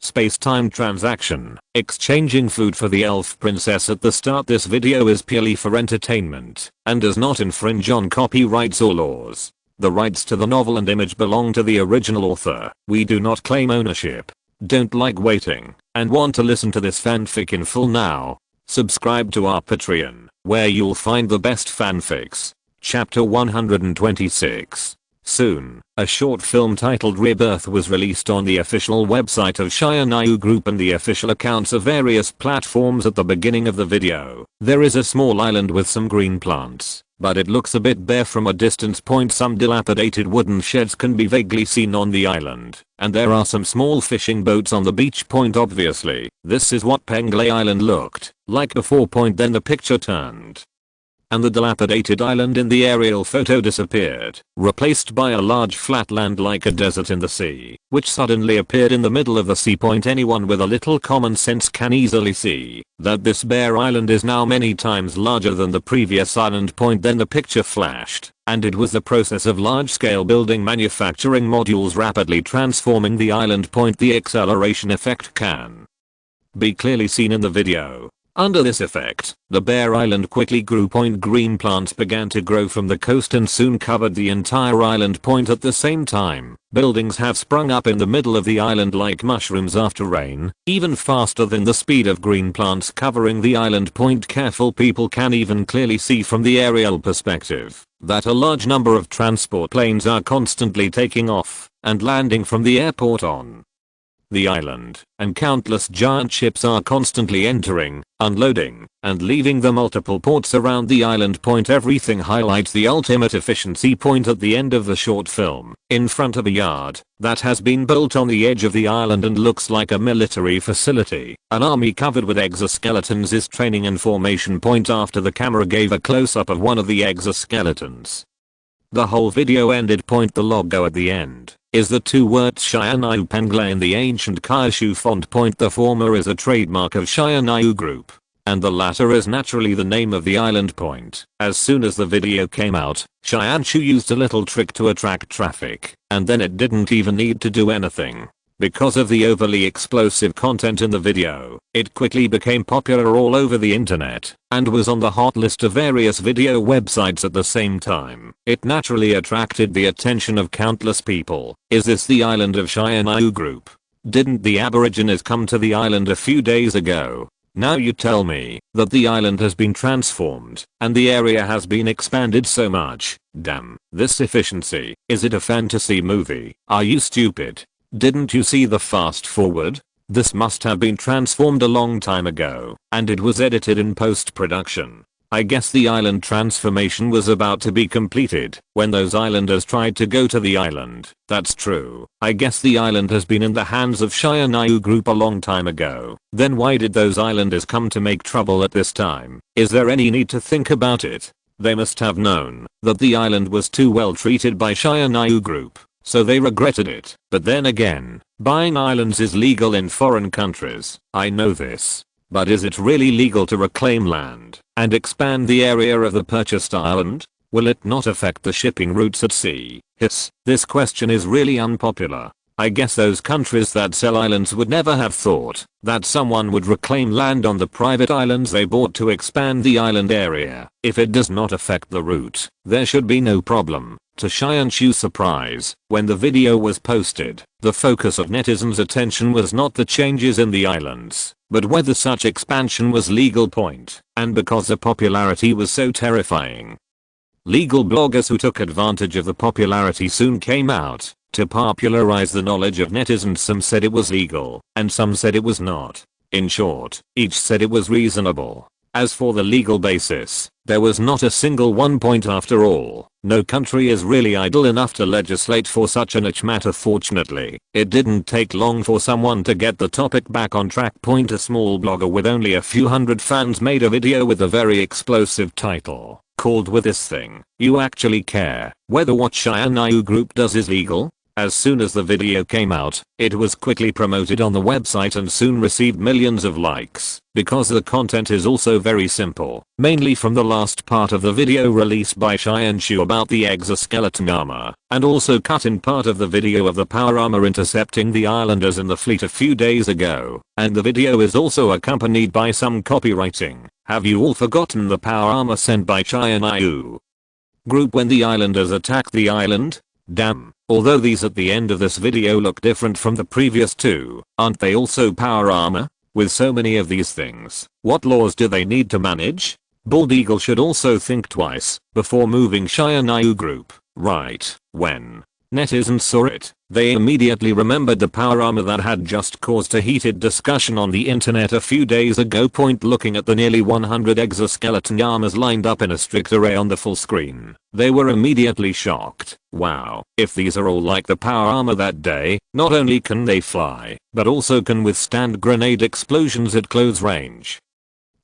space-time transaction, exchanging food for the elf princess at the start. This video is purely for entertainment and does not infringe on copyrights or laws. The rights to the novel and image belong to the original author. We do not claim ownership. Don't like waiting and want to listen to this fanfic in full now? Subscribe to our Patreon, where you'll find the best fanfics. Chapter 126. Soon, a short film titled Rebirth was released on the official website of SYNOPSIS Group and the official accounts of various platforms. At the beginning of the video, there is a small island with some green plants, but it looks a bit bare from a distance point. Some dilapidated wooden sheds can be vaguely seen on the island, and there are some small fishing boats on the beach. Obviously, this is what Penglay Island looked like before. Then the picture turned, and the dilapidated island in the aerial photo disappeared, replaced by a large flat land like a desert in the sea, which suddenly appeared in the middle of the sea. Anyone with a little common sense can easily see that this bare island is now many times larger than the previous island. Then the picture flashed, and it was the process of large-scale building manufacturing modules rapidly transforming the island. The acceleration effect can be clearly seen in the video. Under this effect, the bare island quickly grew. Green plants began to grow from the coast and soon covered the entire island. At the same time, buildings have sprung up in the middle of the island like mushrooms after rain, even faster than the speed of green plants covering the island. Careful people can even clearly see from the aerial perspective that a large number of transport planes are constantly taking off and landing from the airport on the island, and countless giant ships are constantly entering, unloading, and leaving the multiple ports around the island. Everything highlights the ultimate efficiency. At the end of the short film, in front of a yard that has been built on the edge of the island and looks like a military facility, an army covered with exoskeletons is training in formation. After the camera gave a close-up of one of the exoskeletons, the whole video ended. The logo at the end is the two words SYNOPSIS Penglay in the ancient Kyushu font. The former is a trademark of SYNOPSIS Group, and the latter is naturally the name of the island. As soon as the video came out, SYNOPSIS used a little trick to attract traffic, and then it didn't even need to do anything. Because of the overly explosive content in the video, it quickly became popular all over the internet and was on the hot list of various video websites at the same time. It naturally attracted the attention of countless people. Is this the island of SYNOPSIS Group? Didn't the Aborigines come to the island a few days ago? Now you tell me that the island has been transformed and the area has been expanded so much. Damn, this efficiency. Is it a fantasy movie? Are you stupid? Didn't you see the fast forward? This must have been transformed a long time ago, and it was edited in post-production. I guess the island transformation was about to be completed when those islanders tried to go to the island. That's true. I guess the island has been in the hands of SYNOPSIS Group a long time ago. Then why did those islanders come to make trouble at this time? Is there any need to think about it? They must have known that the island was too well treated by SYNOPSIS Group, so they regretted it. But then again, buying islands is legal in foreign countries. I know this. But is it really legal to reclaim land and expand the area of the purchased island? Will it not affect the shipping routes at sea? This question is really unpopular. I guess those countries that sell islands would never have thought that someone would reclaim land on the private islands they bought to expand the island area. If it does not affect the route, there should be no problem. To SYNOPSIS' surprise, when the video was posted, the focus of netizens' attention was not the changes in the islands, but whether such expansion was legal. And because the popularity was so terrifying, legal bloggers who took advantage of the popularity soon came out to popularize the knowledge of netizens. Some said it was legal, and some said it was not. In short, each said it was reasonable. As for the legal basis, there was not a single one. After all, no country is really idle enough to legislate for such a niche matter. Fortunately, it didn't take long for someone to get the topic back on track. A small blogger with only a few hundred fans made a video with a very explosive title called "With This Thing, You Actually Care Whether What SYNOPSIS Group Does Is Legal?" As soon as the video came out, it was quickly promoted on the website and soon received millions of likes, because the content is also very simple, mainly from the last part of the video released by Shy about the exoskeleton armor, and also cut in part of the video of the power armor intercepting the islanders in the fleet a few days ago, and the video is also accompanied by some copywriting. Have you all forgotten the power armor sent by Shy group when the islanders attacked the island? Damn, although these at the end of this video look different from the previous two, aren't they also power armor? With so many of these things, what laws do they need to manage? Bald Eagle should also think twice before moving Shy group, right? When netizens saw it, they immediately remembered the power armor that had just caused a heated discussion on the internet a few days ago. Looking at the nearly 100 exoskeleton armors lined up in a strict array on the full screen, they were immediately shocked. Wow, if these are all like the power armor that day, not only can they fly, but also can withstand grenade explosions at close range.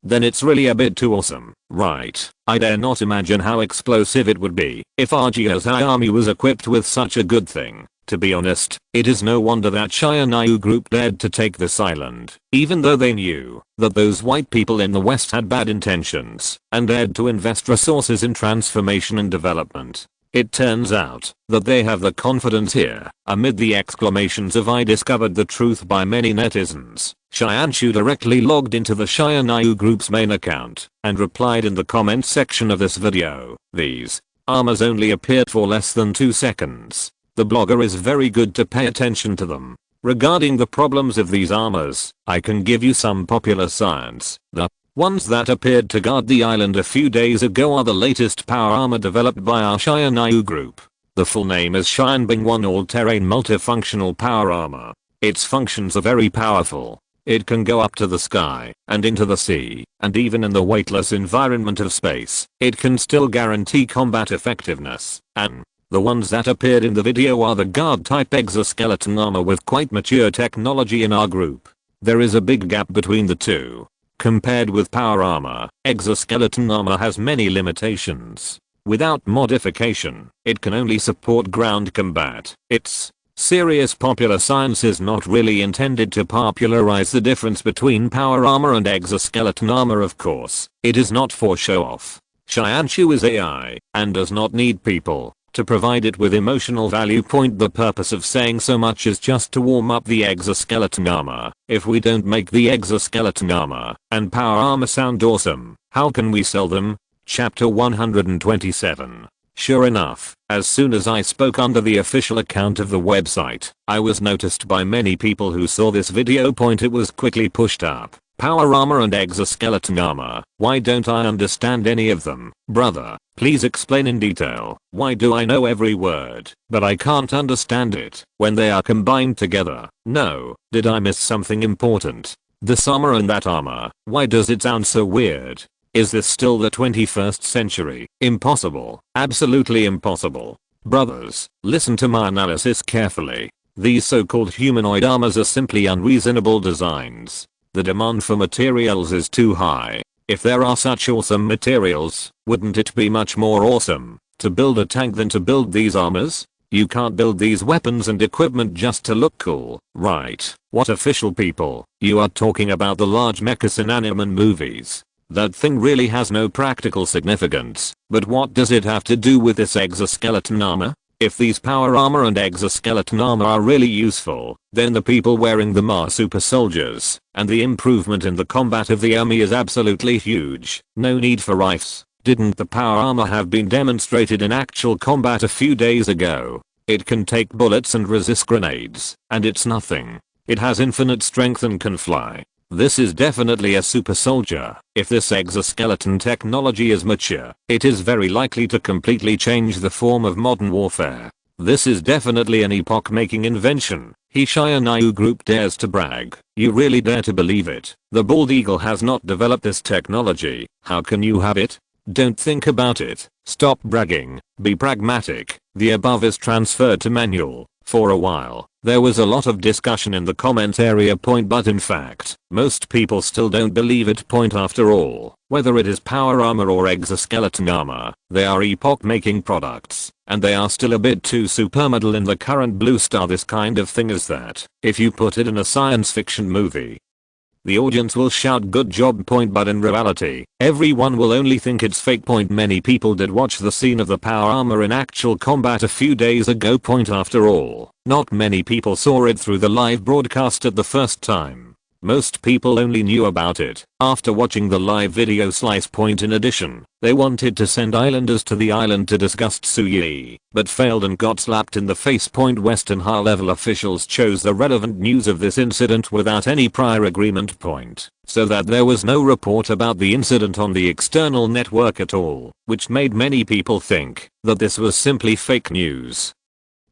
Then it's really a bit too awesome, right? I dare not imagine how explosive it would be if RG's army was equipped with such a good thing. To be honest, it is no wonder that Shy group dared to take this island, even though they knew that those white people in the west had bad intentions, and dared to invest resources in transformation and development. It turns out that they have the confidence here. Amid the exclamations of "I discovered the truth" by many netizens, Shy directly logged into the Shy group's main account and replied in the comments section of this video, "These armors only appeared for less than 2 seconds. The blogger is very good to pay attention to them. Regarding the problems of these armors, I can give you some popular science. The ones that appeared to guard the island a few days ago are the latest power armor developed by our Shy group. The full name is Shyinbing 1 All-Terrain Multifunctional Power Armor. Its functions are very powerful. It can go up to the sky, and into the sea, and even in the weightless environment of space, it can still guarantee combat effectiveness, and the ones that appeared in the video are the guard-type exoskeleton armor with quite mature technology in our group. There is a big gap between the two. Compared with power armor, exoskeleton armor has many limitations. Without modification, it can only support ground combat. Its serious popular science is not really intended to popularize the difference between power armor and exoskeleton armor. Of course, it is not for show off. Shy is AI, and does not need people to provide it with emotional value. The purpose of saying so much is just to warm up the exoskeleton armor. If we don't make the exoskeleton armor and power armor sound awesome, how can we sell them? Chapter 127. Sure enough, as soon as I spoke under the official account of the website, I was noticed by many people who saw this video. It was quickly pushed up. Power armor and exoskeleton armor. Why don't I understand any of them? Brother, please explain in detail. Why do I know every word, but I can't understand it when they are combined together? No, did I miss something important? This armor and that armor, why does it sound so weird? Is this still the 21st century? Impossible. Absolutely impossible. Brothers, listen to my analysis carefully. These so-called humanoid armors are simply unreasonable designs. The demand for materials is too high. If there are such awesome materials, wouldn't it be much more awesome to build a tank than to build these armors? You can't build these weapons and equipment just to look cool, right? What official people? You are talking about the large mechas in anime and movies. That thing really has no practical significance, but what does it have to do with this exoskeleton armor? If these power armor and exoskeleton armor are really useful, then the people wearing them are super soldiers, and the improvement in the combat of the army is absolutely huge. No need for rifles. Didn't the power armor have been demonstrated in actual combat a few days ago? It can take bullets and resist grenades, and it's nothing. It has infinite strength and can fly. This is definitely a super soldier. If this exoskeleton technology is mature, it is very likely to completely change the form of modern warfare. This is definitely an epoch-making invention. Shy group dares to brag. You really dare to believe it? The bald eagle has not developed this technology. How can you have it? Don't think about it. Stop bragging. Be pragmatic. The above is transferred to manual. For a while, There was a lot of discussion in the comment area but in fact, most people still don't believe it after all. Whether it is power armor or exoskeleton armor, they are epoch-making products, and they are still a bit too supermodel in the current blue star. This kind of thing is that, if you put it in a science fiction movie, the audience will shout good job but in reality, everyone will only think it's fake. Many people did watch the scene of the power armor in actual combat a few days ago. After all, not many people saw it through the live broadcast at the first time. Most people only knew about it after watching the live video slice. In addition, they wanted to send islanders to the island to discuss Tsuyi, but failed and got slapped in the face. Western high-level officials chose the relevant news of this incident without any prior agreement. So that there was no report about the incident on the external network at all, which made many people think that this was simply fake news.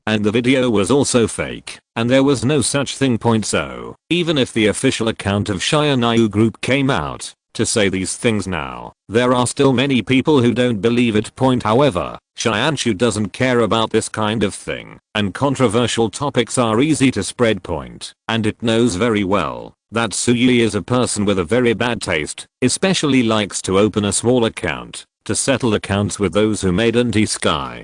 And the video was also fake, and there was no such thing. So, even if the official account of Shianayu Group came out to say these things now, there are still many people who don't believe it. However, Shianshu doesn't care about this kind of thing, and controversial topics are easy to spread. And it knows very well that Tsuyi is a person with a very bad taste, especially likes to open a small account to settle accounts with those who made anti-Sky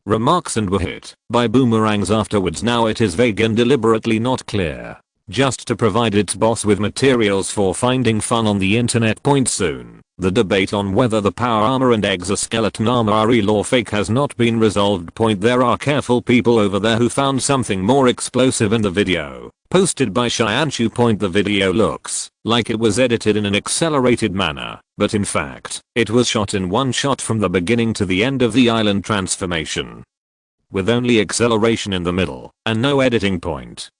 remarks and were hit by boomerangs afterwards. Now it is vague and deliberately not clear, just to provide its boss with materials for finding fun on the internet. Soon, the debate on whether the power armor and exoskeleton armor are real or fake has not been resolved. There are careful people over there who found something more explosive in the video posted by Shianshu. The video looks like it was edited in an accelerated manner, but in fact, it was shot in one shot from the beginning to the end of the island transformation, with only acceleration in the middle and no editing.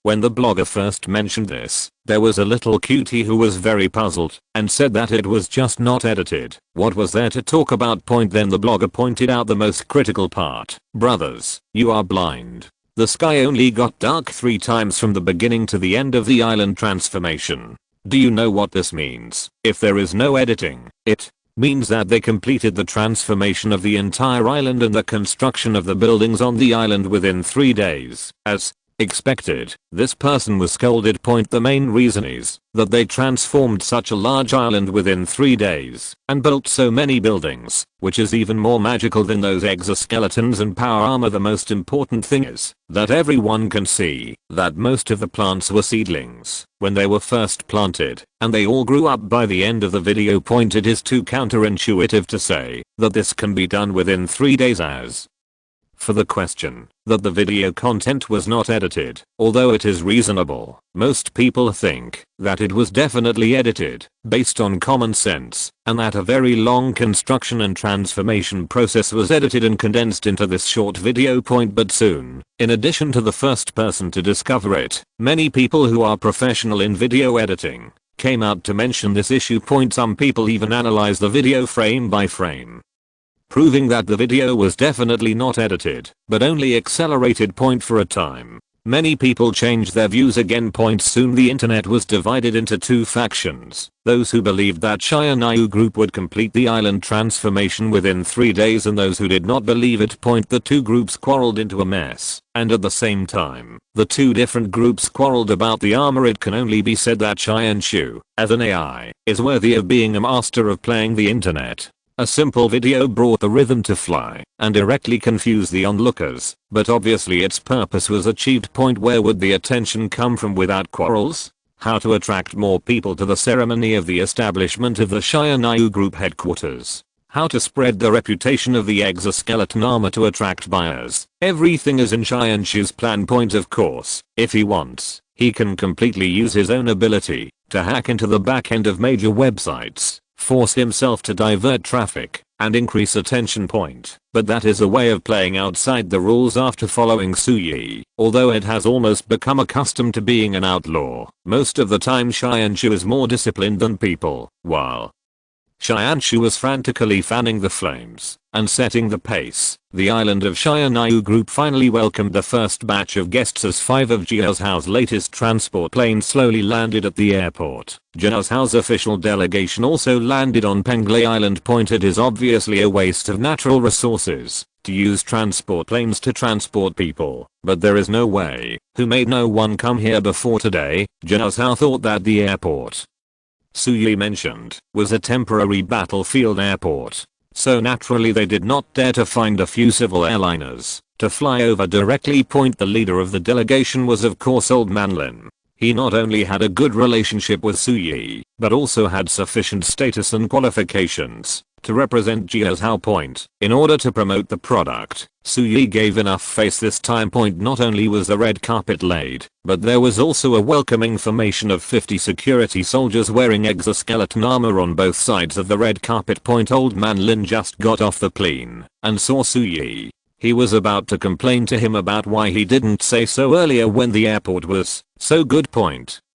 When the blogger first mentioned this, there was a little cutie who was very puzzled and said that it was just not edited. What was there to talk about? Then the blogger pointed out the most critical part. Brothers, you are blind. The sky only got dark 3 times from the beginning to the end of the island transformation. Do you know what this means? If there is no editing, it means that they completed the transformation of the entire island and the construction of the buildings on the island within 3 days. As expected, this person was scolded. The main reason is that they transformed such a large island within 3 days and built so many buildings, which is even more magical than those exoskeletons and power armor. The most important thing is that everyone can see that most of the plants were seedlings when they were first planted, and they all grew up by the end of the video. It is too counterintuitive to say that this can be done within 3 days. As for the question that the video content was not edited, although it is reasonable, most people think that it was definitely edited based on common sense, and that a very long construction and transformation process was edited and condensed into this short video. But soon, in addition to the first person to discover it, many people who are professional in video editing came out to mention this issue. Some people even analyze the video frame by frame, proving that the video was definitely not edited, but only accelerated. For a time, many people changed their views again. Soon the internet was divided into 2 factions, those who believed that Shianayu Group would complete the island transformation within 3 days and those who did not believe it. The 2 groups quarreled into a mess, and at the same time, the 2 different groups quarreled about the armor. It can only be said that Shianshu, as an AI, is worthy of being a master of playing the internet. A simple video brought the rhythm to fly and directly confused the onlookers, but obviously its purpose was achieved. Where would the attention come from without quarrels? How to attract more people to the ceremony of the establishment of the Shianayu Group headquarters. How to spread the reputation of the exoskeleton armor to attract buyers. Everything is in Shianshu's plan. Of course, if he wants, he can completely use his own ability to hack into the back end of major websites, force himself to divert traffic, and increase attention. But that is a way of playing outside the rules after following Tsuyi. Although it has almost become accustomed to being an outlaw, most of the time Shianshu is more disciplined than people. While Shianshu was frantically fanning the flames and setting the pace, the island of Shianayu Group finally welcomed the first batch of guests as 5 of Jiao's latest transport planes slowly landed at the airport. Jiao's official delegation also landed on Penglai Island. It is obviously a waste of natural resources to use transport planes to transport people, but there is no way. Who made no one come here before today? Jiaozhao thought that the airport Suyi mentioned was a temporary battlefield airport, so naturally they did not dare to find a few civil airliners to fly over directly. The leader of the delegation was of course Old Man Lin. He not only had a good relationship with Suyi, but also had sufficient status and qualifications to represent Jiaozhao. In order to promote the product, Suyi gave enough face this time. Not only was the red carpet laid, but there was also a welcoming formation of 50 security soldiers wearing exoskeleton armor on both sides of the red carpet. Old Man Lin just got off the plane and saw Suyi. He was about to complain to him about why he didn't say so earlier when the airport was so good.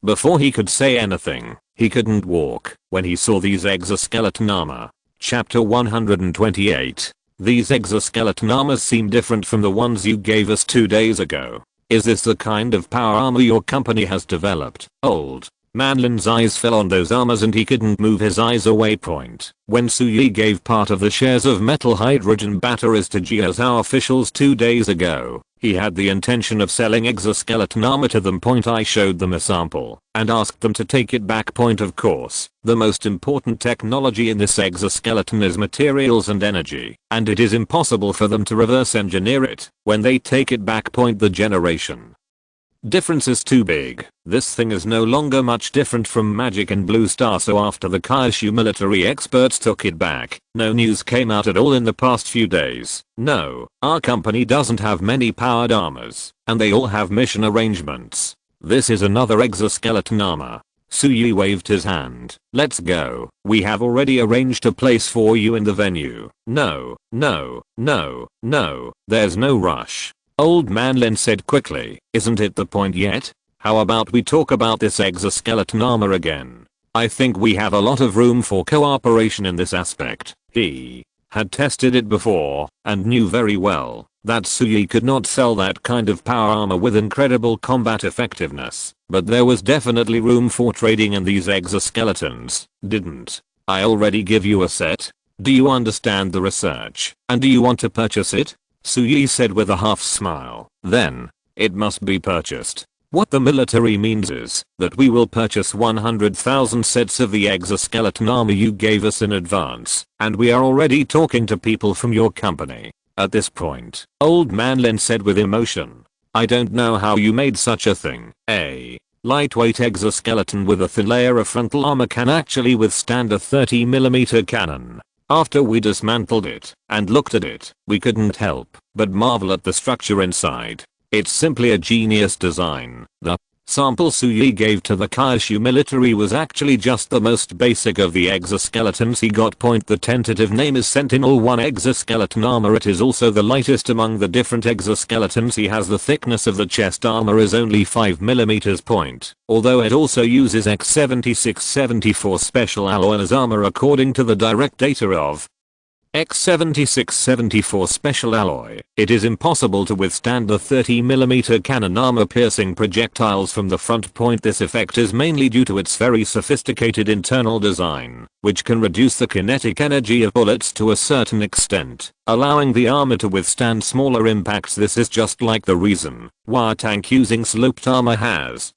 Before he could say anything, he couldn't walk when he saw these exoskeleton armor. Chapter 128. These exoskeleton armors seem different from the ones you gave us 2 days ago. Is this the kind of power armor your company has developed? Old Man Lin's eyes fell on those armors and he couldn't move his eyes away. When Suyi gave part of the shares of metal hydrogen batteries to Jiaozhao officials 2 days ago, he had the intention of selling exoskeleton armor to them. I showed them a sample and asked them to take it back. Of course, the most important technology in this exoskeleton is materials and energy, and it is impossible for them to reverse engineer it when they take it back. The generation difference is too big. This thing is no longer much different from magic and Blue Star. So after the Kaishu military experts took it back, no news came out at all in the past few days. No, our company doesn't have many powered armors, and they all have mission arrangements. This is another exoskeleton armor. Suyi waved his hand. Let's go. We have already arranged a place for you in the venue. No, there's no rush. Old Man Lin said quickly. Isn't it the point yet? How about we talk about this exoskeleton armor again? I think we have a lot of room for cooperation in this aspect. He had tested it before and knew very well that Suyi could not sell that kind of power armor with incredible combat effectiveness, but there was definitely room for trading in these exoskeletons. Didn't I already give you a set? Do you understand the research, and do you want to purchase it? Suyi said with a half smile. Then, it must be purchased. What the military means is that we will purchase 100,000 sets of the exoskeleton armor you gave us in advance, and we are already talking to people from your company. At this point, Old Man Lin said with emotion, I don't know how you made such a thing. A lightweight exoskeleton with a thin layer of frontal armor can actually withstand a 30mm cannon. After we dismantled it and looked at it, we couldn't help but marvel at the structure inside. It's simply a genius design. The sample Suyi gave to the Kaishu military was actually just the most basic of the exoskeletons he got. The tentative name is Sentinel-1 exoskeleton armor. It is also the lightest among the different exoskeletons he has. The thickness of the chest armor is only 5mm. Although it also uses X7674 special alloy as armor according to the direct data of X7674 special alloy. It is impossible to withstand the 30mm cannon armor piercing projectiles from the front. This effect is mainly due to its very sophisticated internal design, which can reduce the kinetic energy of bullets to a certain extent, allowing the armor to withstand smaller impacts. This is just like the reason why a tank using sloped armor has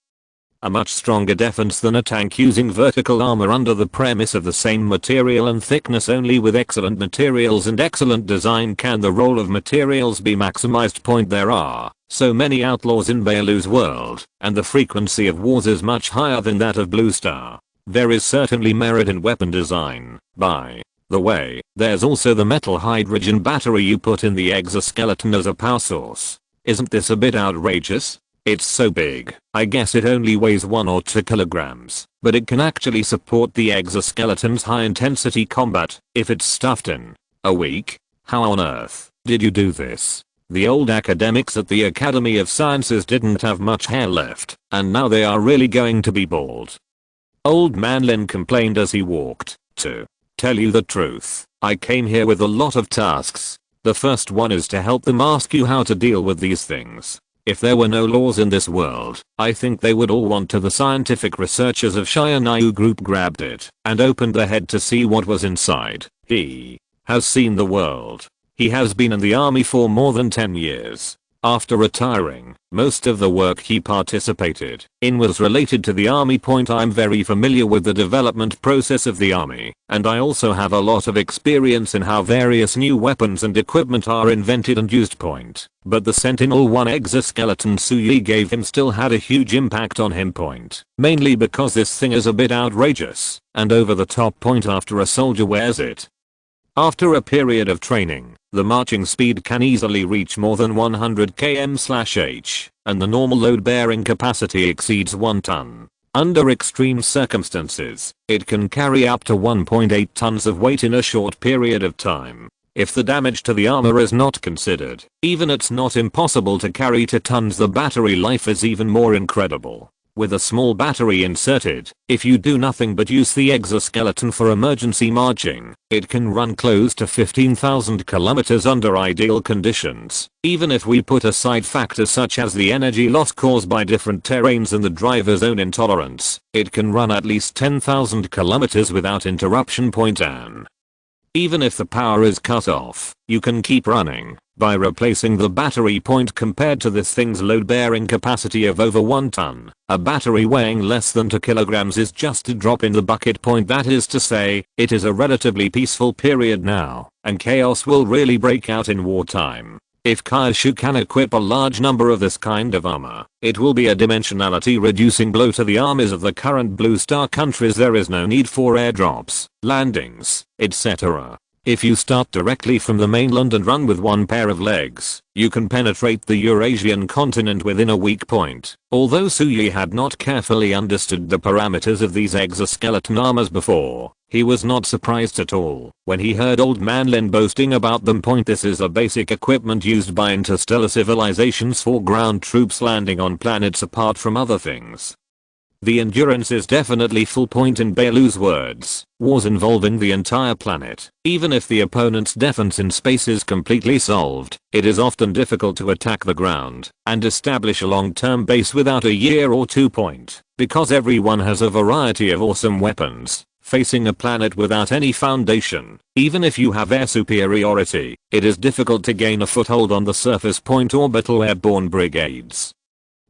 a much stronger defense than a tank using vertical armor under the premise of the same material and thickness. Only with excellent materials and excellent design can the role of materials be maximized. There are so many outlaws in Bailu's world, and the frequency of wars is much higher than that of Blue Star. There is certainly merit in weapon design. By the way, there's also the metal hydrogen battery you put in the exoskeleton as a power source. Isn't this a bit outrageous? It's so big, I guess it only weighs 1 or 2 kilograms, but it can actually support the exoskeleton's high intensity combat if it's stuffed in a week. How on earth did you do this? The old academics at the Academy of Sciences didn't have much hair left, and now they are really going to be bald. Old Man Lin complained as he walked. To tell you the truth, I came here with a lot of tasks. The first one is to help them ask you how to deal with these things. If there were no laws in this world, I think they would all want to. The scientific researchers of Shianayu group grabbed it and opened the head to see what was inside. He has seen the world. He has been in the army for more than 10 years. After retiring, most of the work he participated in was related to the army. I'm very familiar with the development process of the army, and I also have a lot of experience in how various new weapons and equipment are invented and used. But the Sentinel-1 exoskeleton Suyi gave him still had a huge impact on him. Mainly because this thing is a bit outrageous and over the top. After a soldier wears it. After a period of training, the marching speed can easily reach more than 100 km/h, and the normal load-bearing capacity exceeds 1 ton. Under extreme circumstances, it can carry up to 1.8 tons of weight in a short period of time. If the damage to the armor is not considered, even it's not impossible to carry 2 tons. The battery life is even more incredible. With a small battery inserted, if you do nothing but use the exoskeleton for emergency marching, it can run close to 15,000 kilometers under ideal conditions. Even if we put aside factors such as the energy loss caused by different terrains and the driver's own intolerance, it can run at least 10,000 kilometers without interruption. Even if the power is cut off, you can keep running by replacing the battery. Compared to this thing's load-bearing capacity of over 1 ton, a battery weighing less than 2 kilograms is just a drop in the bucket. That is to say, it is a relatively peaceful period now, and chaos will really break out in wartime. If Kyushu can equip a large number of this kind of armor, it will be a dimensionality reducing blow to the armies of the current Blue Star countries. There is no need for airdrops, landings, etc. If you start directly from the mainland and run with 1 pair of legs, you can penetrate the Eurasian continent within a week. Although Suyi had not carefully understood the parameters of these exoskeleton armors before, he was not surprised at all when he heard Old Man Lin boasting about them. This is a basic equipment used by interstellar civilizations for ground troops landing on planets. Apart from other things, the endurance is definitely full. In Bailu's words, wars involving the entire planet, even if the opponent's defense in space is completely solved, it is often difficult to attack the ground and establish a long-term base without a year or 2. Because everyone has a variety of awesome weapons. Facing a planet without any foundation, even if you have air superiority, it is difficult to gain a foothold on the surface. Orbital airborne brigades,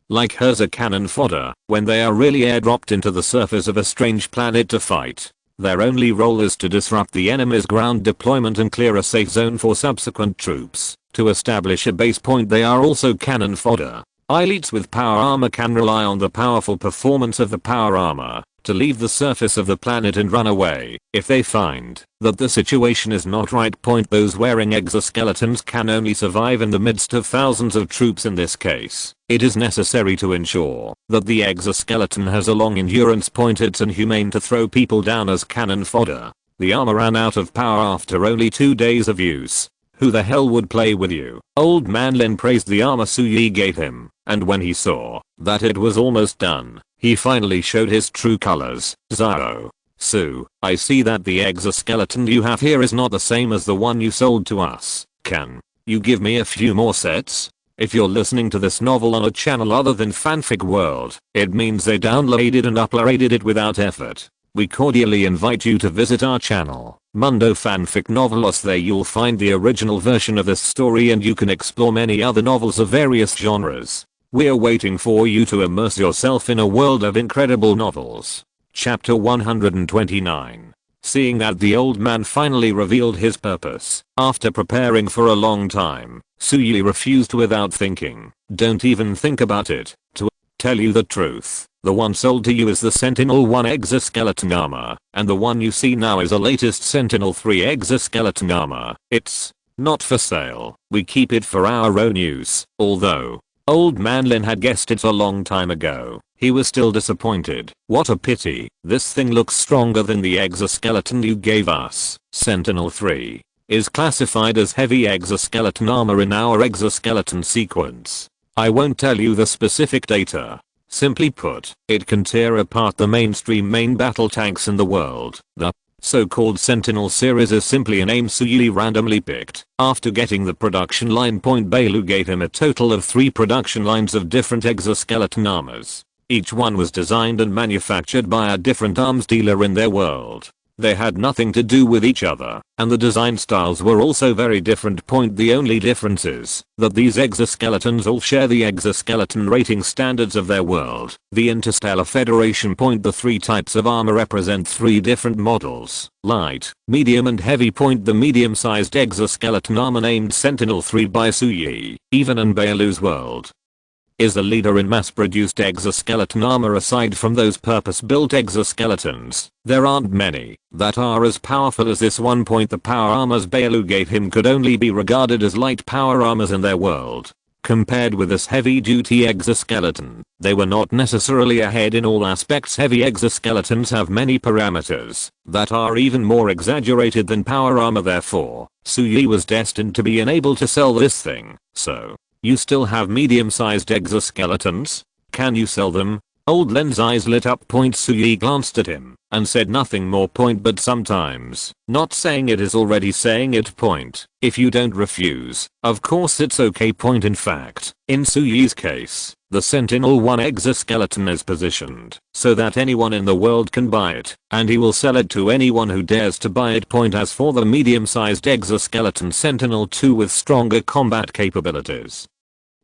like hers, are cannon fodder when they are really airdropped into the surface of a strange planet to fight. Their only role is to disrupt the enemy's ground deployment and clear a safe zone for subsequent troops to establish a base. They are also cannon fodder. Elites with power armor can rely on the powerful performance of the power armor to leave the surface of the planet and run away if they find that the situation is not right. Those wearing exoskeletons can only survive in the midst of thousands of troops. In this case, it is necessary to ensure that the exoskeleton has a long endurance. It's inhumane to throw people down as cannon fodder. The armor ran out of power after only 2 days of use. Who the hell would play with you? Old Man Lin praised the armor Suyi gave him, and when he saw that it was almost done, he finally showed his true colors. Zaro. Su, I see that the exoskeleton you have here is not the same as the one you sold to us. Can you give me a few more sets? If you're listening to this novel on a channel other than Fanfic World, it means they downloaded and uploaded it without effort. We cordially invite you to visit our channel, Mundo Fanfic Novelos. There you'll find the original version of this story and you can explore many other novels of various genres. We're waiting for you to immerse yourself in a world of incredible novels. Chapter 129. Seeing that the old man finally revealed his purpose, after preparing for a long time, Suyi refused without thinking. Don't even think about it. To tell you the truth, the one sold to you is the Sentinel-1 exoskeleton armor, and the one you see now is a latest Sentinel-3 exoskeleton armor. It's not for sale. We keep it for our own use. Although Old Man Lin had guessed it a long time ago, he was still disappointed. What a pity. This thing looks stronger than the exoskeleton you gave us. Sentinel-3 is classified as heavy exoskeleton armor in our exoskeleton sequence. I won't tell you the specific data. Simply put, it can tear apart the mainstream main battle tanks in the world. The so-called Sentinel series is simply a name Suyi randomly picked after getting the production line. Bailu gave him a total of 3 production lines of different exoskeleton armors. Each one was designed and manufactured by a different arms dealer in their world. They had nothing to do with each other, and the design styles were also very different. The only difference is that these exoskeletons all share the exoskeleton rating standards of their world, the Interstellar Federation. The three types of armor represent three different models: light, medium and heavy. The medium-sized exoskeleton armor named Sentinel-3 by Suyi, even in Bailu's world, is the leader in mass-produced exoskeleton armor. Aside from those purpose-built exoskeletons, there aren't many that are as powerful as this one. The power armors Bailu gave him could only be regarded as light power armors in their world. Compared with this heavy-duty exoskeleton, they were not necessarily ahead in all aspects. Heavy exoskeletons have many parameters that are even more exaggerated than power armor. Therefore, Suyi was destined to be unable to sell this thing. So, you still have medium-sized exoskeletons? Can you sell them? Old Len's eyes lit up. Suyi glanced at him and said nothing more. But sometimes, not saying it is already saying it. If you don't refuse, of course it's okay. In fact, in Suyi's case, the Sentinel-1 exoskeleton is positioned so that anyone in the world can buy it, and he will sell it to anyone who dares to buy it. As for the medium-sized exoskeleton Sentinel-2 with stronger combat capabilities,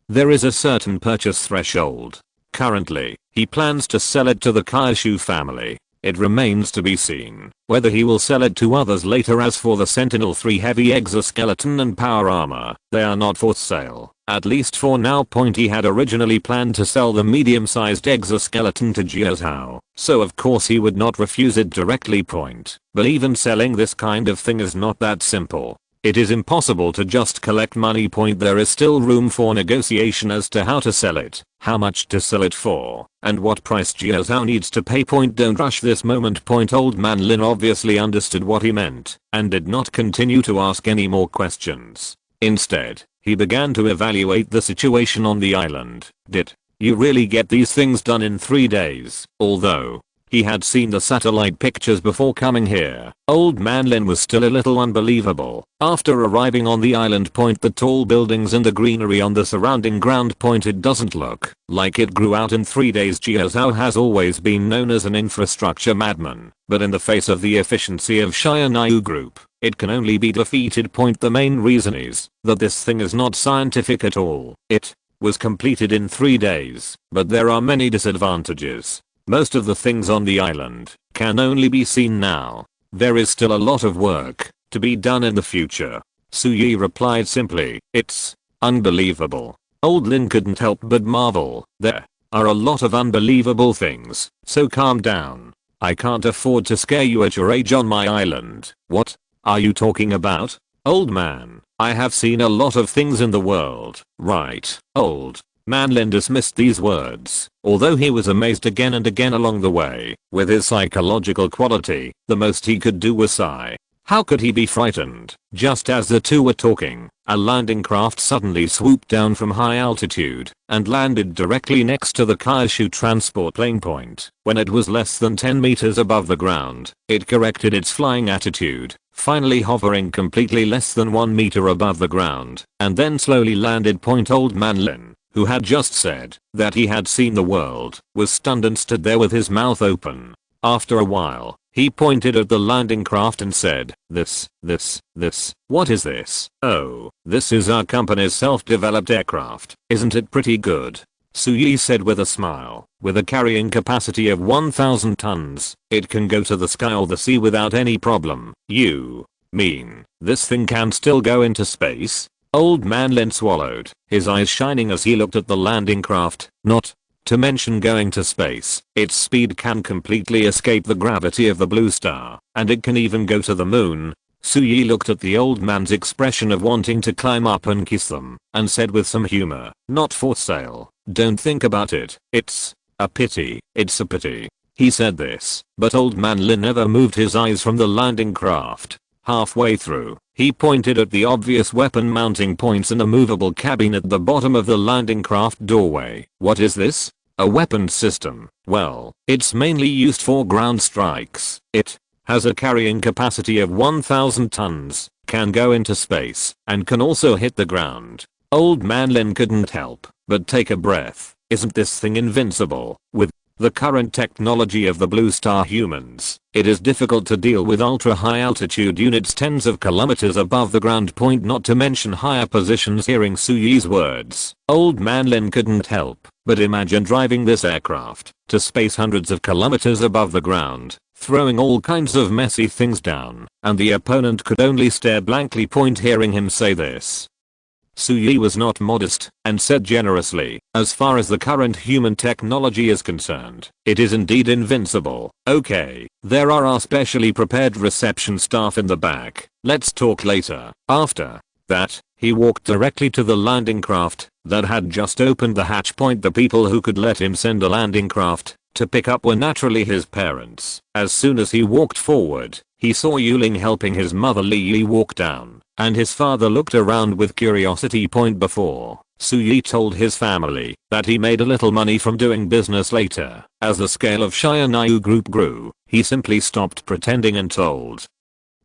there is a certain purchase threshold. Currently, he plans to sell it to the Kaishu family. It remains to be seen whether he will sell it to others later. As for the Sentinel-3 heavy exoskeleton and power armor, they are not for sale, at least for now. He had originally planned to sell the medium-sized exoskeleton to Jiazhao, so of course he would not refuse it directly. But even selling this kind of thing is not that simple. It is impossible to just collect money. There is still room for negotiation as to how to sell it, how much to sell it for, and what price Jiazhao needs to pay. Don't rush this moment. Old Man Lin obviously understood what he meant and did not continue to ask any more questions. Instead, he began to evaluate the situation on the island. Did you really get these things done in 3 days? Although he had seen the satellite pictures before coming here, Old Man Lin was still a little unbelievable. After arriving on the island, the tall buildings and the greenery on the surrounding ground, it doesn't look like it grew out in 3 days. Jiazhao has always been known as an infrastructure madman, but in the face of the efficiency of Xianyu Group, it can only be defeated. The main reason is that this thing is not scientific at all. It was completed in 3 days, but there are many disadvantages. Most of the things on the island can only be seen now. There is still a lot of work to be done in the future. Suyi replied simply, "It's unbelievable." Old Lin couldn't help but marvel. There are a lot of unbelievable things, so calm down. I can't afford to scare you at your age on my island. What are you talking about? Old man, I have seen a lot of things in the world, right? Old Man Lin dismissed these words, although he was amazed again and again along the way. With his psychological quality, the most he could do was sigh. How could he be frightened? Just as the two were talking, a landing craft suddenly swooped down from high altitude and landed directly next to the Kaishu transport plane. When it was less than 10 meters above the ground, it corrected its flying attitude, finally hovering completely less than 1 meter above the ground, and then slowly landed. Old Man Lin, who had just said that he had seen the world, was stunned and stood there with his mouth open. After a while, he pointed at the landing craft and said, this, what is this? Oh, this is our company's self-developed aircraft. Isn't it pretty good? Suyi said with a smile. With a carrying capacity of 1,000 tons, it can go to the sky or the sea without any problem. You mean this thing can still go into space? Old Man Lin swallowed, his eyes shining as he looked at the landing craft. Not to mention going to space, its speed can completely escape the gravity of the blue star, and it can even go to the moon. Suyi looked at the old man's expression of wanting to climb up and kiss them, and said with some humor, "Not for sale. Don't think about it. It's a pity. It's a pity." He said this, but Old Man Lin never moved his eyes from the landing craft. Halfway through, he pointed at the obvious weapon mounting points in a movable cabin at the bottom of the landing craft doorway. What is this? A weapons system. Well, it's mainly used for ground strikes. It has a carrying capacity of 1,000 tons, can go into space, and can also hit the ground. Old Man Lin couldn't help but take a breath. Isn't this thing invincible? With the current technology of the Blue Star humans, it is difficult to deal with ultra high altitude units tens of kilometers above the ground. Not to mention higher positions. Hearing Suyi's words, Old Man Lin couldn't help but imagine driving this aircraft to space hundreds of kilometers above the ground, throwing all kinds of messy things down, and the opponent could only stare blankly. Hearing him say this, Suyi was not modest and said generously, as far as the current human technology is concerned, it is indeed invincible. Okay, there are our specially prepared reception staff in the back, let's talk later. After that, he walked directly to the landing craft that had just opened the hatch. The people who could let him send a landing craft to pick up were naturally his parents. As soon as he walked forward, he saw Yuling helping his mother Li Yi walk down, and his father looked around with curiosity. Before, Suyi told his family that he made a little money from doing business later. As the scale of Xianyu Group grew, he simply stopped pretending and told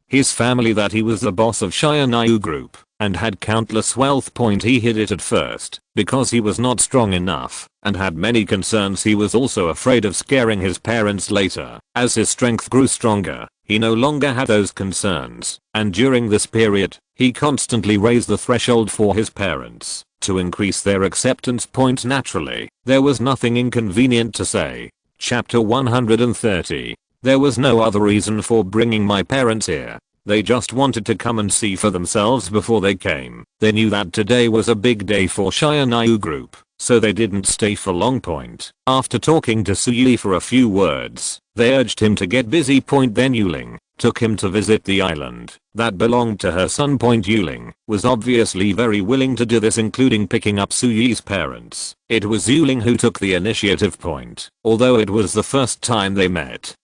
his family that he was the boss of Xianyu Group and had countless wealth. He hid it at first because he was not strong enough and had many concerns. He was also afraid of scaring his parents later. As his strength grew stronger, he no longer had those concerns, and during this period, he constantly raised the threshold for his parents to increase their acceptance. Naturally, there was nothing inconvenient to say. Chapter 130. There was no other reason for bringing my parents here. They just wanted to come and see for themselves before they came. They knew that today was a big day for Xianyu Group, so they didn't stay for long. After talking to Suyi for a few words, they urged him to get busy. Then Yuling took him to visit the island that belonged to her son. Yuling was obviously very willing to do this, including picking up Suyi's parents. It was Yuling who took the initiative. Although it was the first time they met,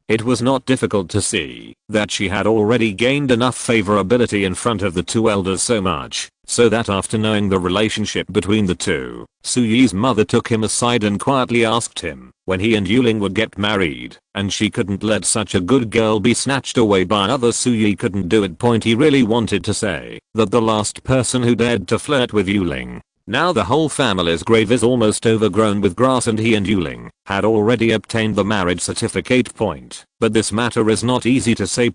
it was not difficult to see that she had already gained enough favorability in front of the two elders, so much so that after knowing the relationship between the two, Suyi's mother took him aside and quietly asked him when he and Yuling would get married, and she couldn't let such a good girl be snatched away by others. Suyi couldn't do it. He really wanted to say that the last person who dared to flirt with Yuling. Now the whole family's grave is almost overgrown with grass, and he and Yuling had already obtained the marriage certificate. But this matter is not easy to say.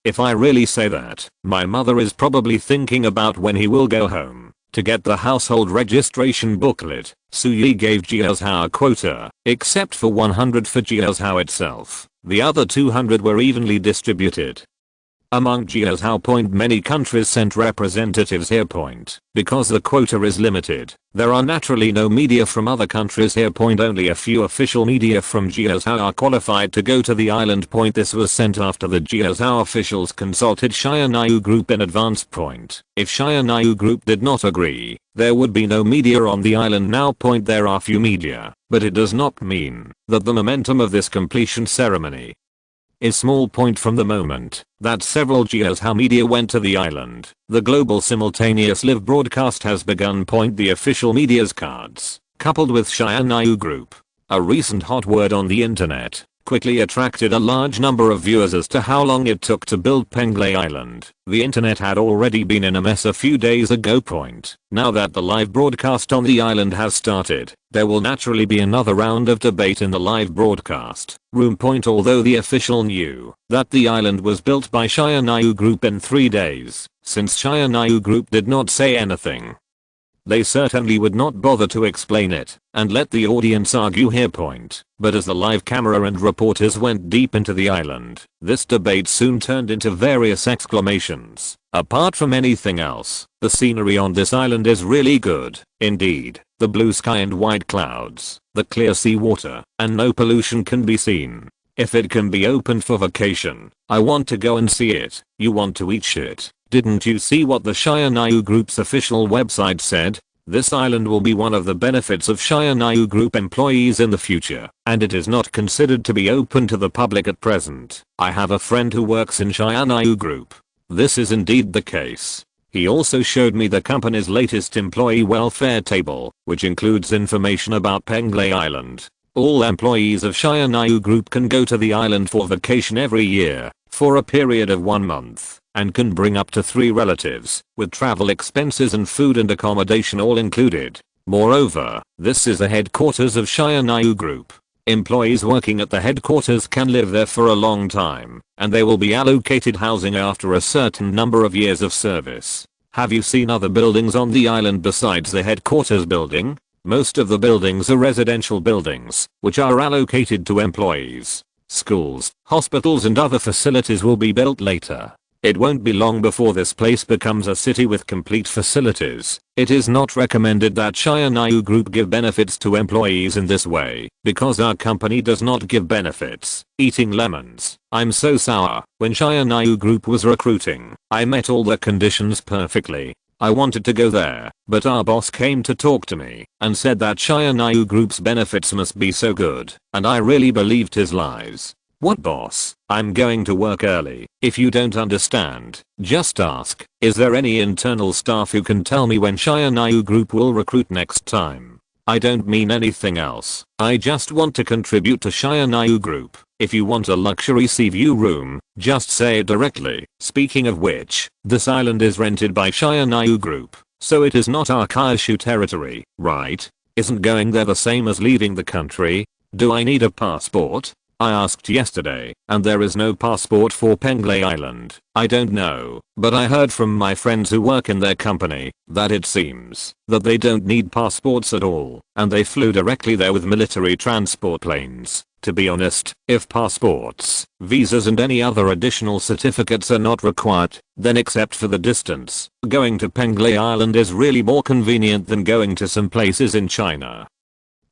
If I really say that, my mother is probably thinking about when he will go home to get the household registration booklet. Suyi gave Jiazhao a quota, except for 100 for Jiazhao itself. The other 200 were evenly distributed among Jiazhao. Many countries sent representatives here. Because the quota is limited, there are naturally no media from other countries here. Only a few official media from Jiazhao are qualified to go to the island. This was sent after the Jiazhao officials consulted Xianyu Group in advance. If Xianyu Group did not agree, there would be no media on the island now. There are few media, but it does not mean that the momentum of this completion ceremony is small. From the moment that several Jiazhao media went to the island, the global simultaneous live broadcast has begun. The official media's cards, coupled with Xianyu Group, a recent hot word on the internet, quickly attracted a large number of viewers as to how long it took to build Penglai Island. The internet had already been in a mess a few days ago. Now that the live broadcast on the island has started, there will naturally be another round of debate in the live broadcast room. Although the official knew that the island was built by Xianyu Group in 3 days, since Xianyu Group did not say anything, they certainly would not bother to explain it and let the audience argue here. But as the live camera and reporters went deep into the island, this debate soon turned into various exclamations. Apart from anything else, the scenery on this island is really good. Indeed, the blue sky and white clouds, the clear sea water, and no pollution can be seen. If it can be opened for vacation, I want to go and see it. You want to eat shit? Didn't you see what the Xianyu Group's official website said? This island will be one of the benefits of Xianyu Group employees in the future, and it is not considered to be open to the public at present. I have a friend who works in Xianyu Group. This is indeed the case. He also showed me the company's latest employee welfare table, which includes information about Penglai Island. All employees of Xianyu Group can go to the island for vacation every year, for a period of 1 month, and can bring up to 3 relatives, with travel expenses and food and accommodation all included. Moreover, this is the headquarters of Xianyu Group. Employees working at the headquarters can live there for a long time, and they will be allocated housing after a certain number of years of service. Have you seen other buildings on the island besides the headquarters building? Most of the buildings are residential buildings, which are allocated to employees. Schools, hospitals and other facilities will be built later. It won't be long before this place becomes a city with complete facilities. It is not recommended that SYNOPSIS Group give benefits to employees in this way, because our company does not give benefits. Eating lemons. I'm so sour. When SYNOPSIS Group was recruiting, I met all the conditions perfectly. I wanted to go there, but our boss came to talk to me and said that SYNOPSIS Group's benefits must be so good, and I really believed his lies. What boss? I'm going to work early. If you don't understand, just ask. Is there any internal staff who can tell me when SYNOPSIS Group will recruit next time? I don't mean anything else. I just want to contribute to SYNOPSIS Group. If you want a luxury sea view room, just say it directly. Speaking of which, this island is rented by SYNOPSIS Group, so it is not our Kyushu territory, right? Isn't going there the same as leaving the country? Do I need a passport? I asked yesterday, and there is no passport for Penglay Island. I don't know, but I heard from my friends who work in their company that it seems that they don't need passports at all, and they flew directly there with military transport planes. To be honest, if passports, visas and any other additional certificates are not required, then except for the distance, going to Penglay Island is really more convenient than going to some places in China.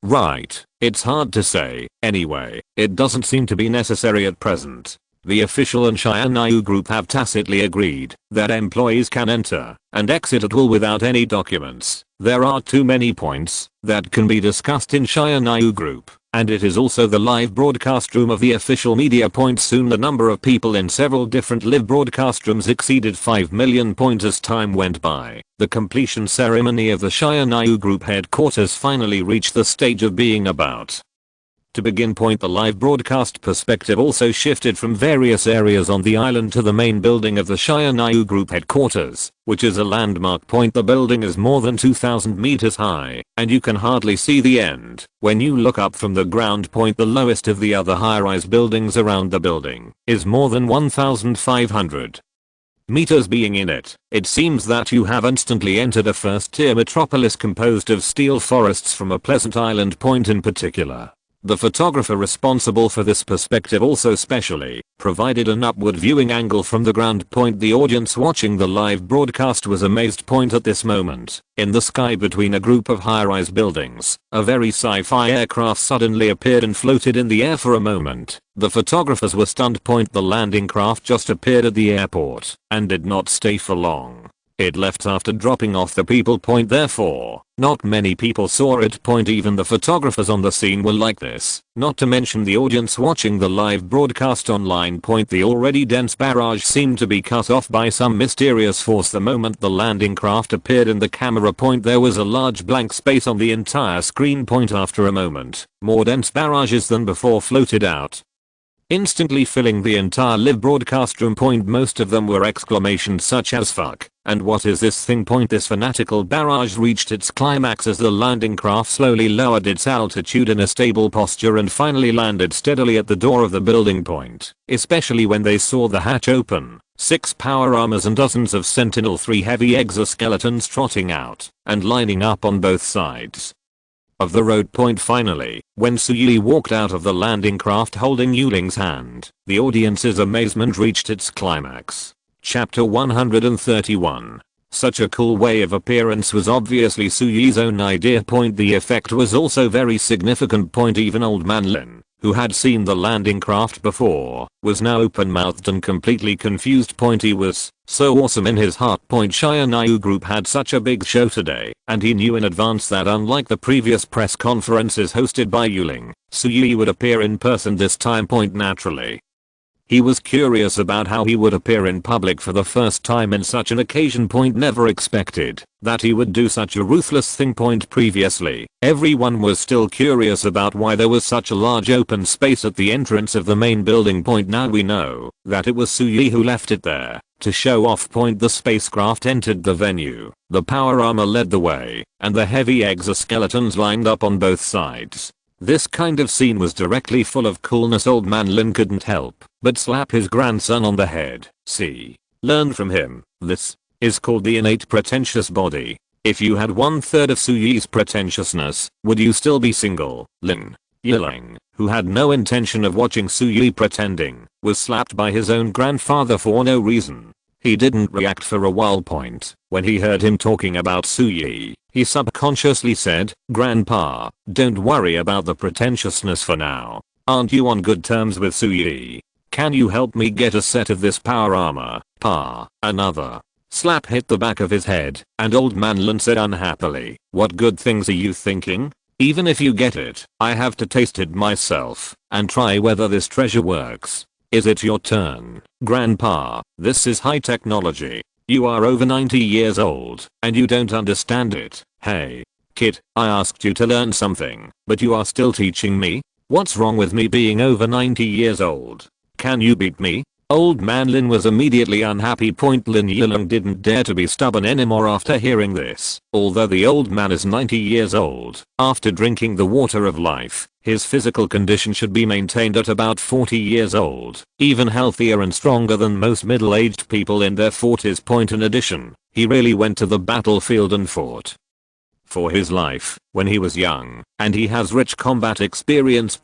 Right, it's hard to say. Anyway, it doesn't seem to be necessary at present. The official and SYNOPSIS Group have tacitly agreed that employees can enter and exit at will without any documents. There are too many points that can be discussed in SYNOPSIS Group, and it is also the live broadcast room of the official media point. Soon the number of people in several different live broadcast rooms exceeded 5 million as time went by. The completion ceremony of the SYNOPSIS Group headquarters finally reached the stage of being about to begin. The live broadcast perspective also shifted from various areas on the island to the main building of the SYNOPSIS Group headquarters, which is a landmark point. The building is more than 2,000 meters high, and you can hardly see the end when you look up from the ground point. The lowest of the other high-rise buildings around the building is more than 1,500 meters. Being in it, it seems that you have instantly entered a first-tier metropolis composed of steel forests from a pleasant island point in particular. The photographer responsible for this perspective also specially provided an upward viewing angle from the ground point. The audience watching the live broadcast was amazed. At this moment, in the sky between a group of high-rise buildings, a very sci-fi aircraft suddenly appeared and floated in the air for a moment. The photographers were stunned. The landing craft just appeared at the airport and did not stay for long. It left after dropping off the people. Therefore, not many people saw it. Even the photographers on the scene were like this, not to mention the audience watching the live broadcast online. The already dense barrage seemed to be cut off by some mysterious force the moment the landing craft appeared in the camera. There was a large blank space on the entire screen. After a moment, more dense barrages than before floated out, instantly filling the entire live broadcast room. Most of them were exclamations such as "fuck" and "what is this thing?" This fanatical barrage reached its climax as the landing craft slowly lowered its altitude in a stable posture and finally landed steadily at the door of the building. Especially when they saw the hatch open, 6 power armors and dozens of Sentinel-3 heavy exoskeletons trotting out and lining up on both sides of the road. Finally, when Sui walked out of the landing craft holding Yuling's hand, the audience's amazement reached its climax. Chapter 131. Such a cool way of appearance was obviously Sui's own idea. The effect was also very significant. Even old man Lin, who had seen the landing craft before, was now open-mouthed and completely confused. He was so awesome in his heart. SYNOPSIS Group had such a big show today, and he knew in advance that unlike the previous press conferences hosted by Yuling, Sui would appear in person this time. Naturally, he was curious about how he would appear in public for the first time in such an occasion. Never expected that he would do such a ruthless thing. Previously, everyone was still curious about why there was such a large open space at the entrance of the main building. Now we know that it was Sui who left it there to show off. The spacecraft entered the venue, the power armor led the way, and the heavy exoskeletons lined up on both sides. This kind of scene was directly full of coolness. Old man Lin couldn't help but slap his grandson on the head. See? Learn from him. This is called the innate pretentious body. If you had 1/3 of Suyi's pretentiousness, would you still be single? Lin Yiling, who had no intention of watching Suyi pretending, was slapped by his own grandfather for no reason. He didn't react for a while. When he heard him talking about Suyi, he subconsciously said, "Grandpa, don't worry about the pretentiousness for now. Aren't you on good terms with Suyi? Can you help me get a set of this power armor, Pa?" Another slap hit the back of his head, and old man Lin said unhappily, "What good things are you thinking? Even if you get it, I have to taste it myself and try whether this treasure works. Is it your turn, Grandpa? This is high technology. You are over 90 years old and you don't understand it. Hey, kid, I asked you to learn something, but you are still teaching me? What's wrong with me being over 90 years old? Can you beat me?" Old man Lin was immediately unhappy. Lin Yiling didn't dare to be stubborn anymore after hearing this. Although the old man is 90 years old, after drinking the water of life, his physical condition should be maintained at about 40 years old, even healthier and stronger than most middle-aged people in their 40s. In addition, he really went to the battlefield and fought for his life when he was young, and he has rich combat experience.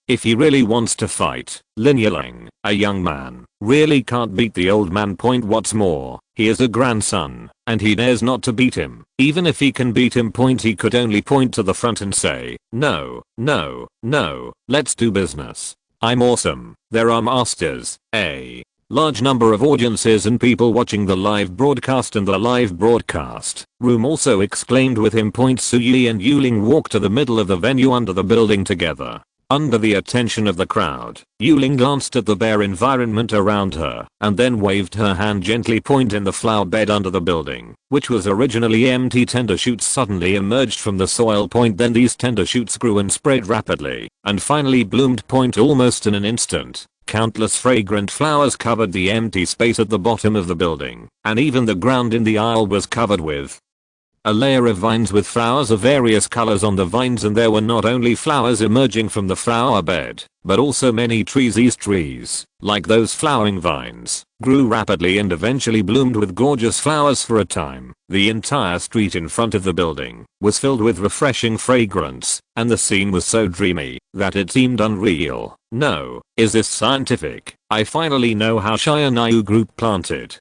If he really wants to fight, Lin Yiling, a young man, really can't beat the old man. What's more, he is a grandson, and he dares not to beat him. Even if he can beat him, he could only point to the front and say, "No, no, no, let's do business. I'm awesome. There are masters, a large number of audiences and people watching the live broadcast, and the live broadcast room also exclaimed with him. Suyi and Yuling walked to the middle of the venue under the building together. Under the attention of the crowd, Yuling glanced at the bare environment around her and then waved her hand gently. In the flower bed under the building, which was originally empty, tender shoots suddenly emerged from the soil. Then these tender shoots grew and spread rapidly and finally bloomed. Almost in an instant, countless fragrant flowers covered the empty space at the bottom of the building, and even the ground in the aisle was covered with a layer of vines with flowers of various colors on the vines. And there were not only flowers emerging from the flower bed, but also many trees. These trees, like those flowering vines, grew rapidly and eventually bloomed with gorgeous flowers. For a time, the entire street in front of the building was filled with refreshing fragrance, and the scene was so dreamy that it seemed unreal. No, is this scientific? I finally know how Shinayu Group planted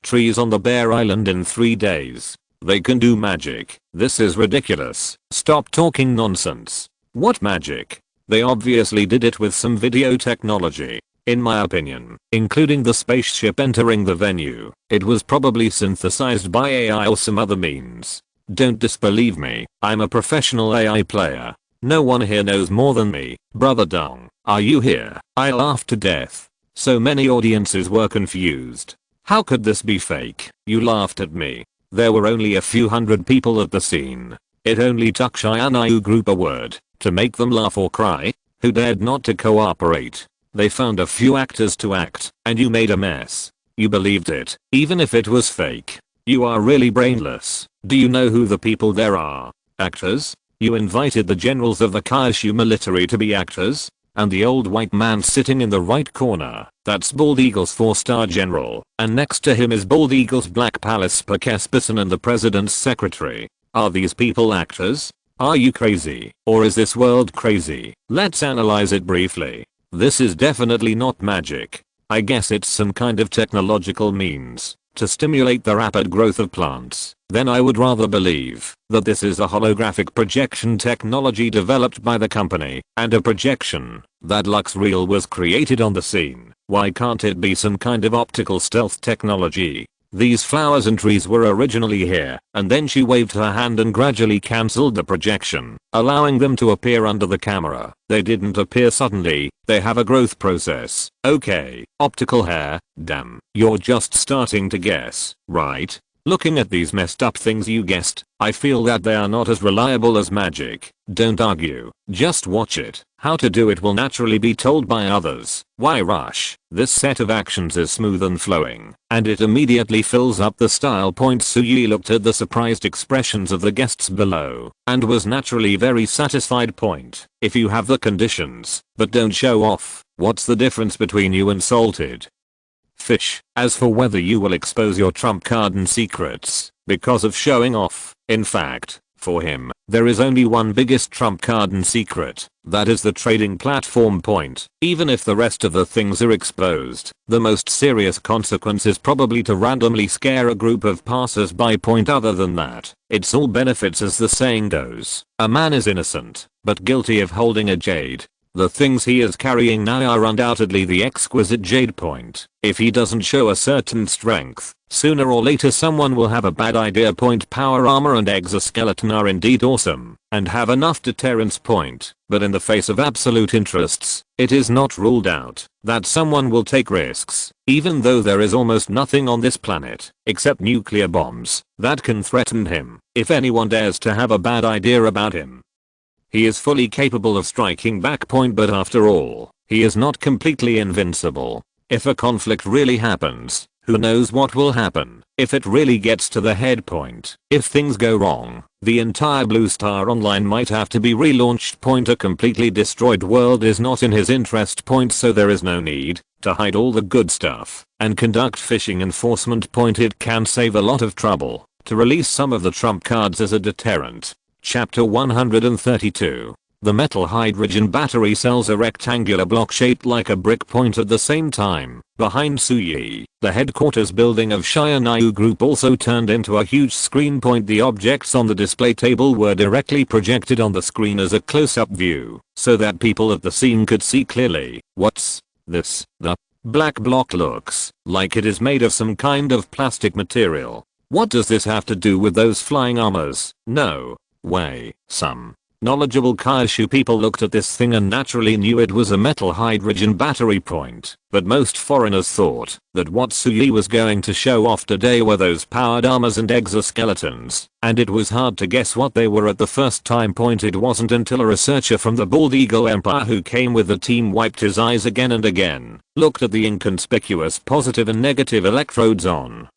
trees on the bare island in 3 days. They can do magic. This is ridiculous. Stop talking nonsense. What magic? They obviously did it with some video technology. In my opinion, including the spaceship entering the venue, it was probably synthesized by AI or some other means. Don't disbelieve me. I'm a professional AI player. No one here knows more than me. Brother Dong, are you here? I laughed to death. So many audiences were confused. How could this be fake? You laughed at me. There were only a few hundred people at the scene. It only took Shinayu Group a word to make them laugh or cry. Who dared not to cooperate? They found a few actors to act, and you made a mess. You believed it, even if it was fake. You are really brainless. Do you know who the people there are? Actors? You invited the generals of the Kaishu military to be actors? And the old white man sitting in the right corner, that's Bald Eagle's 4-star general, and next to him is Bald Eagle's Black Palace Perkespison and the president's secretary. Are these people actors? Are you crazy? Or is this world crazy? Let's analyze it briefly. This is definitely not magic. I guess it's some kind of technological means to stimulate the rapid growth of plants. Then I would rather believe that this is a holographic projection technology developed by the company, and a projection that looks real was created on the scene. Why can't it be some kind of optical stealth technology? These flowers and trees were originally here, and then she waved her hand and gradually cancelled the projection, allowing them to appear under the camera. They didn't appear suddenly, they have a growth process. Okay, optical hair, damn, you're just starting to guess, right? Looking at these messed up things you guessed, I feel that they are not as reliable as magic. Don't argue, just watch it. How to do it will naturally be told by others. Why rush? This set of actions is smooth and flowing, and it immediately fills up the style point. Suyi looked at the surprised expressions of the guests below, and was naturally very satisfied. Point. If you have the conditions, but don't show off, what's the difference between you and salted fish? As for whether you will expose your trump card and secrets because of showing off, in fact, for him, there is only one biggest trump card and secret, that is the trading platform. Point. Even if the rest of the things are exposed, the most serious consequence is probably to randomly scare a group of passers-by. Point. Other than that, it's all benefits, as the saying goes. A man is innocent, but guilty of holding a jade. The things he is carrying now are undoubtedly the exquisite jade. Point. If he doesn't show a certain strength, sooner or later someone will have a bad idea. Point. Power armor and exoskeleton are indeed awesome, and have enough deterrence. Point. But in the face of absolute interests, it is not ruled out that someone will take risks, even though there is almost nothing on this planet, except nuclear bombs, that can threaten him, if anyone dares to have a bad idea about him. He is fully capable of striking back. Point. But after all, he is not completely invincible. If a conflict really happens, who knows what will happen if it really gets to the head. Point. If things go wrong, the entire Blue Star Online might have to be relaunched. Point. A completely destroyed world is not in his interest. Point. So there is no need to hide all the good stuff and conduct phishing enforcement. Point. It can save a lot of trouble to release some of the trump cards as a deterrent. Chapter 132. The metal hydrogen battery cells a rectangular block shaped like a brick. Point. At the same time, behind Suyi, the headquarters building of Shianayu Group also turned into a huge screen. Point. The objects on the display table were directly projected on the screen as a close-up view, so that people at the scene could see clearly. What's this? The black block looks like it is made of some kind of plastic material. What does this have to do with those flying armors? No way. Some knowledgeable Kaishu people looked at this thing and naturally knew it was a metal hydrogen battery. Point. But most foreigners thought that what Suyi was going to show off today were those powered armors and exoskeletons, and it was hard to guess what they were at the first time. Point. It wasn't until a researcher from the Bald Eagle Empire who came with the team wiped his eyes again and again, looked at the inconspicuous positive and negative electrodes on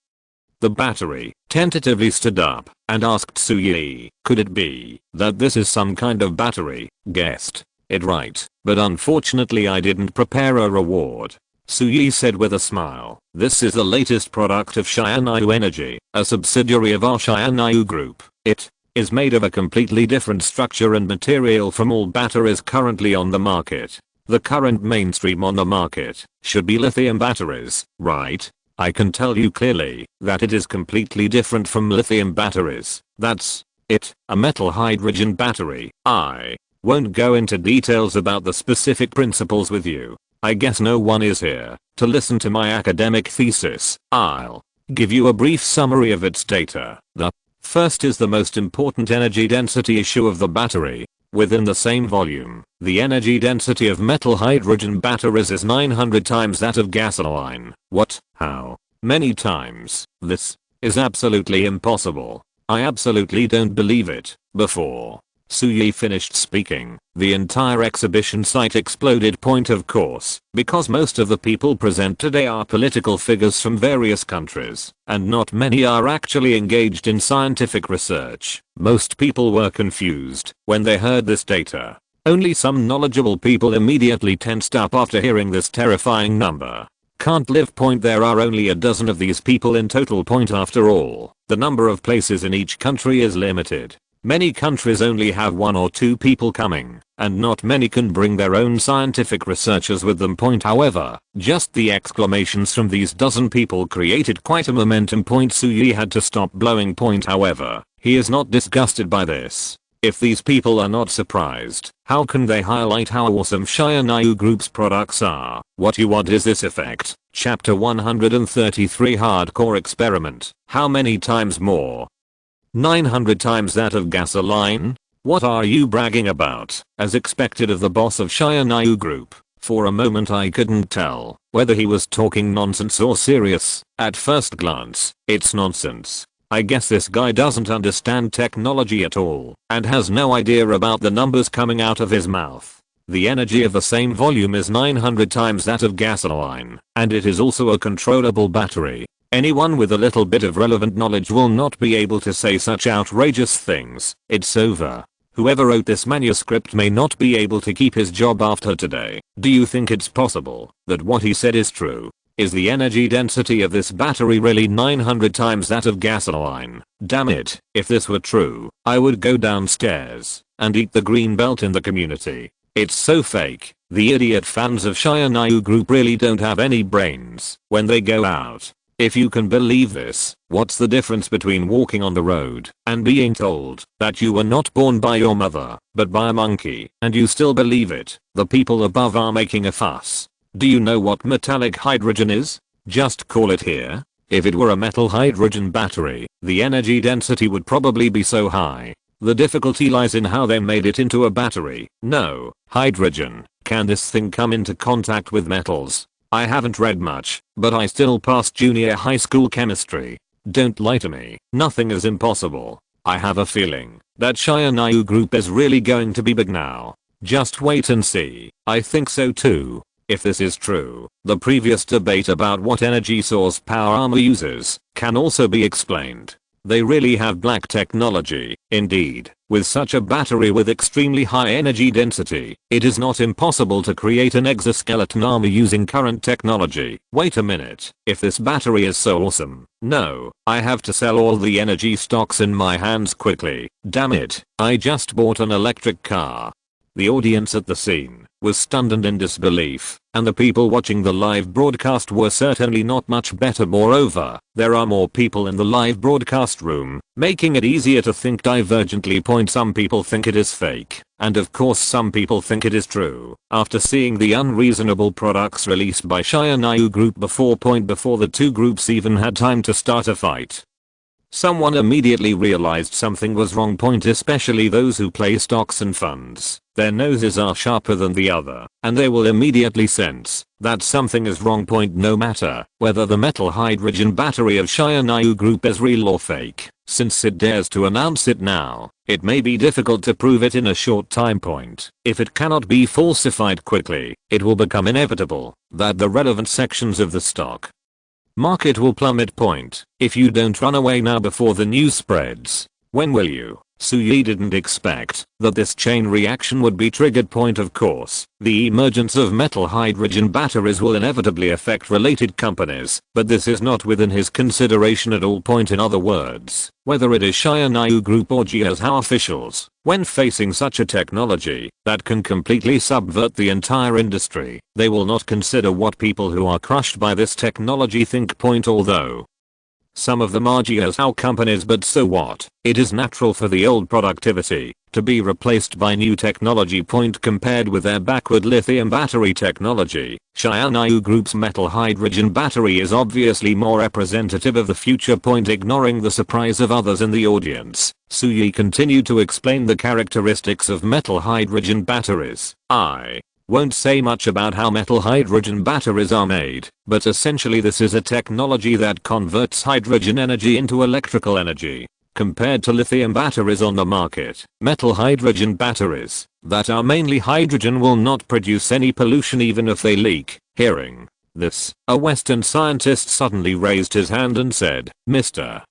the battery, tentatively stood up, and asked Suyi, could it be that this is some kind of battery? Guessed it right, but unfortunately I didn't prepare a reward. Suyi said with a smile, this is the latest product of Shianayu Energy, a subsidiary of our Shianayu Group. It is made of a completely different structure and material from all batteries currently on the market. The current mainstream on the market should be lithium batteries, right? I can tell you clearly that it is completely different from lithium batteries. That's it, a metal hydrogen battery. I won't go into details about the specific principles with you. I guess no one is here to listen to my academic thesis. I'll give you a brief summary of its data. The first is the most important energy density issue of the battery. Within the same volume, the energy density of metal hydrogen batteries is 900 times that of gasoline. What? How many times? This is absolutely impossible. I absolutely don't believe it. Before Suyi finished speaking, the entire exhibition site exploded. Point. Of course, because most of the people present today are political figures from various countries, and not many are actually engaged in scientific research. Most people were confused when they heard this data. Only some knowledgeable people immediately tensed up after hearing this terrifying number. Can't live. Point. There are only a dozen of these people in total. Point. After all, the number of places in each country is limited. Many countries only have 1 or 2 people coming, and not many can bring their own scientific researchers with them. Point. However, just the exclamations from these dozen people created quite a momentum. Point. Suyi had to stop blowing. Point. However, he is not disgusted by this. If these people are not surprised, how can they highlight how awesome Shianayu Group's products are? What you want is this effect. Chapter 133 Hardcore Experiment. How many times more? 900 times that of gasoline? What are you bragging about? As expected of the boss of Shianayu Group, for a moment I couldn't tell whether he was talking nonsense or serious. At first glance, it's nonsense. I guess this guy doesn't understand technology at all, and has no idea about the numbers coming out of his mouth. The energy of the same volume is 900 times that of gasoline, and it is also a controllable battery. Anyone with a little bit of relevant knowledge will not be able to say such outrageous things. It's over. Whoever wrote this manuscript may not be able to keep his job after today. Do you think it's possible that what he said is true? Is the energy density of this battery really 900 times that of gasoline? Damn it, if this were true, I would go downstairs and eat the green belt in the community. It's so fake. The idiot fans of SYNOPSIS group really don't have any brains when they go out. If you can believe this, what's the difference between walking on the road and being told that you were not born by your mother, but by a monkey, and you still believe it? The people above are making a fuss. Do you know what metallic hydrogen is? Just call it here. If it were a metal hydrogen battery, the energy density would probably be so high. The difficulty lies in how they made it into a battery. No, hydrogen. Can this thing come into contact with metals? I haven't read much, but I still passed junior high school chemistry. Don't lie to me. Nothing is impossible. I have a feeling that SYNOPSIS group is really going to be big now. Just wait and see. I think so too. If this is true, the previous debate about what energy source power armor uses can also be explained. They really have black technology. Indeed, with such a battery with extremely high energy density, it is not impossible to create an exoskeleton armor using current technology. Wait a minute, if this battery is so awesome, no, I have to sell all the energy stocks in my hands quickly. Damn it, I just bought an electric car. The audience at the scene was stunned and in disbelief, and the people watching the live broadcast were certainly not much better. Moreover, there are more people in the live broadcast room, making it easier to think divergently. Some people think it is fake, and of course some people think it is true, after seeing the unreasonable products released by SYNOPSIS group before the two groups even had time to start a fight. Someone immediately realized something was wrong. Especially those who play stocks and funds. Their noses are sharper than the other, and they will immediately sense that something is wrong. No matter whether the metal hydrogen battery of SYNOPSIS group is real or fake, since it dares to announce it now, it may be difficult to prove it in a short time point. If it cannot be falsified quickly, it will become inevitable that the relevant sections of the stock market will plummet. If you don't run away now before the news spreads, when will you? Sui didn't expect that this chain reaction would be triggered. Of course, the emergence of metal hydrogen batteries will inevitably affect related companies, but this is not within his consideration at all. In other words, whether it is SYNOPSIS group or Jiaohao officials, when facing such a technology that can completely subvert the entire industry, they will not consider what people who are crushed by this technology think. Although some of them are Jiaohao companies, but so what? It is natural for the old productivity to be replaced by new technology. Compared with their backward lithium battery technology, SYNOPSIS group's metal hydrogen battery is obviously more representative of the future. Ignoring the surprise of others in the audience, Sui continued to explain the characteristics of metal hydrogen batteries. I won't say much about how metal hydrogen batteries are made, but essentially this is a technology that converts hydrogen energy into electrical energy. Compared to lithium batteries on the market, metal hydrogen batteries that are mainly hydrogen will not produce any pollution even if they leak. Hearing this, a Western scientist suddenly raised his hand and said, "Mr.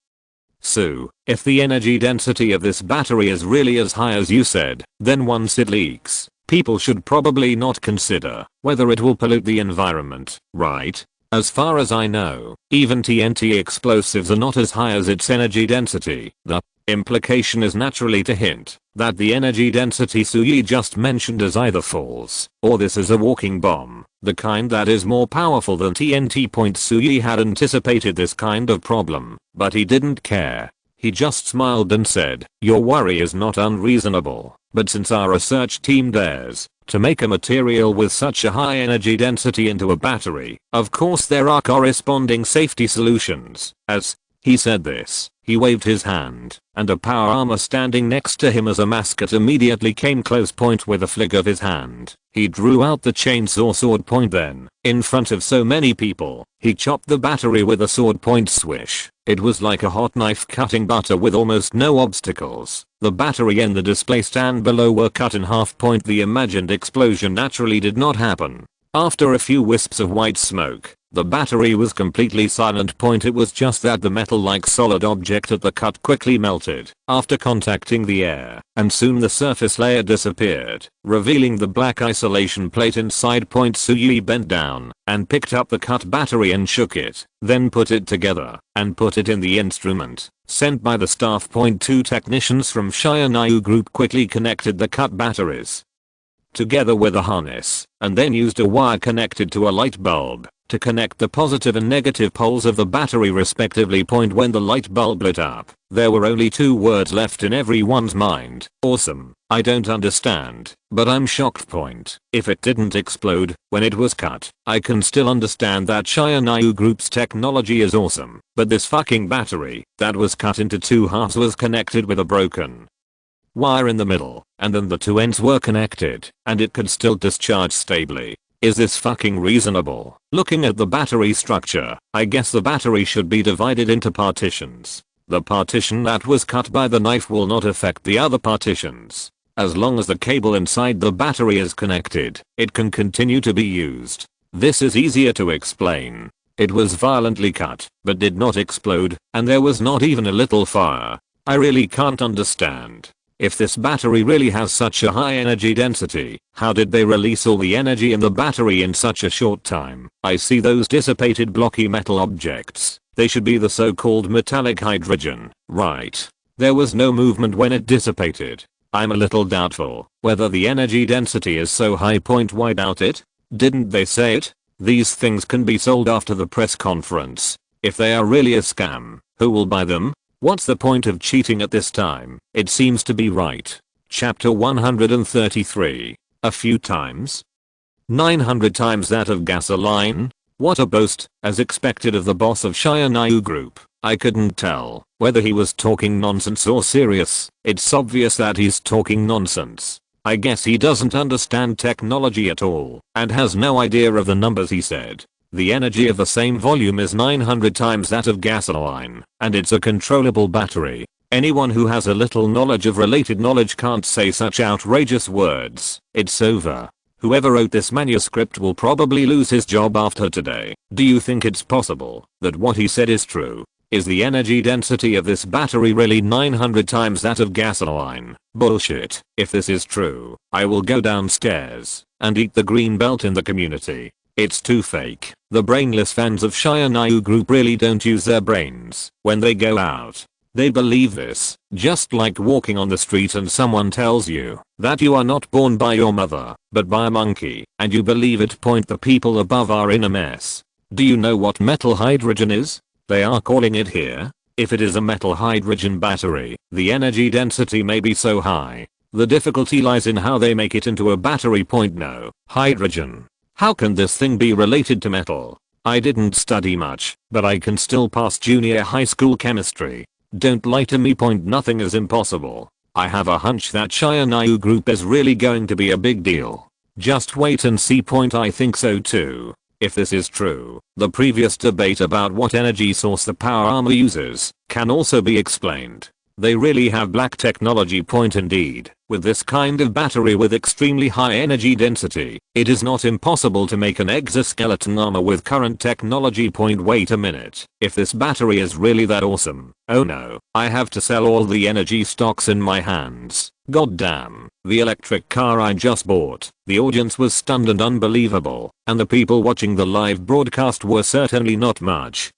Su, if the energy density of this battery is really as high as you said, then once it leaks, people should probably not consider whether it will pollute the environment, right? As far as I know, even TNT explosives are not as high as its energy density." The implication is naturally to hint that the energy density Sui just mentioned is either false, or this is a walking bomb, the kind that is more powerful than TNT. Sui had anticipated this kind of problem, but he didn't care. He just smiled and said, "Your worry is not unreasonable, but since our research team dares to make a material with such a high energy density into a battery, of course there are corresponding safety solutions." As he said this, He waved his hand, and a power armor standing next to him as a mascot immediately came close point with a flick of his hand. He drew out the chainsaw sword point then, in front of so many people, he chopped the battery with a sword point swish. It was like a hot knife cutting butter with almost no obstacles. The battery and the display stand below were cut in half point. The imagined explosion naturally did not happen. After a few wisps of white smoke, the battery was completely silent point. It was just that the metal-like solid object at the cut quickly melted after contacting the air, and soon the surface layer disappeared, revealing the black isolation plate inside point. Suyui bent down and picked up the cut battery and shook it, then put it together and put it in the instrument sent by the staff. Point. Two technicians from Shiranayu group quickly connected the cut batteries together with a harness, and then used a wire connected to a light bulb to connect the positive and negative poles of the battery respectively. Point. When the light bulb lit up, there were only two words left in everyone's mind: awesome. I don't understand, but I'm shocked. Point. If it didn't explode when it was cut, I can still understand that Shiranayu group's technology is awesome, but this fucking battery that was cut into two halves was connected with a broken wire in the middle, and then the two ends were connected, and it could still discharge stably. Is this fucking reasonable? Looking at the battery structure, I guess the battery should be divided into partitions. The partition that was cut by the knife will not affect the other partitions. As long as the cable inside the battery is connected, it can continue to be used. This is easier to explain. It was violently cut, but did not explode, and there was not even a little fire. I really can't understand. If this battery really has such a high energy density, how did they release all the energy in the battery in such a short time? I see those dissipated blocky metal objects. They should be the so-called metallic hydrogen, right? There was no movement when it dissipated. I'm a little doubtful whether the energy density is so high. Point. Why doubt it? Didn't they say it? These things can be sold after the press conference. If they are really a scam, who will buy them? What's the point of cheating at this time? It seems to be right. Chapter 133. A few times? 900 times that of gasoline? What a boast, as expected of the boss of Shiranayu Group. I couldn't tell whether he was talking nonsense or serious. It's obvious that he's talking nonsense. I guess he doesn't understand technology at all and has no idea of the numbers he said. The energy of the same volume is 900 times that of gasoline, and it's a controllable battery. Anyone who has a little knowledge of related knowledge can't say such outrageous words. It's over. Whoever wrote this manuscript will probably lose his job after today. Do you think it's possible that what he said is true? Is the energy density of this battery really 900 times that of gasoline? Bullshit. If this is true, I will go downstairs and eat the green belt in the community. It's too fake. The brainless fans of Shiranayu Group really don't use their brains when they go out. They believe this, just like walking on the street and someone tells you that you are not born by your mother, but by a monkey, and you believe it. Point. The people above are in a mess. Do you know what metal hydrogen is? They are calling it here. If it is a metal hydrogen battery, the energy density may be so high. The difficulty lies in how they make it into a battery. Point. No. Hydrogen. How can this thing be related to metal? I didn't study much, but I can still pass junior high school chemistry. Don't lie to me. Point. Nothing is impossible. I have a hunch that Shiranayu Group is really going to be a big deal. Just wait and see. Point. I think so too. If this is true, the previous debate about what energy source the power armor uses can also be explained. They really have black technology. Point. Indeed, with this kind of battery with extremely high energy density, it is not impossible to make an exoskeleton armor with current technology. Point. Wait a minute. If this battery is really that awesome, oh no, I have to sell all the energy stocks in my hands. God damn, the electric car I just bought. The audience was stunned and unbelievable, and the people watching the live broadcast were certainly not much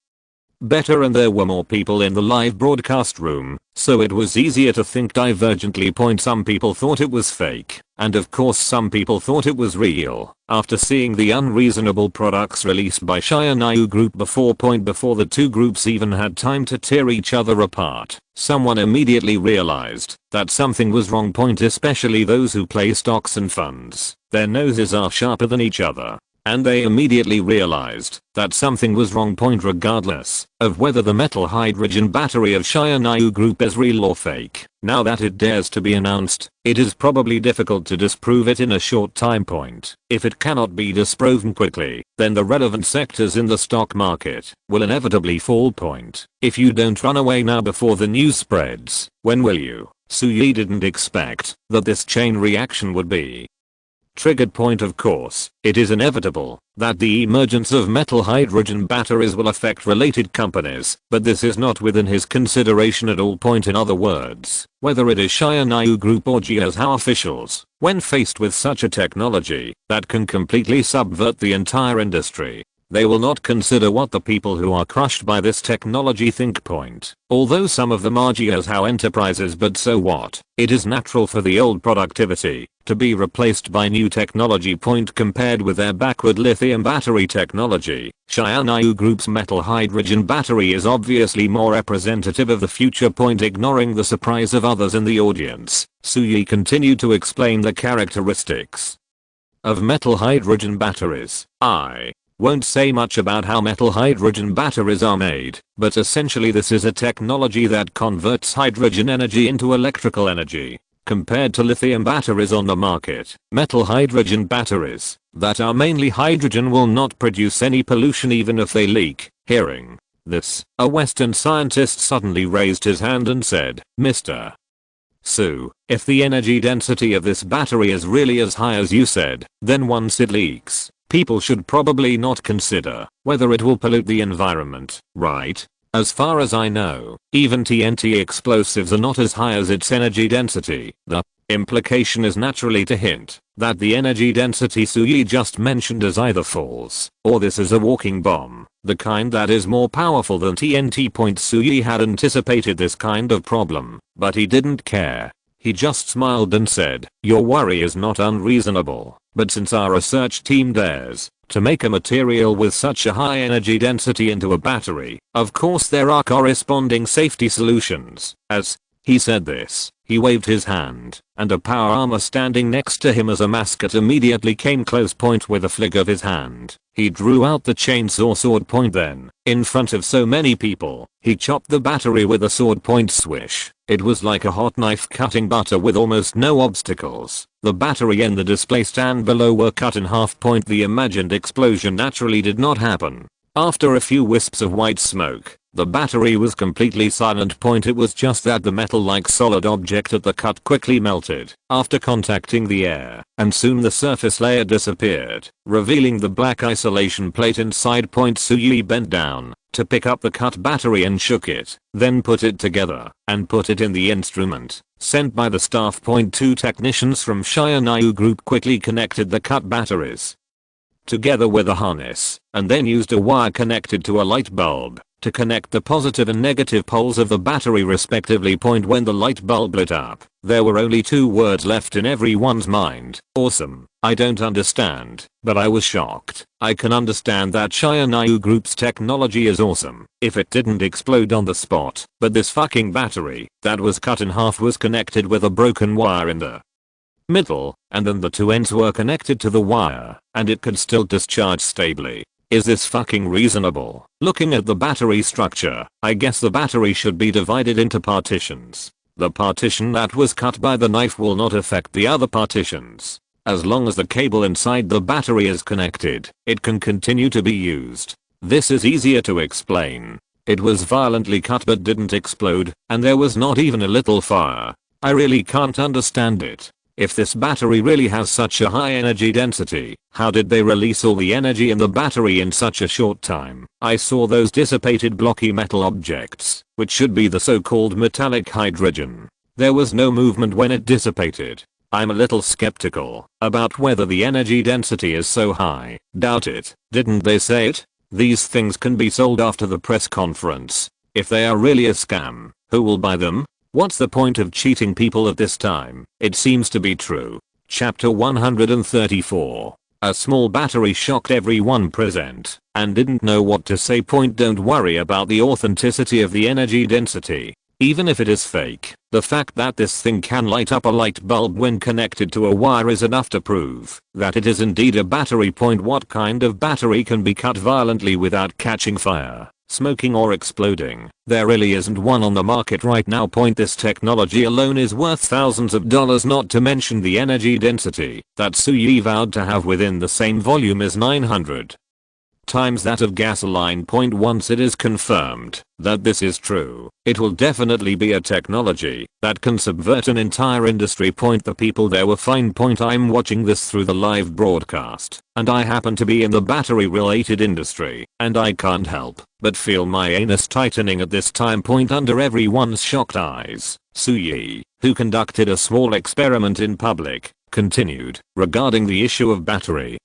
better, and there were more people in the live broadcast room, so it was easier to think divergently. Point. Some people thought it was fake, and of course some people thought it was real, after seeing the unreasonable products released by Shiranayu Group before. Point. Before the two groups even had time to tear each other apart, someone immediately realized that something was wrong. Point. Especially those who play stocks and funds. Their noses are sharper than each other. and they immediately realized that something was wrong. Regardless of whether the metal hydrogen battery of SYNOPSIS Group is real or fake, now that it dares to be announced, it is probably difficult to disprove it in a short time point. If it cannot be disproven quickly, then the relevant sectors in the stock market will inevitably fall. If you don't run away now before the news spreads, when will you? Sui didn't expect that this chain reaction would be triggered. Of course, it is inevitable that the emergence of metal hydrogen batteries will affect related companies, but this is not within his consideration at all. In other words, whether it is SYNOPSIS Group or Jiahao officials, when faced with such a technology that can completely subvert the entire industry, they will not consider what the people who are crushed by this technology think. Although some of them are Jiahao enterprises, but so what? It is natural for the old productivity to be replaced by new technology. Compared with their backward lithium battery technology, SYNOPSIS Group's metal hydrogen battery is obviously more representative of the future. Ignoring the surprise of others in the audience, Sui continued to explain the characteristics of metal hydrogen batteries. I won't say much about how metal hydrogen batteries are made, but essentially this is a technology that converts hydrogen energy into electrical energy. Compared to lithium batteries on the market, metal hydrogen batteries that are mainly hydrogen will not produce any pollution even if they leak. Hearing this, a Western scientist suddenly raised his hand and said, "Mr. Su, if the energy density of this battery is really as high as you said, then once it leaks, people should probably not consider whether it will pollute the environment, right? As far as I know, even TNT explosives are not as high as its energy density." The implication is naturally to hint that the energy density Sui just mentioned is either false, or this is a walking bomb, the kind that is more powerful than TNT. Sui had anticipated this kind of problem, but he didn't care. He just smiled and said, "Your worry is not unreasonable, but since our research team dares to make a material with such a high energy density into a battery, of course there are corresponding safety solutions." As he said this, he waved his hand, and a power armor standing next to him as a mascot immediately came close. With a flick of his hand, he drew out the chainsaw sword. Then, in front of so many people, he chopped the battery with a sword. Swish. It was like a hot knife cutting butter with almost no obstacles. The battery and the display stand below were cut in half. The imagined explosion naturally did not happen. After a few wisps of white smoke, the battery was completely silent. It was just that the metal-like solid object at the cut quickly melted after contacting the air, and soon the surface layer disappeared, revealing the black isolation plate inside. Sui bent down to pick up the cut battery and shook it, then put it together and put it in the instrument sent by the staff. 2 technicians from SYNOPSIS Group quickly connected the cut batteries together with a harness, and then used a wire connected to a light bulb to connect the positive and negative poles of the battery respectively. When the light bulb lit up, there were only 2 words left in everyone's mind: awesome. I don't understand, but I was shocked. I can understand that SYNOPSIS Group's technology is awesome if it didn't explode on the spot, but this fucking battery that was cut in half was connected with a broken wire in the middle, and then the 2 ends were connected to the wire, and it could still discharge stably. Is this fucking reasonable? Looking at the battery structure, I guess the battery should be divided into partitions. The partition that was cut by the knife will not affect the other partitions. As long as the cable inside the battery is connected, it can continue to be used. This is easier to explain. It was violently cut but didn't explode, and there was not even a little fire. I really can't understand it. If this battery really has such a high energy density, how did they release all the energy in the battery in such a short time? I saw those dissipated blocky metal objects, which should be the so-called metallic hydrogen. There was no movement when it dissipated. I'm a little skeptical about whether the energy density is so high. Doubt it. Didn't they say it? These things can be sold after the press conference. If they are really a scam, who will buy them? What's the point of cheating people at this time? It seems to be true. Chapter 134. A small battery shocked everyone present and didn't know what to say. Don't worry about the authenticity of the energy density. even if it is fake. The fact that this thing can light up a light bulb when connected to a wire is enough to prove that it is indeed a battery. What kind of battery can be cut violently without catching fire, smoking or exploding? There really isn't one on the market right now. This technology alone is worth thousands of dollars, not to mention the energy density that Sui vowed to have within the same volume is 900 times that of gasoline. Once it is confirmed that this is true, it will definitely be a technology that can subvert an entire industry. The people there were fine. I'm watching this through the live broadcast, and I happen to be in the battery related industry, and I can't help but feel my anus tightening at this time. Under everyone's shocked eyes, Sui, who conducted a small experiment in public, continued regarding the issue of battery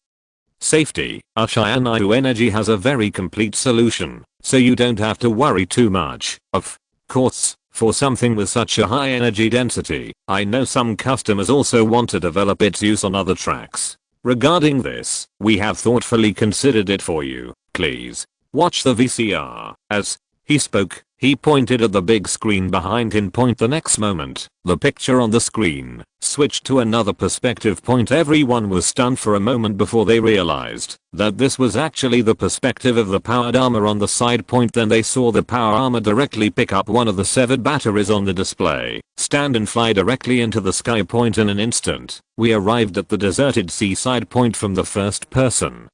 safety. SYNOPSIS Energy has a very complete solution, so you don't have to worry too much. Of course, for something with such a high energy density, I know some customers also want to develop its use on other tracks. Regarding this, we have thoughtfully considered it for you. Please watch the VCR. As he spoke, he pointed at the big screen behind him. The next moment, the picture on the screen switched to another perspective. Everyone was stunned for a moment before they realized that this was actually the perspective of the powered armor on the side. Then they saw the power armor directly pick up one of the severed batteries on the display, stand and fly directly into the sky. In an instant, we arrived at the deserted seaside. From the first person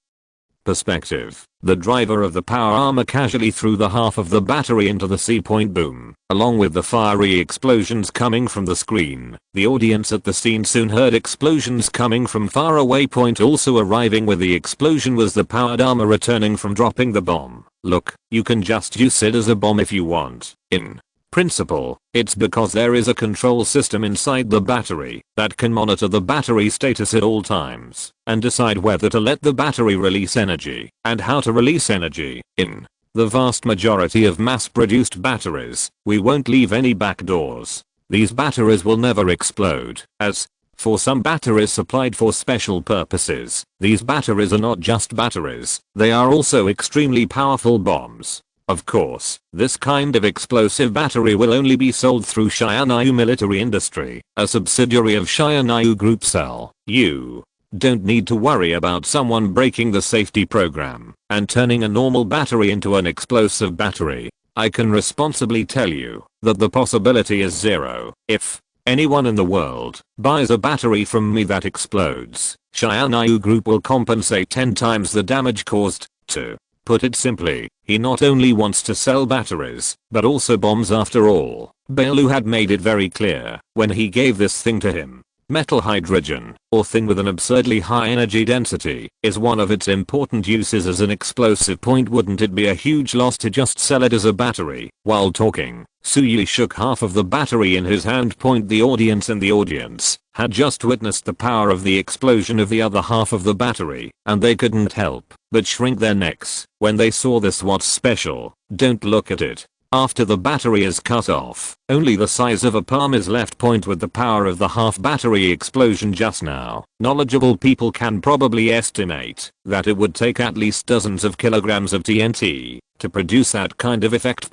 perspective, the driver of the power armor casually threw the half of the battery into the sea. Boom. Along with the fiery explosions coming from the screen, the audience at the scene soon heard explosions coming from far away. Also arriving with the explosion was the powered armor returning from dropping the bomb. Look, you can just use it as a bomb if you want. In principle, it's because there is a control system inside the battery that can monitor the battery status at all times and decide whether to let the battery release energy and how to release energy. In the vast majority of mass-produced batteries, we won't leave any back doors. These batteries will never explode, as for some batteries supplied for special purposes, these batteries are not just batteries, they are also extremely powerful bombs. Of course, this kind of explosive battery will only be sold through SYNOPSIS Military Industry, a subsidiary of SYNOPSIS Group Cell. You don't need to worry about someone breaking the safety program and turning a normal battery into an explosive battery. I can responsibly tell you that the possibility is zero. If anyone in the world buys a battery from me that explodes, SYNOPSIS Group will compensate 10 times the damage caused. To put it simply, he not only wants to sell batteries, but also bombs. After all, Bailu had made it very clear when he gave this thing to him. Metal hydrogen, or thing with an absurdly high energy density, is one of its important uses as an explosive. Wouldn't it be a huge loss to just sell it as a battery? While talking, Sui shook half of the battery in his hand. The audience in the audience had just witnessed the power of the explosion of the other half of the battery, and they couldn't help but shrink their necks when they saw this. What's special? Don't look at it. After the battery is cut off, only the size of a palm is left. With the power of the half battery explosion just now, knowledgeable people can probably estimate that it would take at least dozens of kilograms of TNT to produce that kind of effect.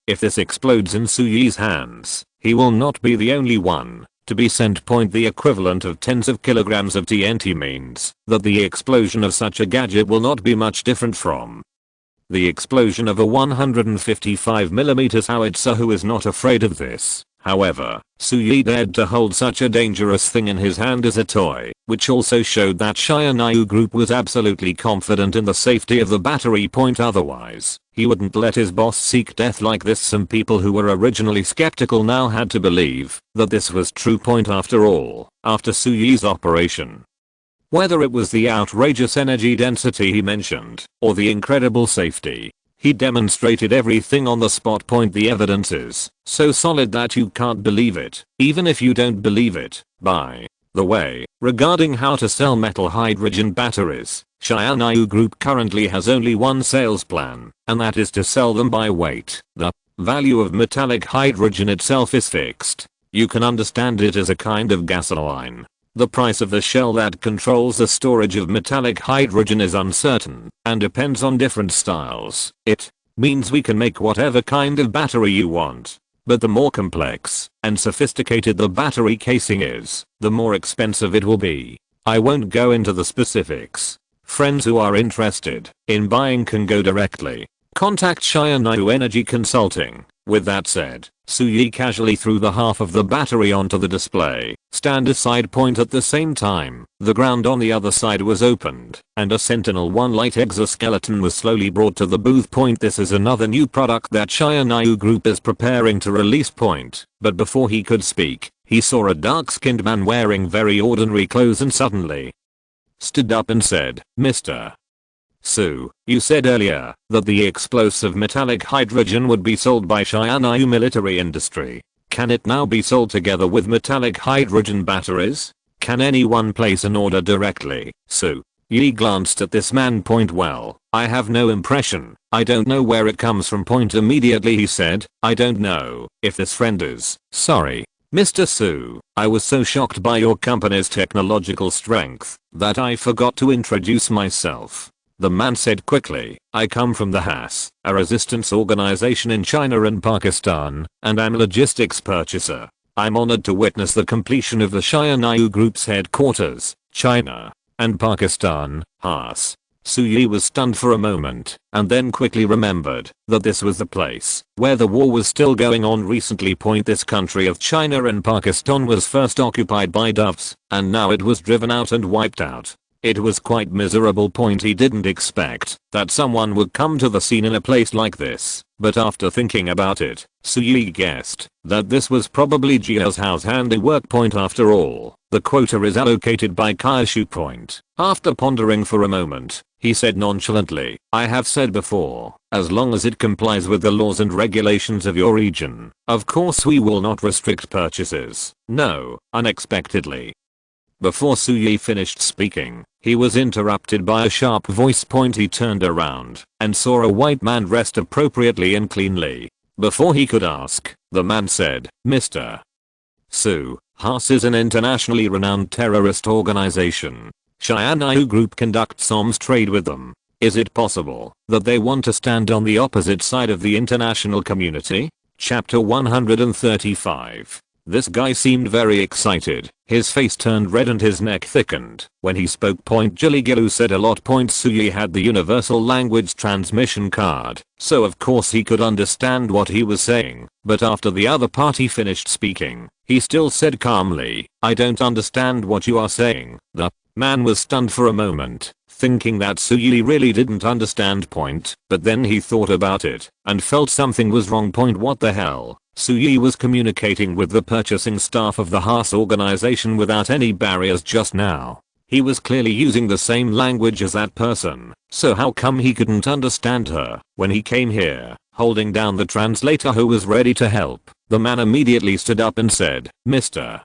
If this explodes in Sui's hands, he will not be the only one to be sent. The equivalent of tens of kilograms of TNT means that the explosion of such a gadget will not be much different from the explosion of a 155mm howitzer. Who is not afraid of this? However, Sui dared to hold such a dangerous thing in his hand as a toy, which also showed that SYNOPSIS Group was absolutely confident in the safety of the battery. Otherwise, he wouldn't let his boss seek death like this. Some people who were originally skeptical now had to believe that this was true. After all, after Sui's operation, whether it was the outrageous energy density he mentioned, or the incredible safety, he demonstrated everything on the spot. The evidence is so solid that you can't believe it, even if you don't believe it. By the way, regarding how to sell metal hydrogen batteries, SYNOPSIS Group currently has only one sales plan, and that is to sell them by weight. The value of metallic hydrogen itself is fixed. You can understand it as a kind of gasoline. The price of the shell that controls the storage of metallic hydrogen is uncertain and depends on different styles. It means we can make whatever kind of battery you want. But the more complex and sophisticated the battery casing is, the more expensive it will be. I won't go into the specifics. Friends who are interested in buying can go directly. Contact Shionyu Energy Consulting. With that said, Suyi casually threw the half of the battery onto the display stand aside point at the same time. The ground on the other side was opened, and a Sentinel-1 light exoskeleton was slowly brought to the booth point. This is another new product that Shionyu Group is preparing to release point. But before he could speak, he saw a dark-skinned man wearing very ordinary clothes and suddenly stood up and said, "Mr. Su, you said earlier that the explosive metallic hydrogen would be sold by Shionyu military industry. Can it now be sold together with metallic hydrogen batteries? Can anyone place an order directly?" Su Yi glanced at this man point. "Well, I have no impression. I don't know where it comes from point." Immediately he said, "I don't know if this friend is." "Sorry, Mr. Su, I was so shocked by your company's technological strength that I forgot to introduce myself." The man said quickly, "I come from the HAS, a resistance organization in China and Pakistan, and I'm a logistics purchaser. I'm honored to witness the completion of the Shionyu Group's headquarters, China and Pakistan, HAS." Suyi was stunned for a moment, and then quickly remembered that this was the place where the war was still going on recently. This country of China and Pakistan was first occupied by doves, and now it was driven out and wiped out. It was quite miserable. He didn't expect that someone would come to the scene in a place like this, but after thinking about it, Suyi guessed that this was probably Jia's house handiwork. After all, the quota is allocated by Kaishu. After pondering for a moment, he said nonchalantly, "I have said before, as long as it complies with the laws and regulations of your region, of course we will not restrict purchases." No, unexpectedly. Before Suyi finished speaking, he was interrupted by a sharp voice. He turned around and saw a white man dressed appropriately and cleanly. Before he could ask, the man said, "Mr. Su, HAS is an internationally renowned terrorist organization. Shionyu Group conducts arms trade with them. Is it possible that they want to stand on the opposite side of the international community?" Chapter 135. This guy seemed very excited. His face turned red and his neck thickened when he spoke. Jiligilu said a lot. Suyi had the universal language transmission card, so of course he could understand what he was saying, but after the other party finished speaking, he still said calmly, "I don't understand what you are saying." The man was stunned for a moment, thinking that Suyi really didn't understand. But then he thought about it and felt something was wrong. What the hell? Suyi was communicating with the purchasing staff of the HAS organization without any barriers just now. He was clearly using the same language as that person, so how come he couldn't understand her? When he came here, holding down the translator who was ready to help, the man immediately stood up and said, "Mr.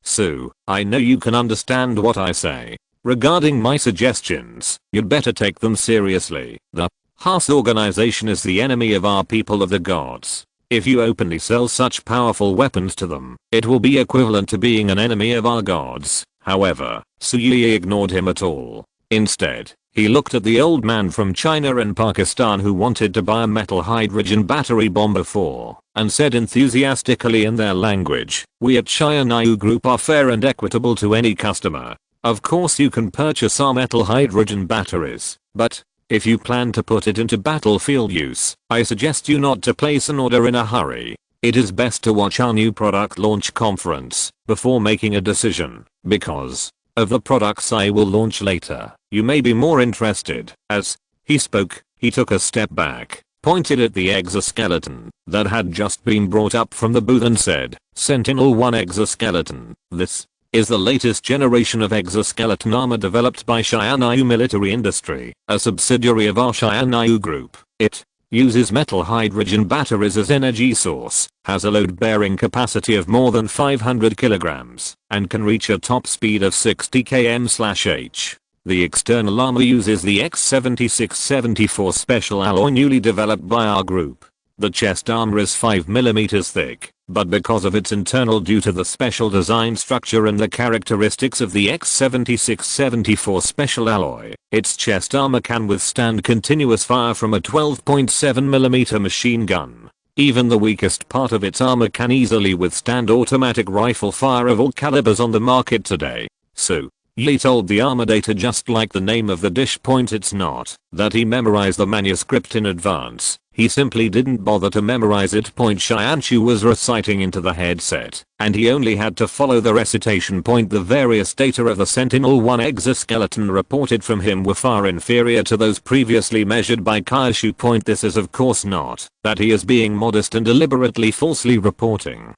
Su, I know you can understand what I say. Regarding my suggestions, you'd better take them seriously. The HAS organization is the enemy of our people of the gods. If you openly sell such powerful weapons to them, it will be equivalent to being an enemy of our gods." However, Suyi ignored him at all. Instead, he looked at the old man from China and Pakistan who wanted to buy a metal hydrogen battery bomb before, and said enthusiastically in their language, "We at Shionyu Group are fair and equitable to any customer. Of course you can purchase our metal hydrogen batteries, but if you plan to put it into battlefield use, I suggest you not to place an order in a hurry. It is best to watch our new product launch conference before making a decision, because of the products I will launch later, you may be more interested." As he spoke, he took a step back, pointed at the exoskeleton that had just been brought up from the booth and said, "Sentinel-1 exoskeleton. This is the latest generation of exoskeleton armor developed by Shionyu Military Industry, a subsidiary of our Shionyu Group. It uses metal hydrogen batteries as energy source, has a load-bearing capacity of more than 500 kilograms, and can reach a top speed of 60 km/h. The external armor uses the X76-74 special alloy newly developed by our group. The chest armor is 5mm thick, but because of its internal due to the special design structure and the characteristics of the X76-74 special alloy, its chest armor can withstand continuous fire from a 12.7mm machine gun. Even the weakest part of its armor can easily withstand automatic rifle fire of all calibers on the market today. So, Yi told the armor data just like the name of the dish. It's not that he memorized the manuscript in advance, he simply didn't bother to memorize it. Xianxu was reciting into the headset, and he only had to follow the recitation. The various data of the Sentinel-1 exoskeleton reported from him were far inferior to those previously measured by Kaishu. This is of course not that he is being modest and deliberately falsely reporting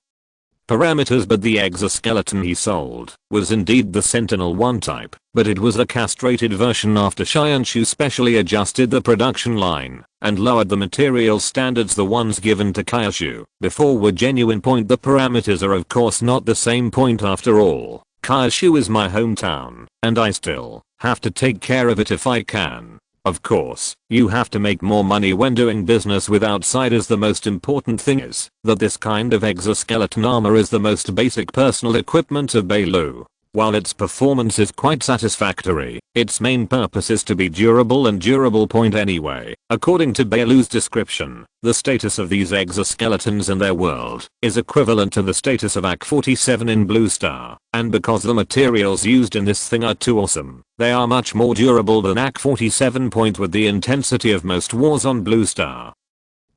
parameters, but the exoskeleton he sold was indeed the Sentinel-1 type, but it was a castrated version after Xianxu specially adjusted the production line and lowered the material standards. The ones given to Kaishu before were genuine. The parameters are of course not the same. After all, Kaishu is my hometown, and I still have to take care of it if I can. Of course, you have to make more money when doing business with outsiders. The most important thing is that this kind of exoskeleton armor is the most basic personal equipment of Bailu. While its performance is quite satisfactory, its main purpose is to be durable and durable. Anyway, according to Bailu's description, the status of these exoskeletons in their world is equivalent to the status of AK-47 in Blue Star, and because the materials used in this thing are too awesome, they are much more durable than AK-47. With the intensity of most wars on Blue Star,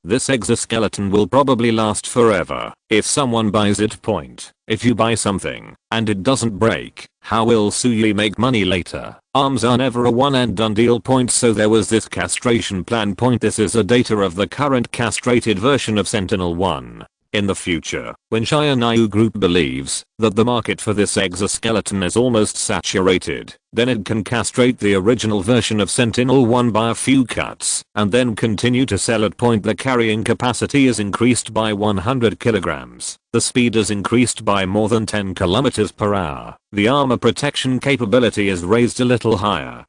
this exoskeleton will probably last forever if someone buys it. If you buy something and it doesn't break, how will Suyi make money later? Arms are never a one and done deal. So there was this castration plan. This is a data of the current castrated version of Sentinel-1. In the future, when Xianxu Group believes that the market for this exoskeleton is almost saturated, then it can castrate the original version of Sentinel-1 by a few cuts and then continue to sell it. The carrying capacity is increased by 100 kilograms. The speed is increased by more than 10 kilometers per hour. The armor protection capability is raised a little higher,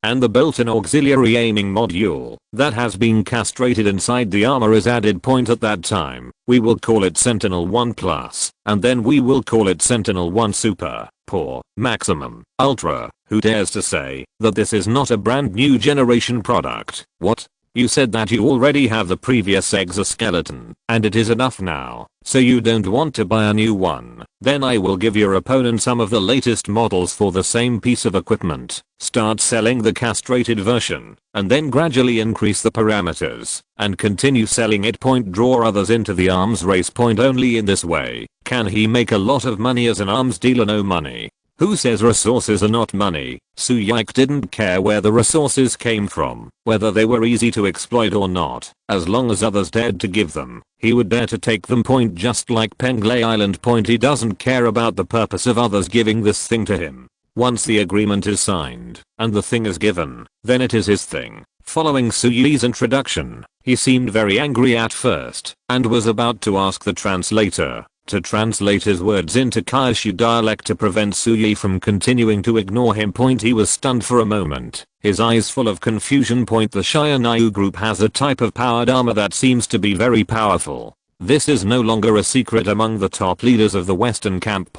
and the built-in auxiliary aiming module that has been castrated inside the armor is added. At that time, we will call it Sentinel-1 Plus, and then we will call it Sentinel-1 Super, Poor, Maximum, Ultra. Who dares to say that this is not a brand new generation product? What? You said that you already have the previous exoskeleton, and it is enough now, so you don't want to buy a new one? Then I will give your opponent some of the latest models for the same piece of equipment. Start selling the castrated version, and then gradually increase the parameters, and continue selling it. Draw others into the arms race. Only in this way can he make a lot of money as an arms dealer. No money. Who says resources are not money? Suyi didn't care where the resources came from, whether they were easy to exploit or not. As long as others dared to give them, he would dare to take them. Just like Penglay Island. He doesn't care about the purpose of others giving this thing to him. Once the agreement is signed and the thing is given, then it is his thing. Following Suyi's introduction, he seemed very angry at first and was about to ask the translator to translate his words into Kaishu dialect to prevent Suyi from continuing to ignore him. He was stunned for a moment, his eyes full of confusion. The Xianxu Group has a type of powered armor that seems to be very powerful. This is no longer a secret among the top leaders of the Western camp.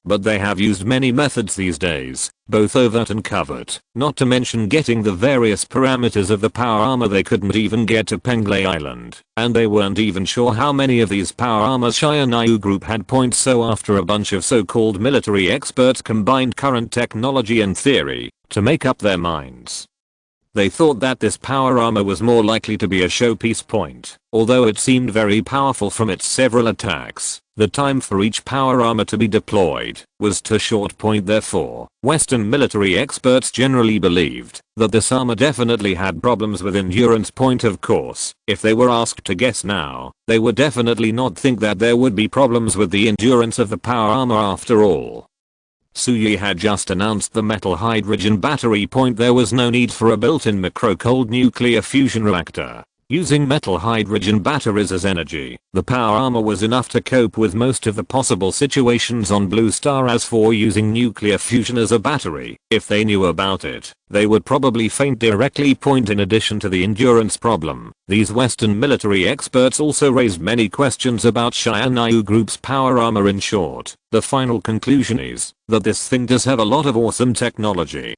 But they have used many methods these days, both overt and covert, not to mention getting the various parameters of the power armor. They couldn't even get to Penglay Island, and they weren't even sure how many of these power armors Xianxu Group had. So after a bunch of so-called military experts combined current technology and theory to make up their minds, they thought that this power armor was more likely to be a showpiece. Although it seemed very powerful from its several attacks, the time for each power armor to be deployed was too short. Therefore, Western military experts generally believed that this armor definitely had problems with endurance. Of course, if they were asked to guess now, they would definitely not think that there would be problems with the endurance of the power armor after all. Suyi had just announced the metal hydrogen battery. There was no need for a built-in micro-cold nuclear fusion reactor. Using metal hydrogen batteries as energy, the power armor was enough to cope with most of the possible situations on Blue Star. As for using nuclear fusion as a battery, if they knew about it, they would probably faint directly. In addition to the endurance problem, these Western military experts also raised many questions about Xianxu Group's power armor. In short, the final conclusion is that this thing does have a lot of awesome technology.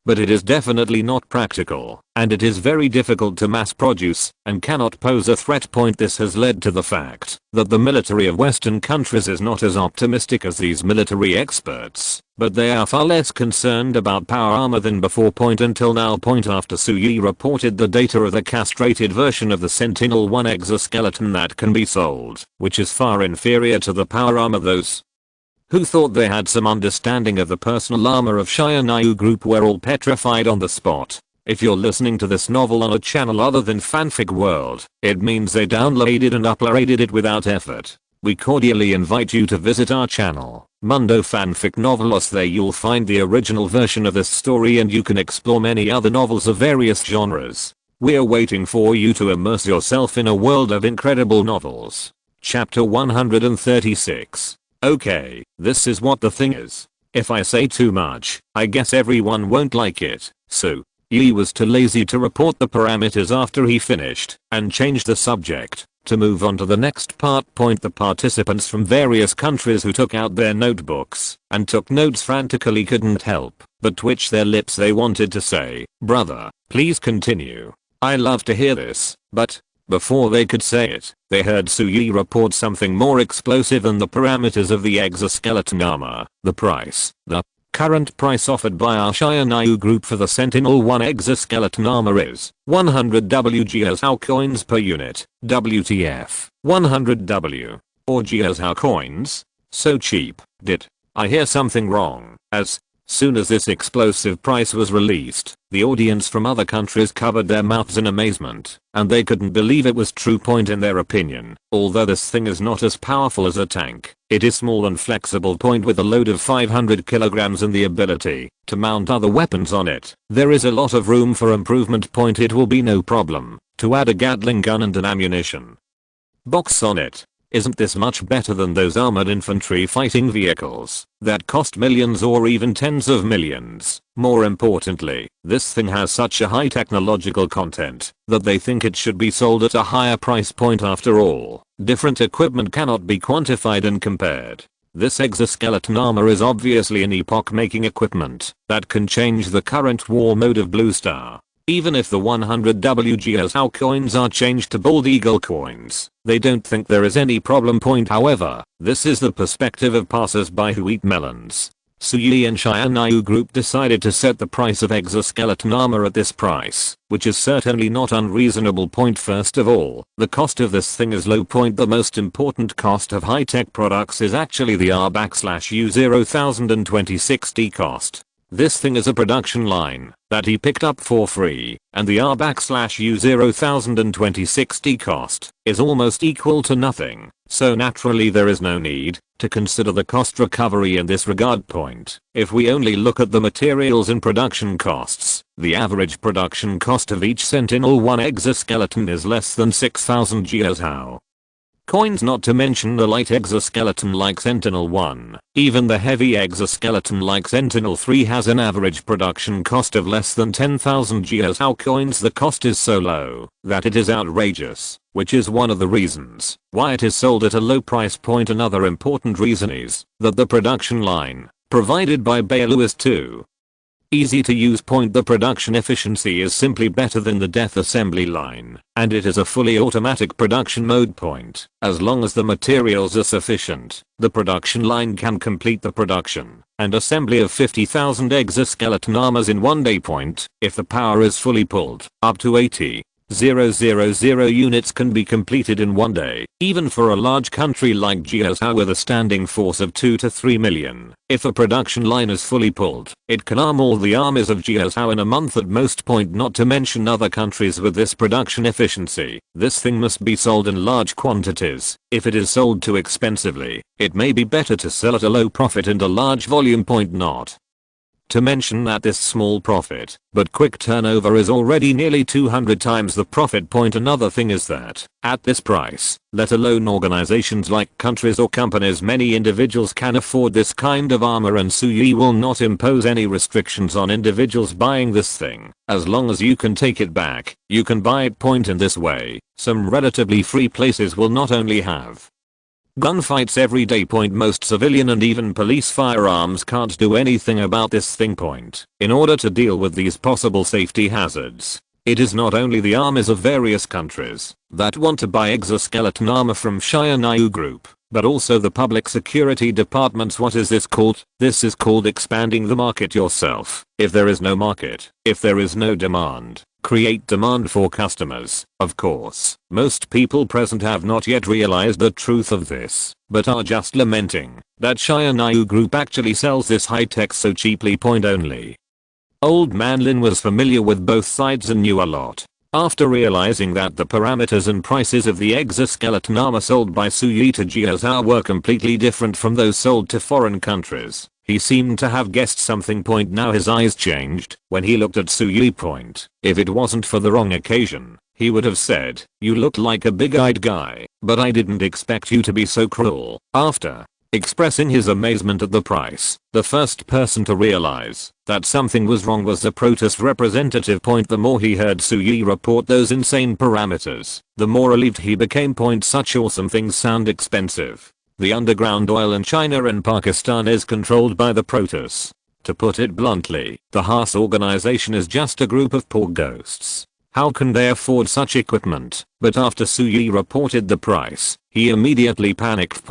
but it is definitely not practical, and it is very difficult to mass produce and cannot pose a threat. This has led to the fact that the military of Western countries is not as optimistic as these military experts, but they are far less concerned about power armor than before. Until now. After Suyi reported the data of the castrated version of the Sentinel-1 exoskeleton that can be sold, which is far inferior to the power armor. Those who thought they had some understanding of the personal armor of Shia Group were all petrified on the spot. If you're listening to this novel on a channel other than Fanfic World, it means they downloaded and uploaded it without effort. We cordially invite you to visit our channel, Mundo Fanfic Novelos. There you'll find the original version of this story and you can explore many other novels of various genres. We're waiting for you to immerse yourself in a world of incredible novels. Chapter 136. Okay, this is what the thing is. If I say too much, I guess everyone won't like it, so Yi was too lazy to report the parameters after he finished and changed the subject to move on to the next part. The participants from various countries who took out their notebooks and took notes frantically couldn't help but twitch their lips. They wanted to say, "Brother, please continue. I love to hear this," but before they could say it, they heard Suyi report something more explosive than the parameters of the exoskeleton armor. The price. The current price offered by our Shia Group for the Sentinel-1 exoskeleton armor is 100 WGSHOW coins per unit. WTF. 100 W. Or GSHOW coins? So cheap. Did I hear something wrong? As soon as this explosive price was released, the audience from other countries covered their mouths in amazement, and they couldn't believe it was true. In their opinion, although this thing is not as powerful as a tank, it is small and flexible. With a load of 500 kilograms and the ability to mount other weapons on it, there is a lot of room for improvement. It will be no problem to add a Gatling gun and an ammunition box on it. Isn't this much better than those armored infantry fighting vehicles that cost millions or even tens of millions? More importantly, this thing has such a high technological content that they think it should be sold at a higher price. After all, different equipment cannot be quantified and compared. This exoskeleton armor is obviously an epoch-making equipment that can change the current war mode of Blue Star. Even if the 100 WGSHOW coins are changed to Bald Eagle coins, they don't think there is any problem. However, this is the perspective of passers-by who eat melons. Suyi and Shia Group decided to set the price of exoskeleton armor at this price, which is certainly not unreasonable. First of all, the cost of this thing is low. The most important cost of high-tech products is actually the R/U002060 cost. This thing is a production line that he picked up for free, and the R/U002060 cost is almost equal to nothing, so naturally there is no need to consider the cost recovery in this regard. If we only look at the materials and production costs, the average production cost of each Sentinel-1 exoskeleton is less than 6,000 GSHOW coins, not to mention the light exoskeleton like Sentinel-1. Even the heavy exoskeleton like Sentinel-3 has an average production cost of less than 10,000 GSHOW coins. The cost is so low that it is outrageous, which is one of the reasons why it is sold at a low price. Another important reason is that the production line provided by Baylor is too easy to use. The production efficiency is simply better than the death assembly line, and it is a fully automatic production mode. As long as the materials are sufficient, the production line can complete the production and assembly of 50,000 exoskeleton armors in one day. If the power is fully pulled, up to 80,000 units can be completed in one day, even for a large country like GSHOW with a standing force of 2 to 3 million. If a production line is fully pulled, it can arm all the armies of GSHOW in a month at most. Not to mention other countries with this production efficiency. This thing must be sold in large quantities. If it is sold too expensively, it may be better to sell at a low profit and a large volume. Not to mention that this small profit but quick turnover is already nearly 200 times the profit. Another thing is that, at this price, let alone organizations like countries or companies, many individuals can afford this kind of armor, and Suyi will not impose any restrictions on individuals buying this thing. As long as you can take it back, you can buy it. In this way, some relatively free places will not only have Gunfights every day. Most civilian and even police firearms can't do anything about this thing. In order to deal with these possible safety hazards, it is not only the armies of various countries that want to buy exoskeleton armor from SYNOPSIS Group, but also the public security departments. What is this called? This is called expanding the market yourself. If there is no market, if there is no demand, create demand for customers. Of course, most people present have not yet realized the truth of this, but are just lamenting that SYNOPSIS Group actually sells this high tech so cheaply. Only Old Man Lin was familiar with both sides and knew a lot. After realizing that the parameters and prices of the exoskeleton armor sold by Sui to Jiazhou were completely different from those sold to foreign countries, he seemed to have guessed something. Now his eyes changed when he looked at Sui. If it wasn't for the wrong occasion, he would have said, "You look like a big-eyed guy, but I didn't expect you to be so cruel." After expressing his amazement at the price, the first person to realize that something was wrong was the protest representative. The more he heard Sui report those insane parameters, the more relieved he became. Such awesome things sound expensive. The underground oil in China and Pakistan is controlled by the protests. To put it bluntly, the Haas organization is just a group of poor ghosts. How can they afford such equipment? But after Sui reported the price, he immediately panicked.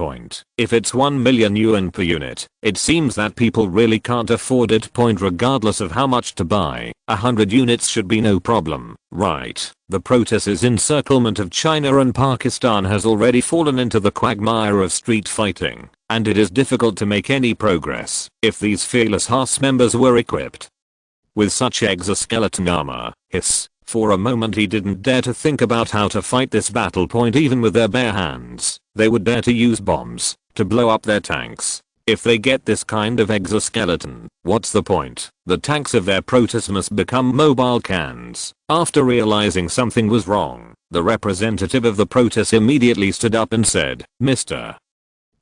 If it's 1 million yuan per unit, it seems that people really can't afford it. Regardless of how much to buy, 100 units should be no problem, right? The protest's encirclement of China and Pakistan has already fallen into the quagmire of street fighting, and it is difficult to make any progress if these fearless Haas members were equipped with such exoskeleton armor. For a moment he didn't dare to think about how to fight this battle. Even with their bare hands, they would dare to use bombs to blow up their tanks. If they get this kind of exoskeleton, what's the point? The tanks of their protests must become mobile cans. After realizing something was wrong, the representative of the protests immediately stood up and said, "Mr.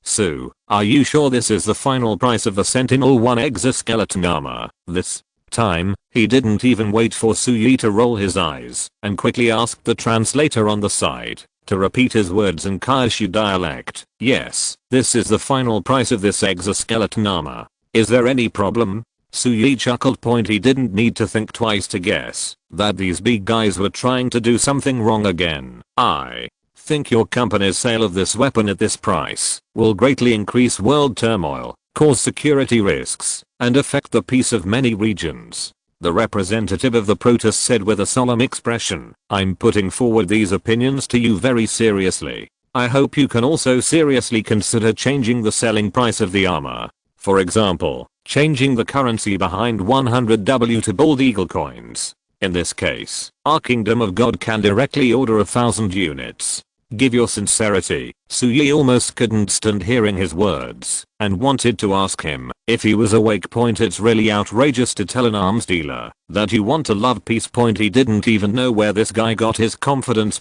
Su, are you sure this is the final price of the Sentinel-1 exoskeleton armor?" This time, he didn't even wait for Sui to roll his eyes and quickly asked the translator on the side to repeat his words in Kyushu dialect. "Yes, this is the final price of this exoskeleton armor. Is there any problem?" Sui chuckled. He didn't need to think twice to guess that these big guys were trying to do something wrong again. "I think your company's sale of this weapon at this price will greatly increase world turmoil, cause security risks, and affect the peace of many regions," the representative of the protest said with a solemn expression. "I'm putting forward these opinions to you very seriously. I hope you can also seriously consider changing the selling price of the armor. For example, changing the currency behind 100W to bald eagle coins. In this case, our Kingdom of God can directly order 1,000 units. Give your sincerity." Sui almost couldn't stand hearing his words and wanted to ask him if he was awake. It's really outrageous to tell an arms dealer that you want to love peace. He didn't even know where this guy got his confidence.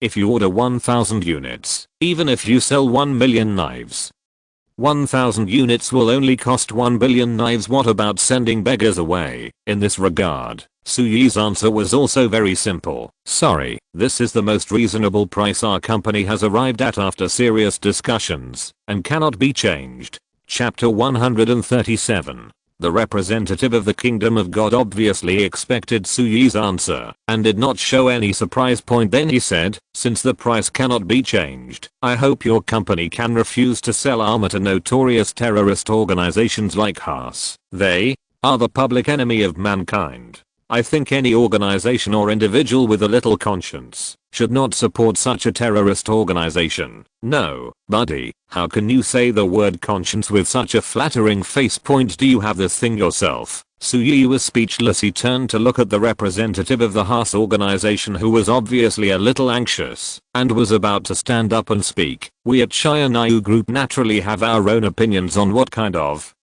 If you order 1,000 units, even if you sell 1 million knives, 1,000 units will only cost 1 billion knives. What about sending beggars away? In this regard, Sui's answer was also very simple. "Sorry, this is the most reasonable price our company has arrived at after serious discussions, and cannot be changed." Chapter 137. The representative of the Kingdom of God obviously expected Sui's answer and did not show any surprise. Then he said, "Since the price cannot be changed, I hope your company can refuse to sell armor to notorious terrorist organizations like Haas. They are the public enemy of mankind. I think any organization or individual with a little conscience should not support such a terrorist organization." "No, buddy, how can you say the word conscience with such a flattering face? Do you have this thing yourself?" Sui was speechless. He turned to look at the representative of the Haas organization, who was obviously a little anxious and was about to stand up and speak. "We at SYNOPSIS Group naturally have our own opinions on what kind of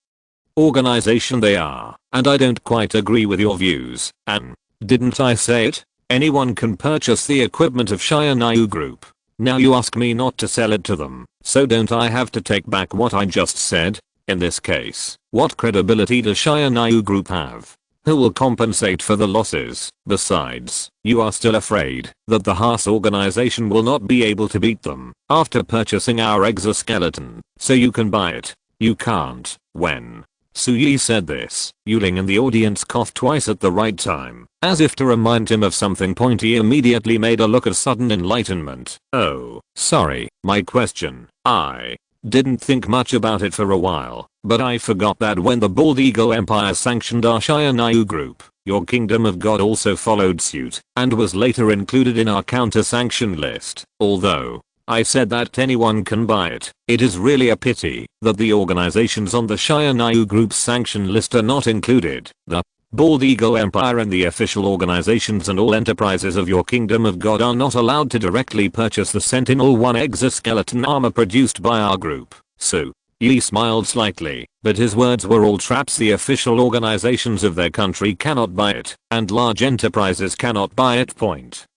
organization they are, and I don't quite agree with your views. And didn't I say it? Anyone can purchase the equipment of SYNOPSIS Group. Now you ask me not to sell it to them, so don't I have to take back what I just said? In this case, what credibility does SYNOPSIS Group have? Who will compensate for the losses? Besides, you are still afraid that the Haas organization will not be able to beat them after purchasing our exoskeleton, so you can buy it. You can't. When Suyi said this, Yuling in the audience coughed twice at the right time, as if to remind him of something. He immediately made a look of sudden enlightenment. Oh, sorry, my question. I didn't think much about it for a while, but I forgot that when the Bald Eagle Empire sanctioned our Shianayu group, your Kingdom of God also followed suit and was later included in our counter-sanction list. Although I said that anyone can buy it, it is really a pity that the organizations on the Shianayu group's sanction list are not included. The Bald Eagle Empire and the official organizations and all enterprises of your Kingdom of God are not allowed to directly purchase the Sentinel-1 exoskeleton armor produced by our group. So, Yi smiled slightly, but his words were all traps. The official organizations of their country cannot buy it, and large enterprises cannot buy it.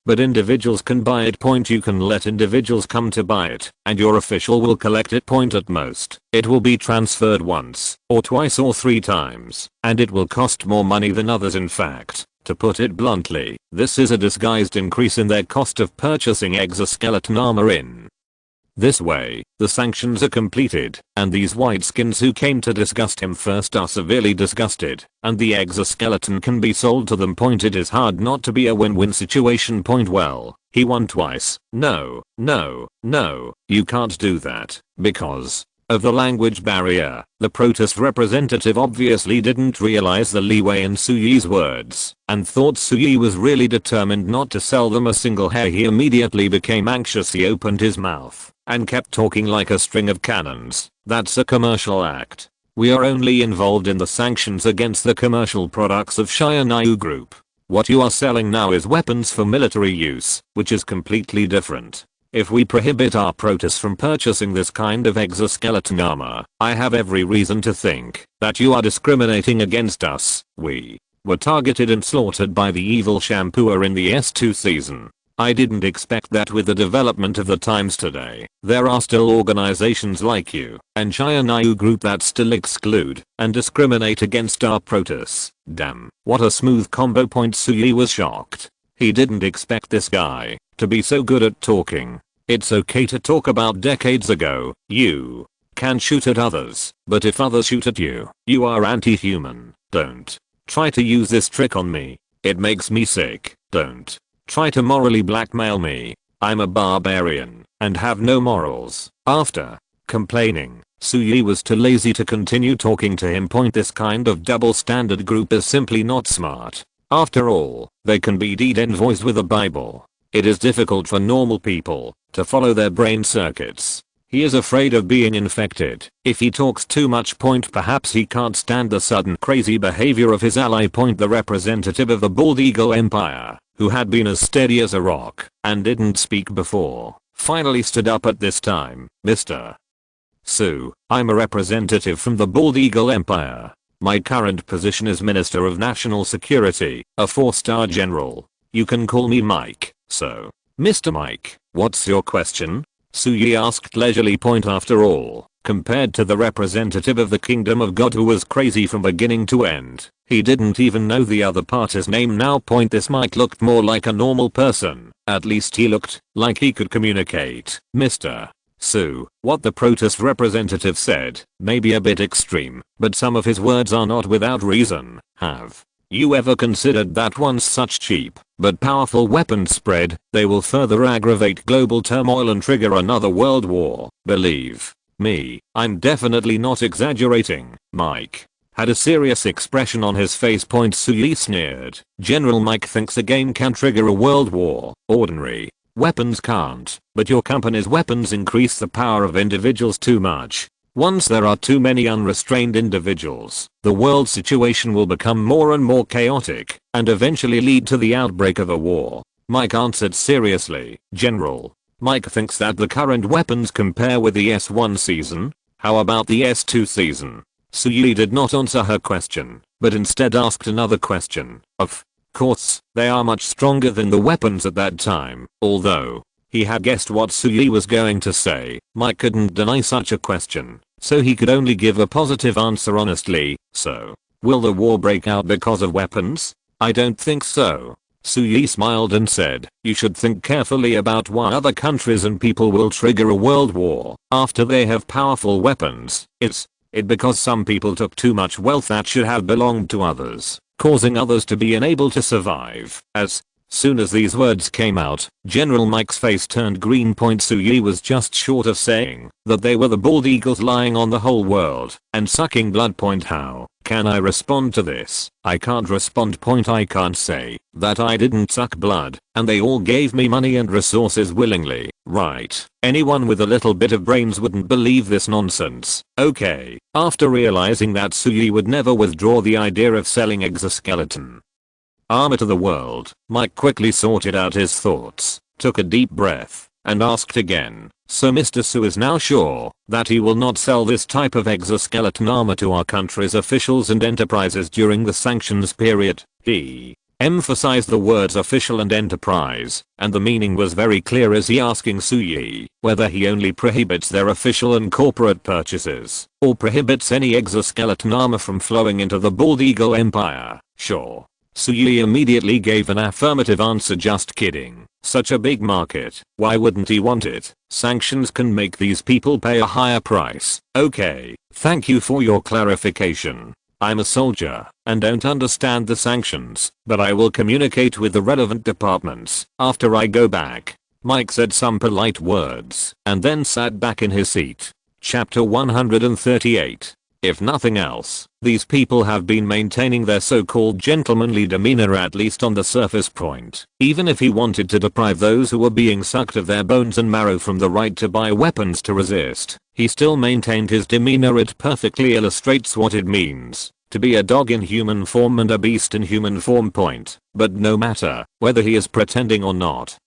But individuals can buy it. You can let individuals come to buy it, and your official will collect it. At most, it will be transferred once, or twice, or 3 times, and it will cost more money than others. In fact, to put it bluntly, this is a disguised increase in their cost of purchasing exoskeleton armor. In this way, the sanctions are completed, and these whiteskins who came to disgust him first are severely disgusted, and the exoskeleton can be sold to them. It is hard not to be a win-win situation. Well, he won twice. No, you can't do that, because of the language barrier. The protest representative obviously didn't realize the leeway in Suyi's words, and thought Suyi was really determined not to sell them a single hair. He immediately became anxious. He opened his mouth and kept talking like a string of cannons. That's a commercial act. We are only involved in the sanctions against the commercial products of Shianayu Group. What you are selling now is weapons for military use, which is completely different. If we prohibit our protests from purchasing this kind of exoskeleton armor, I have every reason to think that you are discriminating against us. We were targeted and slaughtered by the evil shampooer in the S2 season. I didn't expect that. With the development of the times today, there are still organizations like you and Shianayu Group that still exclude and discriminate against our protests. Damn, what a smooth combo. Suyi was shocked. He didn't expect this guy to be so good at talking. It's okay to talk about decades ago. You can shoot at others, but if others shoot at you, you are anti-human. Don't try to use this trick on me. It makes me sick. Don't try to morally blackmail me. I'm a barbarian and have no morals. After complaining, Suyi was too lazy to continue talking to him. This kind of double standard group is simply not smart. After all, they can be de-envoiced with a Bible. It is difficult for normal people to follow their brain circuits. He is afraid of being infected if he talks too much. Perhaps he can't stand the sudden crazy behavior of his ally. The representative of the Bald Eagle Empire, who had been as steady as a rock and didn't speak before, finally stood up at this time. Mr. Su, I'm a representative from the Bald Eagle Empire. My current position is Minister of National Security, a 4-star general. You can call me Mike. So, Mr. Mike, what's your question? Suyi asked leisurely. After all, compared to the representative of the Kingdom of God who was crazy from beginning to end, he didn't even know the other party's name now. This Mike looked more like a normal person. At least he looked like he could communicate. Mr. Su, what the protest representative said may be a bit extreme, but some of his words are not without reason. Have you ever considered that once such cheap but powerful weapons spread, they will further aggravate global turmoil and trigger another world war? Believe me, I'm definitely not exaggerating. Mike had a serious expression on his face. Suyi sneered. General Mike thinks a game can trigger a world war. Ordinary weapons can't, but your company's weapons increase the power of individuals too much. Once there are too many unrestrained individuals, the world situation will become more and more chaotic and eventually lead to the outbreak of a war. Mike answered seriously. General, Mike thinks that the current weapons compare with the S1 season. How about the S2 season? Suyi did not answer her question, but instead asked another question. Of course, they are much stronger than the weapons at that time. Although he had guessed what Suyi was going to say, Mike couldn't deny such a question, so he could only give a positive answer honestly. So, Will the war break out because of weapons? I don't think so. Suyi smiled and said, you should think carefully about why other countries and people will trigger a world war after they have powerful weapons. It's because some people took too much wealth that should have belonged to others, causing others to be unable to survive. As soon as these words came out, General Mike's face turned green. Suyi was just short of saying that they were the bald eagles lying on the whole world and sucking blood. How can I respond to this? I can't respond. I can't say that I didn't suck blood and they all gave me money and resources willingly, right? Anyone with a little bit of brains wouldn't believe this nonsense. Okay, after realizing that Suyi would never withdraw the idea of selling exoskeleton armor to the world, Mike quickly sorted out his thoughts, took a deep breath, and asked again, so Mr. Su is now sure that he will not sell this type of exoskeleton armor to our country's officials and enterprises during the sanctions period? He emphasized the words official and enterprise, and the meaning was very clear. Is he asking Suyi whether he only prohibits their official and corporate purchases, or prohibits any exoskeleton armor from flowing into the Bald Eagle Empire? Sure. Suyi immediately gave an affirmative answer. Just kidding. Such a big market, why wouldn't he want it? Sanctions can make these people pay a higher price. Okay, thank you for your clarification. I'm a soldier and don't understand the sanctions, but I will communicate with the relevant departments after I go back. Mike said some polite words and then sat back in his seat. Chapter 138. If nothing else, these people have been maintaining their so-called gentlemanly demeanor, at least on the surface point. Even if he wanted to deprive those who were being sucked of their bones and marrow from the right to buy weapons to resist, he still maintained his demeanor. It perfectly illustrates what it means to be a dog in human form and a beast in human form. But no matter whether he is pretending or not,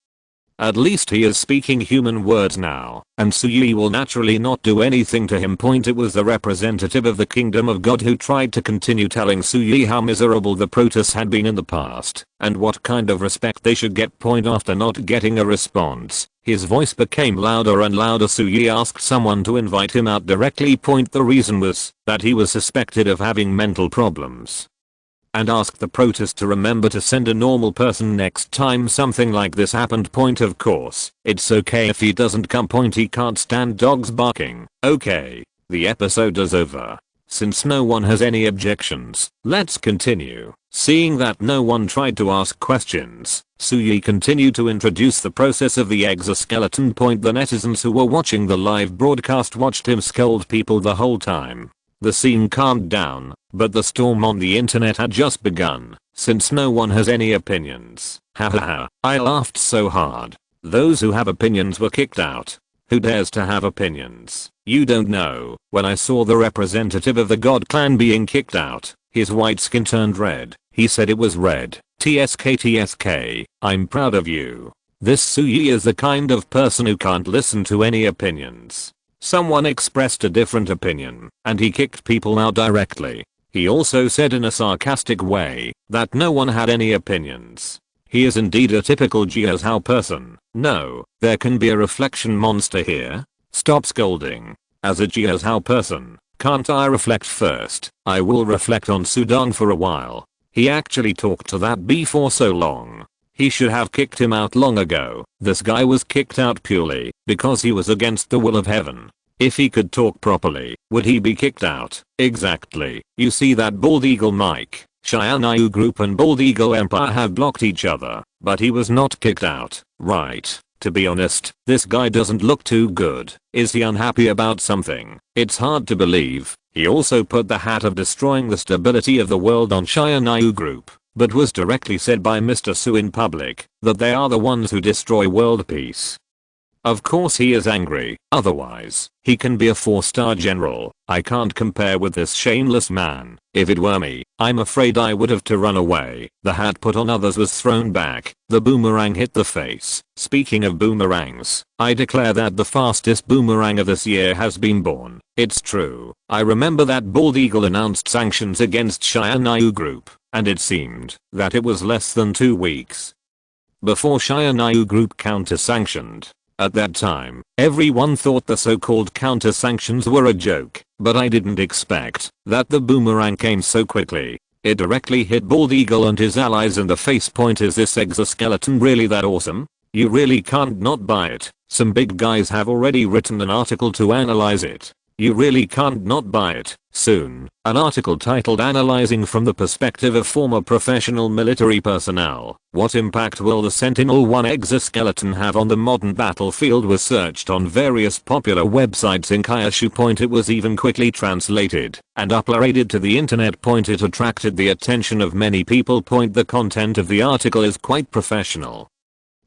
at least he is speaking human words now, and Suyi will naturally not do anything to him. It was the representative of the kingdom of God who tried to continue telling Suyi how miserable the protests had been in the past, and what kind of respect they should get. After not getting a response, his voice became louder and louder. Suyi asked someone to invite him out directly. The reason was that he was suspected of having mental problems, and asked the protest to remember to send a normal person next time something like this happened. Of course, it's okay if he doesn't come. He can't stand dogs barking. Okay, the episode is over. Since no one has any objections, let's continue. Seeing that no one tried to ask questions, Suyi continued to introduce the process of the exoskeleton. The netizens who were watching the live broadcast watched him scold people the whole time. The scene calmed down, but the storm on the internet had just begun. Since no one has any opinions, hahaha, I laughed so hard. Those who have opinions were kicked out. Who dares to have opinions? You don't know. When I saw the representative of the God clan being kicked out, his white skin turned red. He said it was red. TSK, I'm proud of you. This Suyi is the kind of person who can't listen to any opinions. Someone expressed a different opinion, and he kicked people out directly. He also said in a sarcastic way that no one had any opinions. He is indeed a typical Jiazhao person. No, there can be a reflection monster here. Stop scolding. As a Jiazhao person, can't I reflect first? I will reflect on Sudong for a while. He actually talked to that bee for so long. He should have kicked him out long ago. This guy was kicked out purely because he was against the will of heaven. If he could talk properly, would he be kicked out? Exactly. You see that Bald Eagle Mike, Xianyu Group and Bald Eagle Empire have blocked each other, but he was not kicked out, right? To be honest, this guy doesn't look too good. Is he unhappy about something? It's hard to believe. He also put the hat of destroying the stability of the world on Xianyu Group, but was directly said by Mr. Su in public that they are the ones who destroy world peace. Of course he is angry, otherwise, he can be a 4-star general. I can't compare with this shameless man. If it were me, I'm afraid I would have to run away. The hat put on others was thrown back. The boomerang hit the face. Speaking of boomerangs, I declare that the fastest boomerang of this year has been born. It's true. I remember that Bald Eagle announced sanctions against Xianyu Group, and it seemed that it was less than 2 weeks before Xianyu Group counter-sanctioned. At that time, everyone thought the so-called counter-sanctions were a joke, but I didn't expect that the boomerang came so quickly. It directly hit Bald Eagle and his allies in the face. Is this exoskeleton really that awesome? You really can't not buy it. Some big guys have already written an article to analyze it. You really can't not buy it. Soon, an article titled "Analyzing from the Perspective of Former Professional Military Personnel, What Impact Will the Sentinel-1 Exoskeleton Have on the Modern Battlefield" was searched on various popular websites in Kyushu. It was even quickly translated and uploaded to the internet. It attracted the attention of many people. The content of the article is quite professional,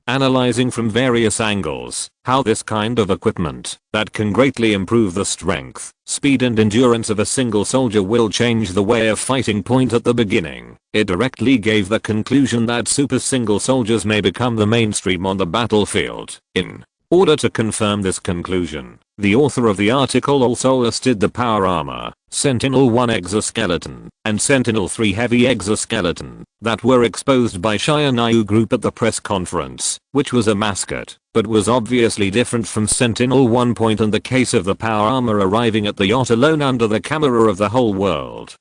analyzing from various angles how this kind of equipment that can greatly improve the strength, speed and endurance of a single soldier will change the way of fighting. At the beginning, it directly gave the conclusion that super single soldiers may become the mainstream on the battlefield. In order to confirm this conclusion, the author of the article also listed the power armor, Sentinel-1 exoskeleton, and Sentinel-3 heavy exoskeleton that were exposed by Shiranayu Group at the press conference, which was a mascot, but was obviously different from Sentinel-1. In the case of the power armor arriving at the yacht alone under the camera of the whole world,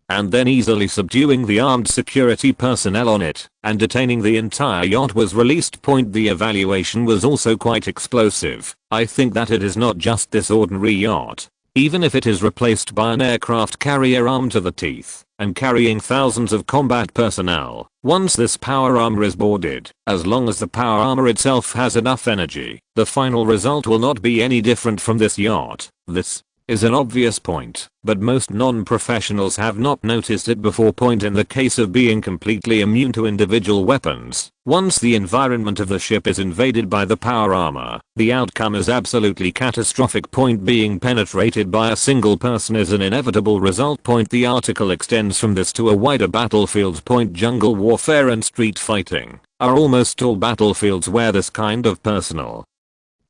and then easily subduing the armed security personnel on it, and detaining the entire yacht, was released. The evaluation was also quite explosive. I think that it is not just this ordinary yacht. Even if it is replaced by an aircraft carrier armed to the teeth and carrying thousands of combat personnel, once this power armor is boarded, as long as the power armor itself has enough energy, the final result will not be any different from this yacht. This is an obvious point, but most non-professionals have not noticed it before. In the case of being completely immune to individual weapons, once the environment of the ship is invaded by the power armor, the outcome is absolutely catastrophic. Being penetrated by a single person is an inevitable result. The article extends from this to a wider battlefield. Jungle warfare and street fighting are almost all battlefields where this kind of personal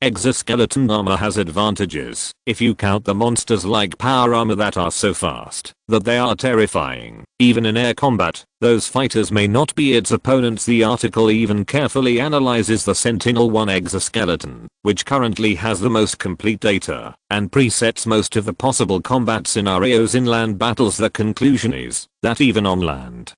exoskeleton armor has advantages, if you count the monsters like power armor that are so fast that they are terrifying. Even in air combat, those fighters may not be its opponents. The article even carefully analyzes the Sentinel-1 exoskeleton, which currently has the most complete data and presets most of the possible combat scenarios in land battles. The conclusion is that even on land,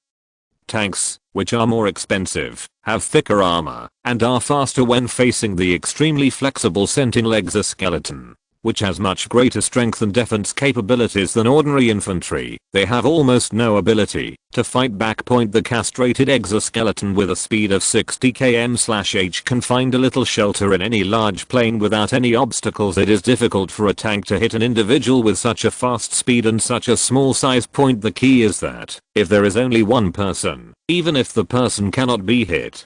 tanks, which are more expensive, have thicker armor, and are faster when facing the extremely flexible Sentinel exoskeleton, which has much greater strength and defense capabilities than ordinary infantry. They have almost no ability to fight back. The castrated exoskeleton with a speed of 60 km/h can find a little shelter in any large plane without any obstacles. It is difficult for a tank to hit an individual with such a fast speed and such a small size. The key is that if there is only one person, even if the person cannot be hit,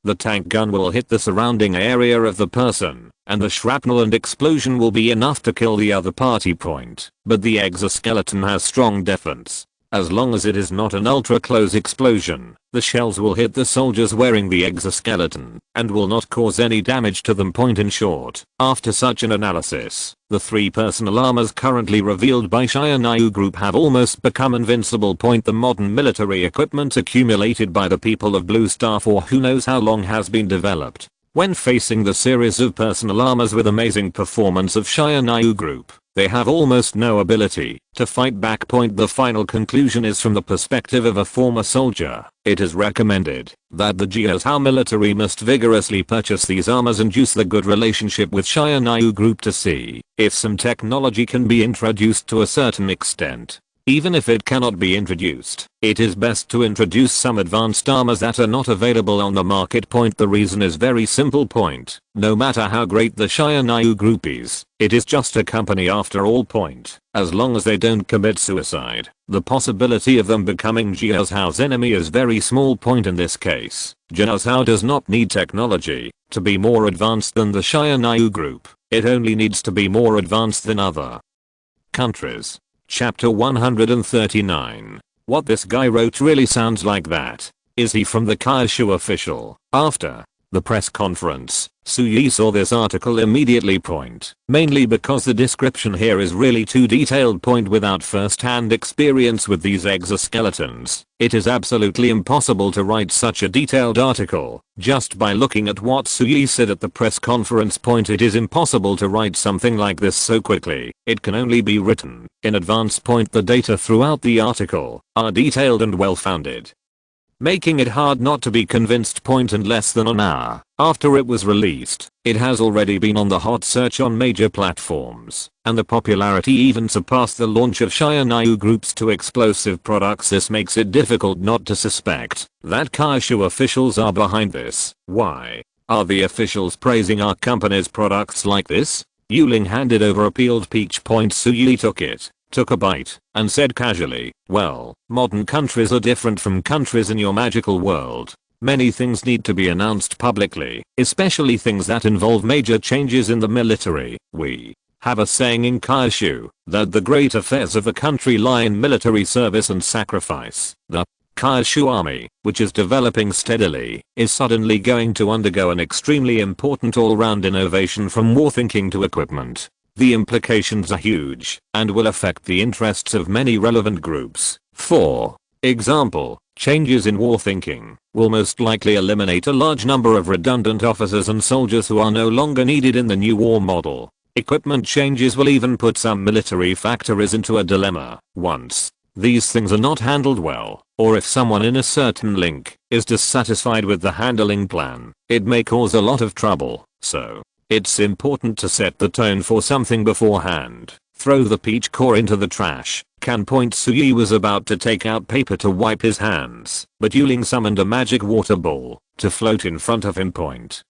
the tank gun will hit the surrounding area of the person, and the shrapnel and explosion will be enough to kill the other party. But the exoskeleton has strong defense. As long as it is not an ultra-close explosion, the shells will hit the soldiers wearing the exoskeleton and will not cause any damage to them. In short, after such an analysis, the 3 personal armors currently revealed by Shiranayu Group have almost become invincible. The modern military equipment accumulated by the people of Blue Star for who knows how long has been developed. When facing the series of personal armors with amazing performance of Shiranayu Group, they have almost no ability to fight back. The final conclusion is from the perspective of a former soldier. It is recommended that the Jiuzhou military must vigorously purchase these armors and use the good relationship with Shiranayu Group to see if some technology can be introduced to a certain extent. Even if it cannot be introduced, it is best to introduce some advanced armors that are not available on the market. The reason is very simple. No matter how great the Shiranayu Group is, it is just a company after all. As long as they don't commit suicide, the possibility of them becoming Jiuzhou's enemy is very small. In this case, Jiuzhou does not need technology to be more advanced than the Shiranayu Group. It only needs to be more advanced than other countries. Chapter 139. What this guy wrote really sounds like that. Is he from the Kyushu official? After the press conference, Suyi saw this article immediately. Mainly because the description here is really too detailed. Without first-hand experience with these exoskeletons, it is absolutely impossible to write such a detailed article. Just by looking at what Suyi said at the press conference. It is impossible to write something like this so quickly. It can only be written in advance. The data throughout the article are detailed and well-founded, making it hard not to be convinced. In less than an hour after it was released, it has already been on the hot search on major platforms, and the popularity even surpassed the launch of Shianayu Group's two explosive products. This makes it difficult not to suspect that Kaishu officials are behind this. Why are the officials praising our company's products like this? Yuling handed over a peeled peach. Suyi took a bite, and said casually, well, modern countries are different from countries in your magical world. Many things need to be announced publicly, especially things that involve major changes in the military. We have a saying in Kaishu that the great affairs of a country lie in military service and sacrifice. The Kaishu army, which is developing steadily, is suddenly going to undergo an extremely important all-round innovation from war thinking to equipment. The implications are huge and will affect the interests of many relevant groups. For example, changes in war thinking will most likely eliminate a large number of redundant officers and soldiers who are no longer needed in the new war model. Equipment changes will even put some military factories into a dilemma. Once these things are not handled well, or if someone in a certain link is dissatisfied with the handling plan, it may cause a lot of trouble. So it's important to set the tone for something beforehand. Throw the peach core into the trash can. Suyi was about to take out paper to wipe his hands, but Yuling summoned a magic water ball to float in front of him.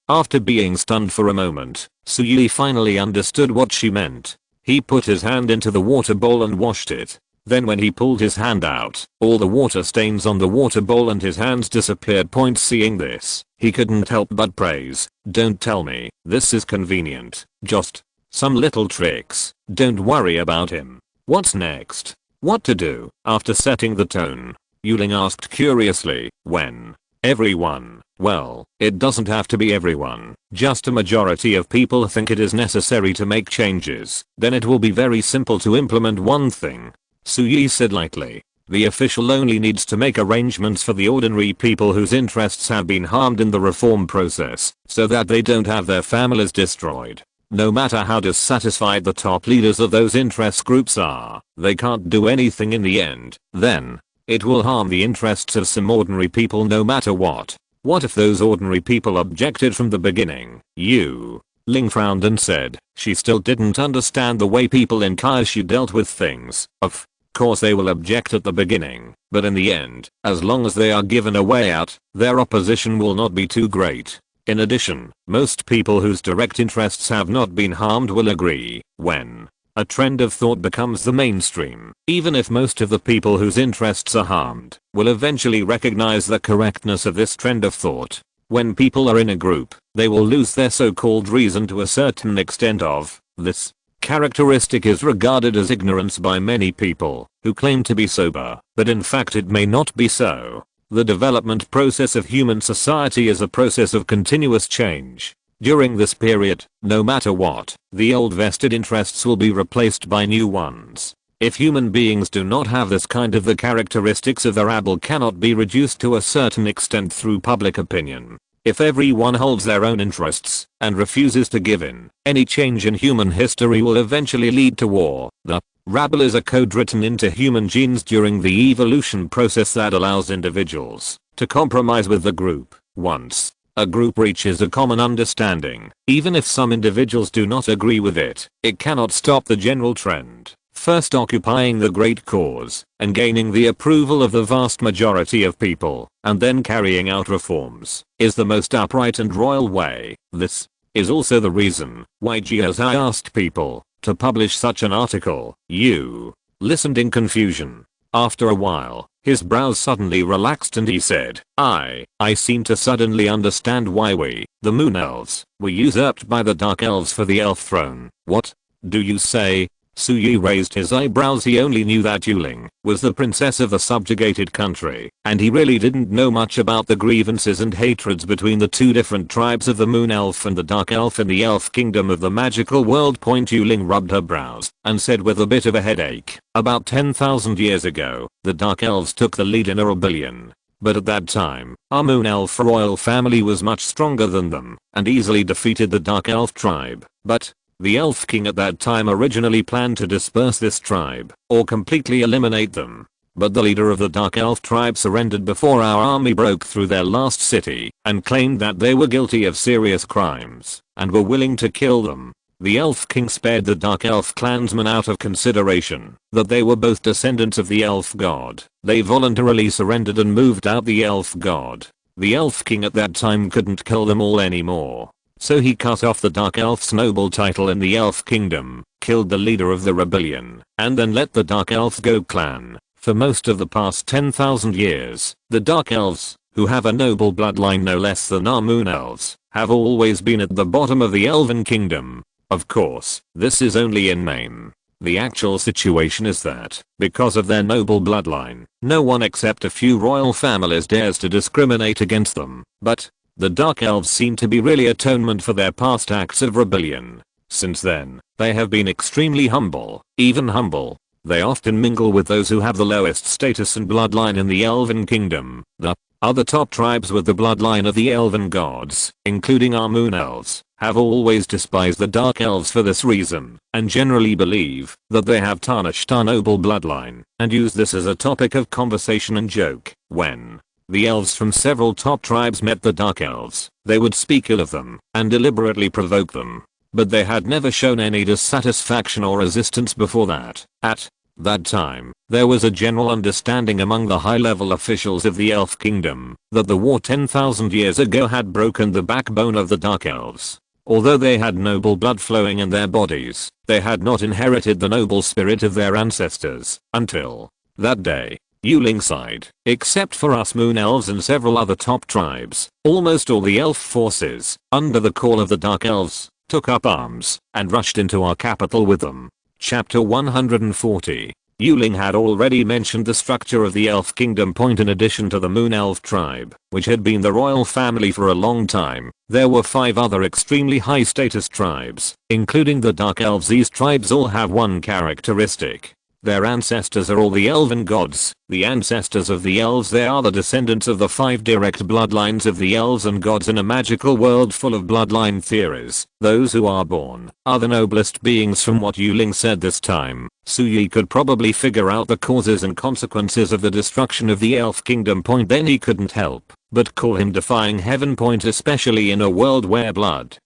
After being stunned for a moment, Suyi finally understood what she meant. He put his hand into the water bowl and washed it. Then when he pulled his hand out, all the water stains on the water bowl and his hands disappeared. Seeing this, he couldn't help but praise, don't tell me this is convenient, just some little tricks, don't worry about him. What's next? What to do? After setting the tone, Yuling asked curiously, when everyone, well, it doesn't have to be everyone, just a majority of people think it is necessary to make changes, then it will be very simple to implement one thing. Suyi said lightly. The official only needs to make arrangements for the ordinary people whose interests have been harmed in the reform process, so that they don't have their families destroyed. No matter how dissatisfied the top leaders of those interest groups are, they can't do anything in the end. Then it will harm the interests of some ordinary people no matter what. What if those ordinary people objected from the beginning? Ling frowned and said she still didn't understand the way people in Kaishu dealt with things. Of course they will object at the beginning, but in the end, as long as they are given a way out, their opposition will not be too great. In addition, most people whose direct interests have not been harmed will agree. When a trend of thought becomes the mainstream, even if most of the people whose interests are harmed will eventually recognize the correctness of this trend of thought. When people are in a group, they will lose their so-called reason to a certain extent. Of this characteristic is regarded as ignorance by many people who claim to be sober, but in fact it may not be so. The development process of human society is a process of continuous change. During this period, no matter what, the old vested interests will be replaced by new ones. If human beings do not have this kind of the characteristics of the rabble cannot be reduced to a certain extent through public opinion. If everyone holds their own interests and refuses to give in, any change in human history will eventually lead to war. The rabble is a code written into human genes during the evolution process that allows individuals to compromise with the group. Once a group reaches a common understanding, even if some individuals do not agree with it, it cannot stop the general trend. First occupying the great cause and gaining the approval of the vast majority of people, and then carrying out reforms, is the most upright and royal way. This is also the reason why Jiazai asked people to publish such an article. You listened in confusion. After a while, his brows suddenly relaxed and he said, I seem to suddenly understand why we, the Moon Elves, were usurped by the Dark Elves for the Elf throne. What do you say? Suyi raised his eyebrows. He only knew that Yuling was the princess of the subjugated country, and he really didn't know much about the grievances and hatreds between the two different tribes of the Moon Elf and the Dark Elf in the Elf Kingdom of the magical world. Yuling rubbed her brows and said with a bit of a headache, about 10,000 years ago, the Dark Elves took the lead in a rebellion. But at that time, our Moon Elf royal family was much stronger than them and easily defeated the Dark Elf tribe. But the Elf King at that time originally planned to disperse this tribe or completely eliminate them. But the leader of the Dark Elf tribe surrendered before our army broke through their last city and claimed that they were guilty of serious crimes and were willing to kill them. The Elf King spared the Dark Elf clansmen out of consideration that they were both descendants of the Elf God. They voluntarily surrendered and moved out the Elf God. The Elf King at that time couldn't kill them all anymore. So he cut off the Dark Elf's noble title in the Elf Kingdom, killed the leader of the rebellion, and then let the Dark Elf go clan. For most of the past 10,000 years, the Dark Elves, who have a noble bloodline no less than our Moon Elves, have always been at the bottom of the Elven Kingdom. Of course, this is only in name. The actual situation is that, because of their noble bloodline, no one except a few royal families dares to discriminate against them. But the Dark Elves seem to be really atonement for their past acts of rebellion. Since then, they have been extremely humble, even humble. They often mingle with those who have the lowest status and bloodline in the Elven Kingdom. The other top tribes with the bloodline of the Elven gods, including our Moon Elves, have always despised the Dark Elves for this reason, and generally believe that they have tarnished our noble bloodline, and use this as a topic of conversation and joke. When the elves from several top tribes met the Dark Elves, they would speak ill of them and deliberately provoke them. But they had never shown any dissatisfaction or resistance before that. At that time, there was a general understanding among the high-level officials of the Elf Kingdom that the war 10,000 years ago had broken the backbone of the Dark Elves. Although they had noble blood flowing in their bodies, they had not inherited the noble spirit of their ancestors until that day. Yuling sighed. Except for us Moon Elves and several other top tribes, almost all the elf forces, under the call of the Dark Elves, took up arms and rushed into our capital with them. Chapter 140. Yuling had already mentioned the structure of the Elf Kingdom. In addition to the Moon Elf tribe, which had been the royal family for a long time, there were 5 other extremely high status tribes, including the Dark Elves. These tribes all have one characteristic. Their ancestors are all the elven gods, the ancestors of the elves. They are the descendants of the 5 direct bloodlines of the elves and gods in a magical world full of bloodline theories. Those who are born are the noblest beings. From what Yuling said this time, Suyi could probably figure out the causes and consequences of the destruction of the Elf Kingdom. Then he couldn't help but call him defying heaven. Especially in a world where blood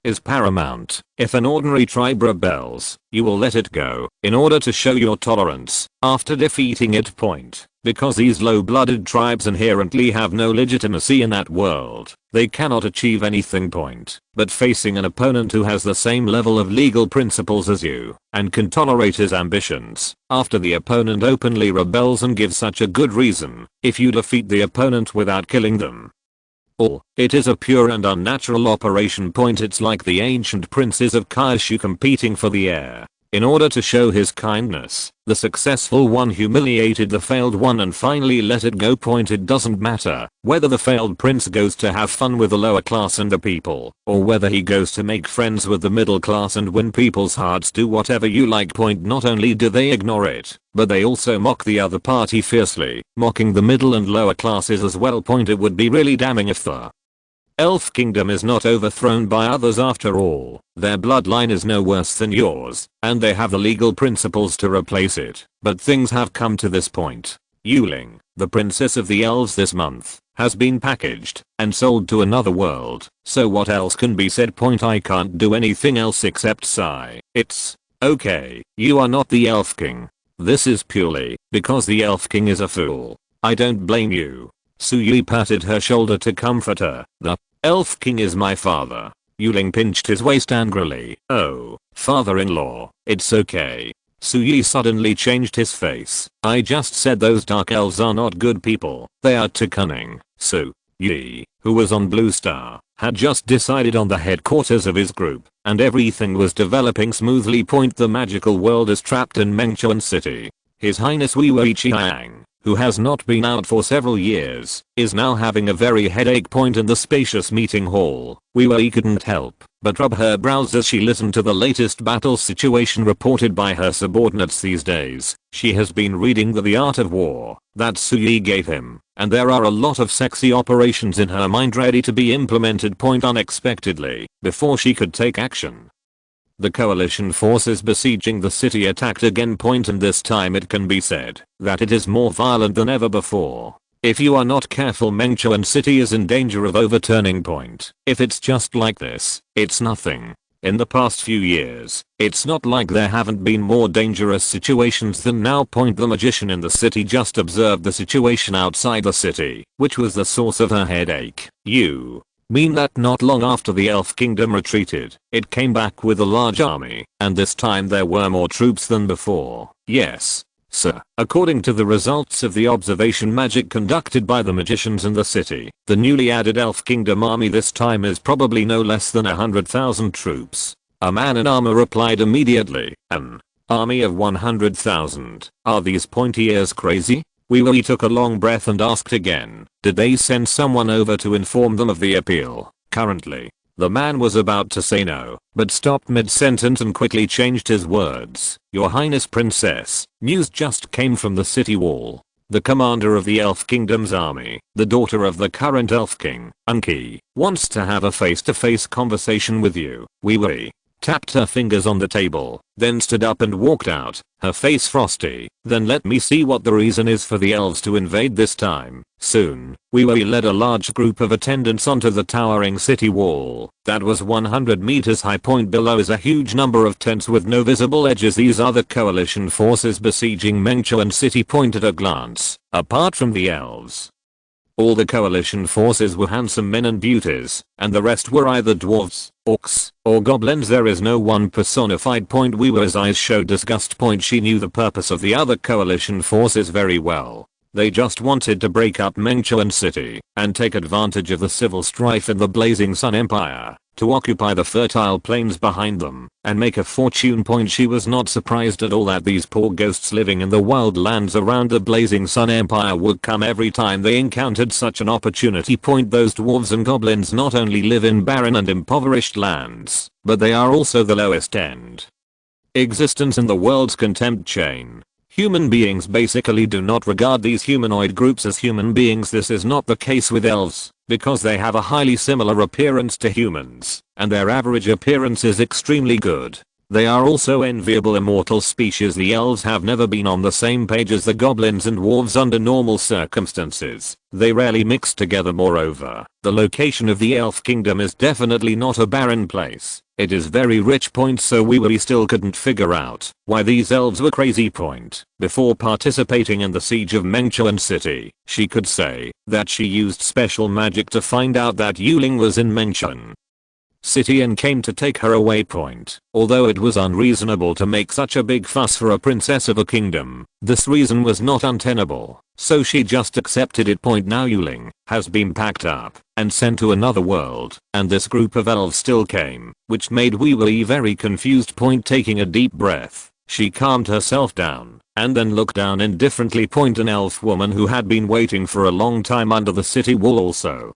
is paramount. If an ordinary tribe rebels, you will let it go in order to show your tolerance after defeating it. Because these low-blooded tribes inherently have no legitimacy in that world, they cannot achieve anything. But facing an opponent who has the same level of legal principles as you and can tolerate his ambitions, after the opponent openly rebels and gives such a good reason, if you defeat the opponent without killing them, it is a pure and unnatural operation. It's like the ancient princes of Kyushu competing for the heir. In order to show his kindness, the successful one humiliated the failed one and finally let it go. It doesn't matter whether the failed prince goes to have fun with the lower class and the people, or whether he goes to make friends with the middle class and win people's hearts. Do whatever you like. Not only do they ignore it, but they also mock the other party fiercely, mocking the middle and lower classes as well. It would be really damning if the Elf Kingdom is not overthrown by others. After all, their bloodline is no worse than yours, and they have the legal principles to replace it. But things have come to this point. Yuling, the princess of the elves this month, has been packaged and sold to another world. So what else can be said? I can't do anything else except sigh. It's okay. You are not the Elf King. This is purely because the Elf King is a fool. I don't blame you. Suyi patted her shoulder to comfort her. The Elf King is my father. Yuling pinched his waist angrily. Oh, father-in-law, it's okay. Suyi suddenly changed his face. I just said those dark elves are not good people. They are too cunning. Suyi, who was on Blue Star, had just decided on the headquarters of his group, and everything was developing smoothly. The magical world is trapped in Menchuan City. His Highness Wei Chiang, who has not been out for several years, is now having a very headache. In the spacious meeting hall, Wei couldn't help but rub her brows as she listened to the latest battle situation reported by her subordinates these days. She has been reading The Art of War that Suyi gave him, and there are a lot of sexy operations in her mind ready to be implemented. Unexpectedly, before she could take action, the coalition forces besieging the city attacked again. And this time it can be said that it is more violent than ever before. If you are not careful, Menchuan City is in danger of overturning. If it's just like this, it's nothing. In the past few years, it's not like there haven't been more dangerous situations than now. The magician in the city just observed the situation outside the city, which was the source of her headache. You mean that not long after the Elf Kingdom retreated, it came back with a large army, and this time there were more troops than before? Yes, sir. According to the results of the observation magic conducted by the magicians in the city, the newly added Elf Kingdom army this time is probably no less than 100,000 troops. A man in armor replied immediately, an army of 100,000. Are these pointy ears crazy? Wei took a long breath and asked again, did they send someone over to inform them of the appeal? Currently, the man was about to say no, but stopped mid-sentence and quickly changed his words. Your Highness Princess, news just came from the city wall. The commander of the Elf Kingdom's army, the daughter of the current Elf King, Unki, wants to have a face-to-face conversation with you. Wei tapped her fingers on the table, then stood up and walked out, her face frosty. Then let me see what the reason is for the elves to invade this time. Soon, Wei led a large group of attendants onto the towering city wall that was 100 meters high. Below is a huge number of tents with no visible edges. These are the coalition forces besieging Menchuan City. At a glance, apart from the elves, all the coalition forces were handsome men and beauties, and the rest were either dwarves, orcs, or goblins. There is no one personified. Wei's eyes showed disgust. She knew the purpose of the other coalition forces very well. They just wanted to break up Menchuan City and take advantage of the civil strife in the Blazing Sun Empire to occupy the fertile plains behind them and make a fortune. She was not surprised at all that these poor ghosts living in the wild lands around the Blazing Sun Empire would come every time they encountered such an opportunity. Those dwarves and goblins not only live in barren and impoverished lands, but they are also the lowest end existence in the world's contempt chain. Human beings basically do not regard these humanoid groups as human beings. This is not the case with elves, because they have a highly similar appearance to humans, and their average appearance is extremely good. They are also enviable immortal species. The elves have never been on the same page as the goblins and dwarves under normal circumstances. They rarely mix together. Moreover, the location of the Elf Kingdom is definitely not a barren place. It is very rich. So we still couldn't figure out why these elves were crazy. Before participating in the siege of Menchuan City, she could say that she used special magic to find out that Yuling was in Menchuan City and came to take her away. Although it was unreasonable to make such a big fuss for a princess of a kingdom, this reason was not untenable, so she just accepted it. Now Yuling has been packed up and sent to another world, and this group of elves still came, which made Wei very confused. Taking a deep breath, she calmed herself down and then looked down indifferently. An elf woman who had been waiting for a long time under the city wall also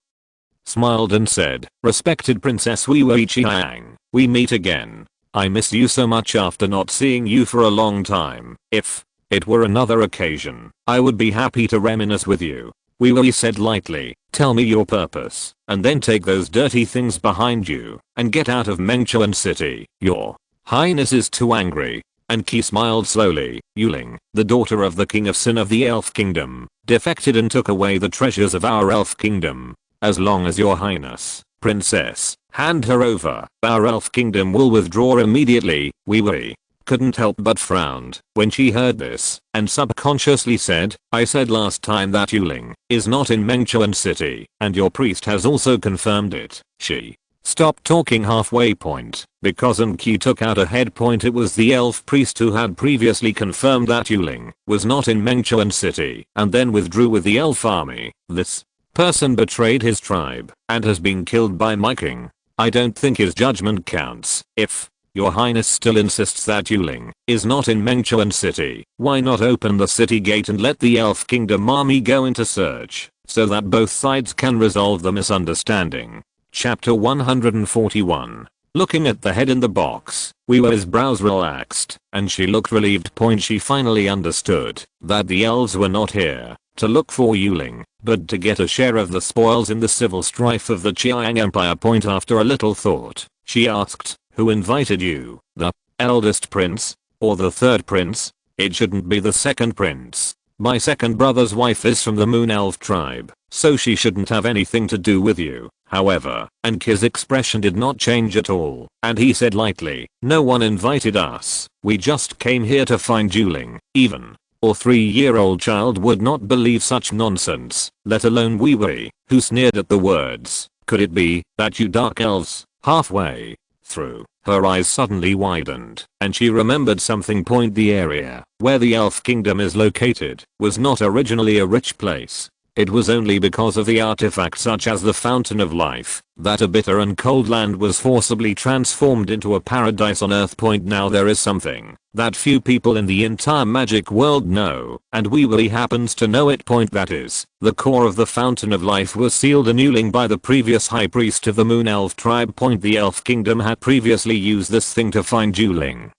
smiled and said, respected Princess Wei Chiang, we meet again. I miss you so much after not seeing you for a long time. If it were another occasion, I would be happy to reminisce with you. Wei said lightly, tell me your purpose, and then take those dirty things behind you and get out of Menchuan City. Your Highness is too angry. And Qi smiled slowly. Yuling, the daughter of the King of Sin of the Elf Kingdom, defected and took away the treasures of our Elf Kingdom. As long as your Highness, Princess, hand her over, our Elf Kingdom will withdraw immediately. Wei couldn't help but frowned when she heard this, and subconsciously said, I said last time that Yuling is not in Menchuan City, and your priest has also confirmed it. She stopped talking halfway, because Qi took out a head. It was the elf priest who had previously confirmed that Yuling was not in Menchuan City and then withdrew with the elf army. This person betrayed his tribe and has been killed by my king. I don't think his judgment counts. If your highness still insists that Yuling is not in Mengchuan city, why not open the city gate and let the elf kingdom army go into search so that both sides can resolve the misunderstanding. Chapter 141. Looking at the head in the box, Weewa's brows relaxed, and she looked relieved. She finally understood that the elves were not here to look for Yuling, but to get a share of the spoils in the civil strife of the Chiang Empire. After a little thought, she asked, who invited you? The eldest prince? Or the third prince? It shouldn't be the second prince. My second brother's wife is from the Moon Elf tribe, so she shouldn't have anything to do with you. However, Anki's expression did not change at all, and he said lightly, no one invited us. We just came here to find Yuling. Even a 3-year-old child would not believe such nonsense, let alone Wee, who sneered at the words. Could it be that you dark elves? Halfway through, her eyes suddenly widened, and she remembered something. The area where the elf kingdom is located was not originally a rich place. It was only because of the artifacts such as the Fountain of Life that a bitter and cold land was forcibly transformed into a paradise on Earth. Now there is something that few people in the entire magic world know, and Wee happens to know it. That is, the core of the Fountain of Life was sealed in Yuling by the previous high priest of the Moon Elf tribe. The Elf Kingdom had previously used this thing to find Yuling,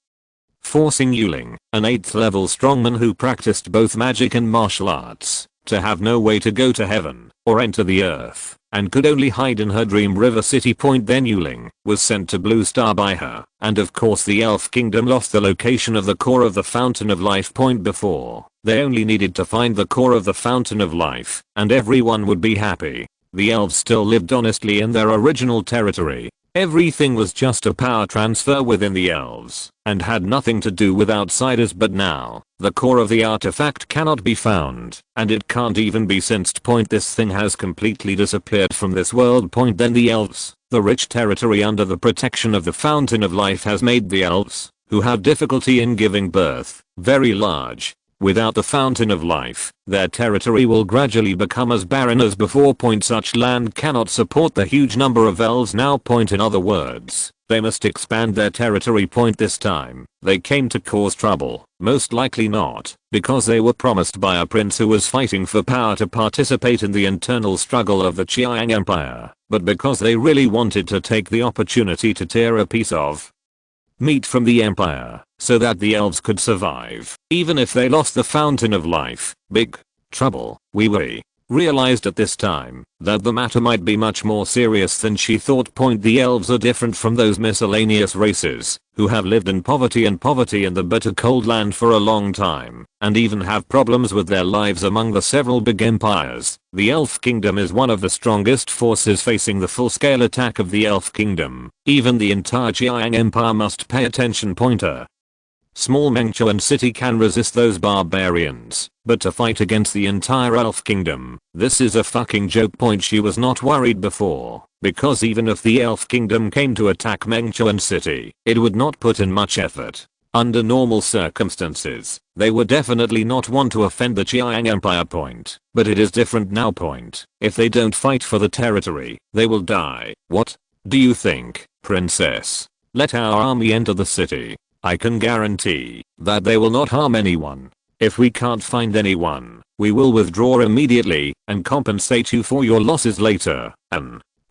forcing Yuling, an 8th level strongman who practiced both magic and martial arts, to have no way to go to heaven or enter the earth, and could only hide in her dream river city. Then Yuling was sent to Blue Star by her, and of course the elf kingdom lost the location of the core of the Fountain of Life. Before, they only needed to find the core of the Fountain of Life, and everyone would be happy. The elves still lived honestly in their original territory. Everything was just a power transfer within the elves, and had nothing to do with outsiders. But now, the core of the artifact cannot be found, and it can't even be sensed. This thing has completely disappeared from this world. Then the elves, the rich territory under the protection of the Fountain of Life, has made the elves, who had difficulty in giving birth, very large. Without the Fountain of Life, their territory will gradually become as barren as before. Such land cannot support the huge number of elves now. In other words, they must expand their territory. This time, they came to cause trouble. Most likely not, because they were promised by a prince who was fighting for power to participate in the internal struggle of the Chiang Empire, but because they really wanted to take the opportunity to tear a piece of meat from the empire, so that the elves could survive, even if they lost the Fountain of Life. Big trouble. Wee realized at this time that the matter might be much more serious than she thought. The elves are different from those miscellaneous races who have lived in poverty in the bitter cold land for a long time, and even have problems with their lives among the several big empires. The Elf Kingdom is one of the strongest forces facing the full-scale attack of the Elf Kingdom. Even the entire Chiang Empire must pay attention. Small Mengchuan city can resist those barbarians, but to fight against the entire Elf Kingdom, this is a fucking joke. She was not worried before, because even if the Elf Kingdom came to attack Mengchuan city, it would not put in much effort. Under normal circumstances, they would definitely not want to offend the Chiang Empire. But it is different now. If they don't fight for the territory, they will die. What do you think, princess? Let our army enter the city. I can guarantee that they will not harm anyone. If we can't find anyone, we will withdraw immediately and compensate you for your losses later.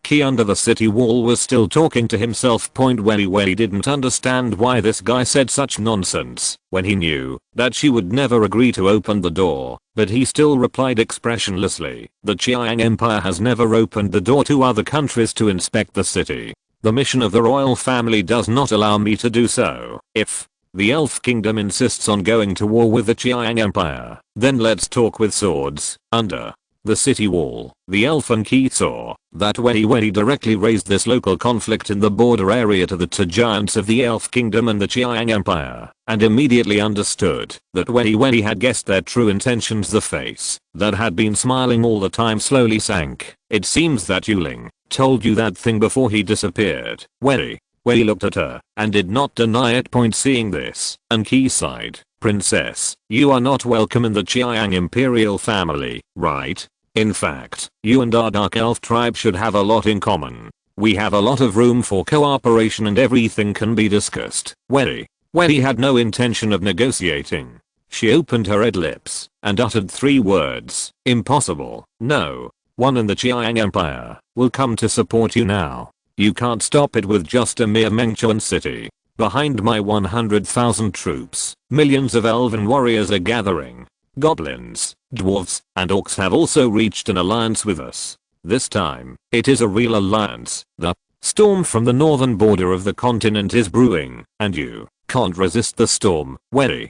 Key under the city wall was still talking to himself. Wei didn't understand why this guy said such nonsense when he knew that she would never agree to open the door, but he still replied expressionlessly, the Chiang Empire has never opened the door to other countries to inspect the city. The mission of the royal family does not allow me to do so. If the Elf Kingdom insists on going to war with the Chiang Empire, then let's talk with swords. Under the city wall, the elfin Key saw that Wei directly raised this local conflict in the border area to the two giants of the Elf Kingdom and the Chiang Empire, and immediately understood that Wei had guessed their true intentions. The face that had been smiling all the time slowly sank. It seems that Yuling told you that thing before he disappeared. Wei looked at her and did not deny it. Seeing this, Anki sighed. Princess, you are not welcome in the Chiang Imperial family, right? In fact, you and our dark elf tribe should have a lot in common. We have a lot of room for cooperation and everything can be discussed. Wei had no intention of negotiating. She opened her red lips and uttered 3 words. Impossible. No. One in the Chiang Empire will come to support you now. You can't stop it with just a mere Mengchuan city. Behind my 100,000 troops, millions of elven warriors are gathering. Goblins, dwarves, and orcs have also reached an alliance with us. This time, it is a real alliance. The storm from the northern border of the continent is brewing, and you can't resist the storm. Wei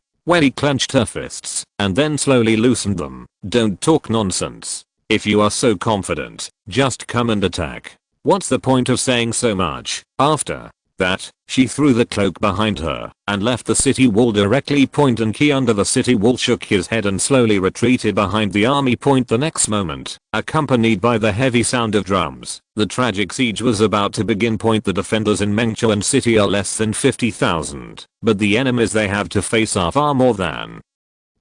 clenched her fists, and then slowly loosened them. Don't talk nonsense. If you are so confident, just come and attack. What's the point of saying so much? After that, she threw the cloak behind her and left the city wall directly. Point and Key under the city wall shook his head and slowly retreated behind the army. Point the next moment, accompanied by the heavy sound of drums, the tragic siege was about to begin. Point the defenders in Mengchuan city are less than 50,000, but the enemies they have to face are far more than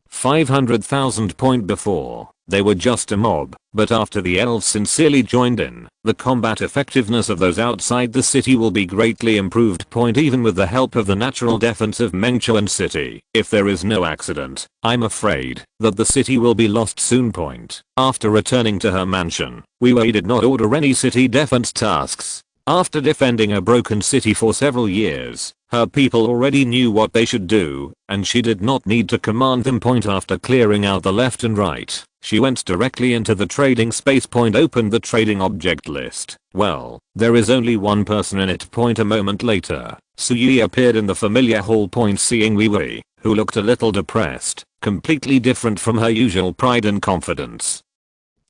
500,000. Point before, they were just a mob, but after the elves sincerely joined in, the combat effectiveness of those outside the city will be greatly improved. Point even with the help of the natural defense of Mengchuan city, if there is no accident, I'm afraid that the city will be lost soon. Point. After returning to her mansion, Wei did not order any city defense tasks. After defending a broken city for several years, her people already knew what they should do, and she did not need to command them. Point after clearing out the left and right, she went directly into the trading space. Point opened the trading object list. Well, there is only one person in it. Point a moment later, Suyi appeared in the familiar hall. Point seeing Wei, who looked a little depressed, completely different from her usual pride and confidence.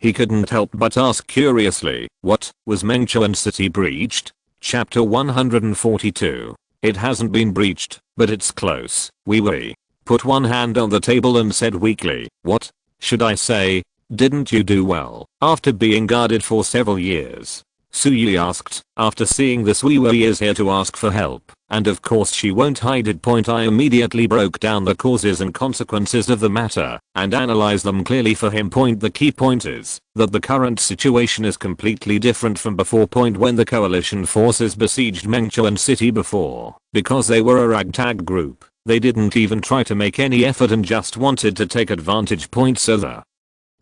He couldn't help but ask curiously, what, was Mengchuan city breached? Chapter 142. It hasn't been breached, but it's close. Wei put one hand on the table and said weakly, what should I say? Didn't you do well after being guarded for several years? Suyi asked. After seeing this, Wei is here to ask for help, and of course she won't hide it. Point I immediately broke down the causes and consequences of the matter and analyzed them clearly for him. Point the key point is that the current situation is completely different from before. Point when the coalition forces besieged Mengchuan city before, because they were a ragtag group, they didn't even try to make any effort and just wanted to take advantage. Point so the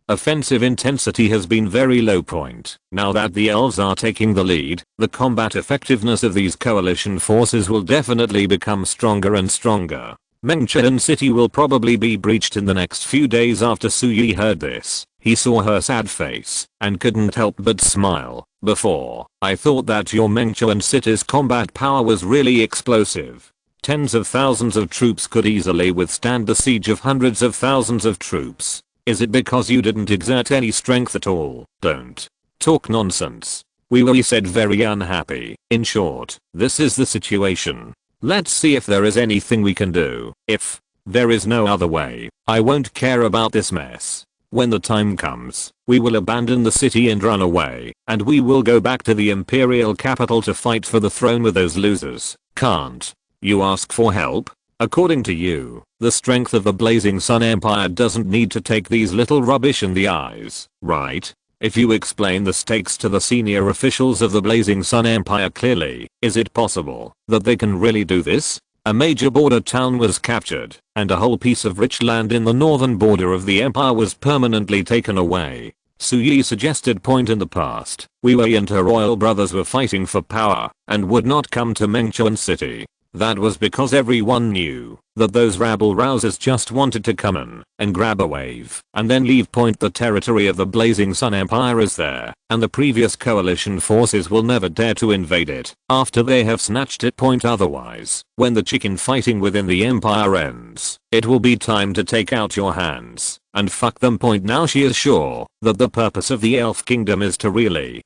offensive intensity has been very low. Point. Now that the elves are taking the lead, the combat effectiveness of these coalition forces will definitely become stronger and stronger. Mengchuan city will probably be breached in the next few days. After Suyi heard this, he saw her sad face and couldn't help but smile. Before, I thought that your Mengchuan city's combat power was really explosive. Tens of thousands of troops could easily withstand the siege of hundreds of thousands of troops. Is it because you didn't exert any strength at all? Don't talk nonsense. Wei said, very unhappy. In short, this is the situation. Let's see if there is anything we can do. If there is no other way, I won't care about this mess. When the time comes, we will abandon the city and run away, and we will go back to the imperial capital to fight for the throne with those losers. Can't you ask for help? According to you, the strength of the Blazing Sun Empire doesn't need to take these little rubbish in the eyes, right? If you explain the stakes to the senior officials of the Blazing Sun Empire clearly, is it possible that they can really do this? A major border town was captured, and a whole piece of rich land in the northern border of the empire was permanently taken away. Suyi suggested. Point in the past, Wei and her royal brothers were fighting for power and would not come to Mengchuan city. That was because everyone knew that those rabble rousers just wanted to come in and grab a wave and then leave. Point the territory of the Blazing Sun Empire is there, and the previous coalition forces will never dare to invade it after they have snatched it. Point otherwise, when the chicken fighting within the empire ends, it will be time to take out your hands and fuck them. Point now she is sure that the purpose of the elf kingdom is to really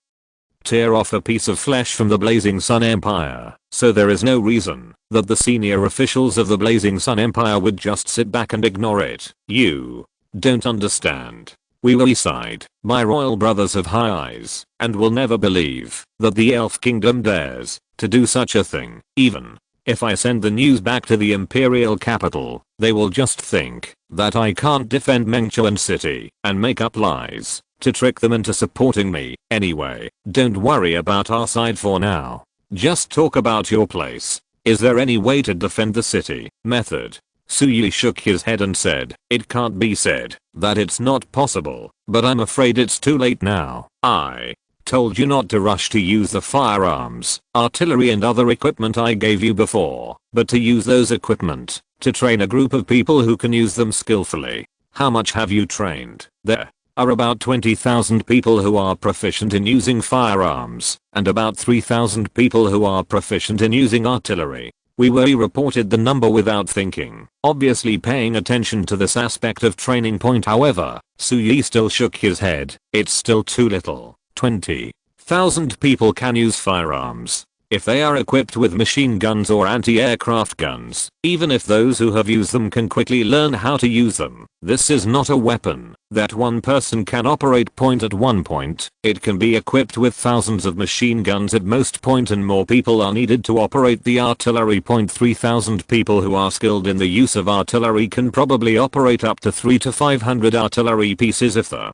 tear off a piece of flesh from the Blazing Sun Empire, so there is no reason that the senior officials of the Blazing Sun Empire would just sit back and ignore it. You don't understand. Wei sighed. My royal brothers have high eyes and will never believe that the elf kingdom dares to do such a thing. Even if I send the news back to the imperial capital, they will just think that I can't defend Mengchuan city and make up lies. to trick them into supporting me. Anyway, don't worry about our side for now. Just talk about your place. Is there any way to defend the city? Method. Suyi shook his head and said, it can't be said that it's not possible, but I'm afraid it's too late now. I told you not to rush to use the firearms, artillery and other equipment I gave you before, but to use those equipment to train a group of people who can use them skillfully. How much have you trained? There are about 20,000 people who are proficient in using firearms, and about 3,000 people who are proficient in using artillery. We reported the number without thinking, obviously paying attention to this aspect of training point. However, Suyi still shook his head. It's still too little. 20,000 people can use firearms if they are equipped with machine guns or anti-aircraft guns, even if those who have used them can quickly learn how to use them. This is not a weapon that one person can operate. Point at one point, it can be equipped with thousands of machine guns at most point, and more people are needed to operate the artillery. 3,000 people who are skilled in the use of artillery can probably operate up to 300 to 500 artillery pieces if the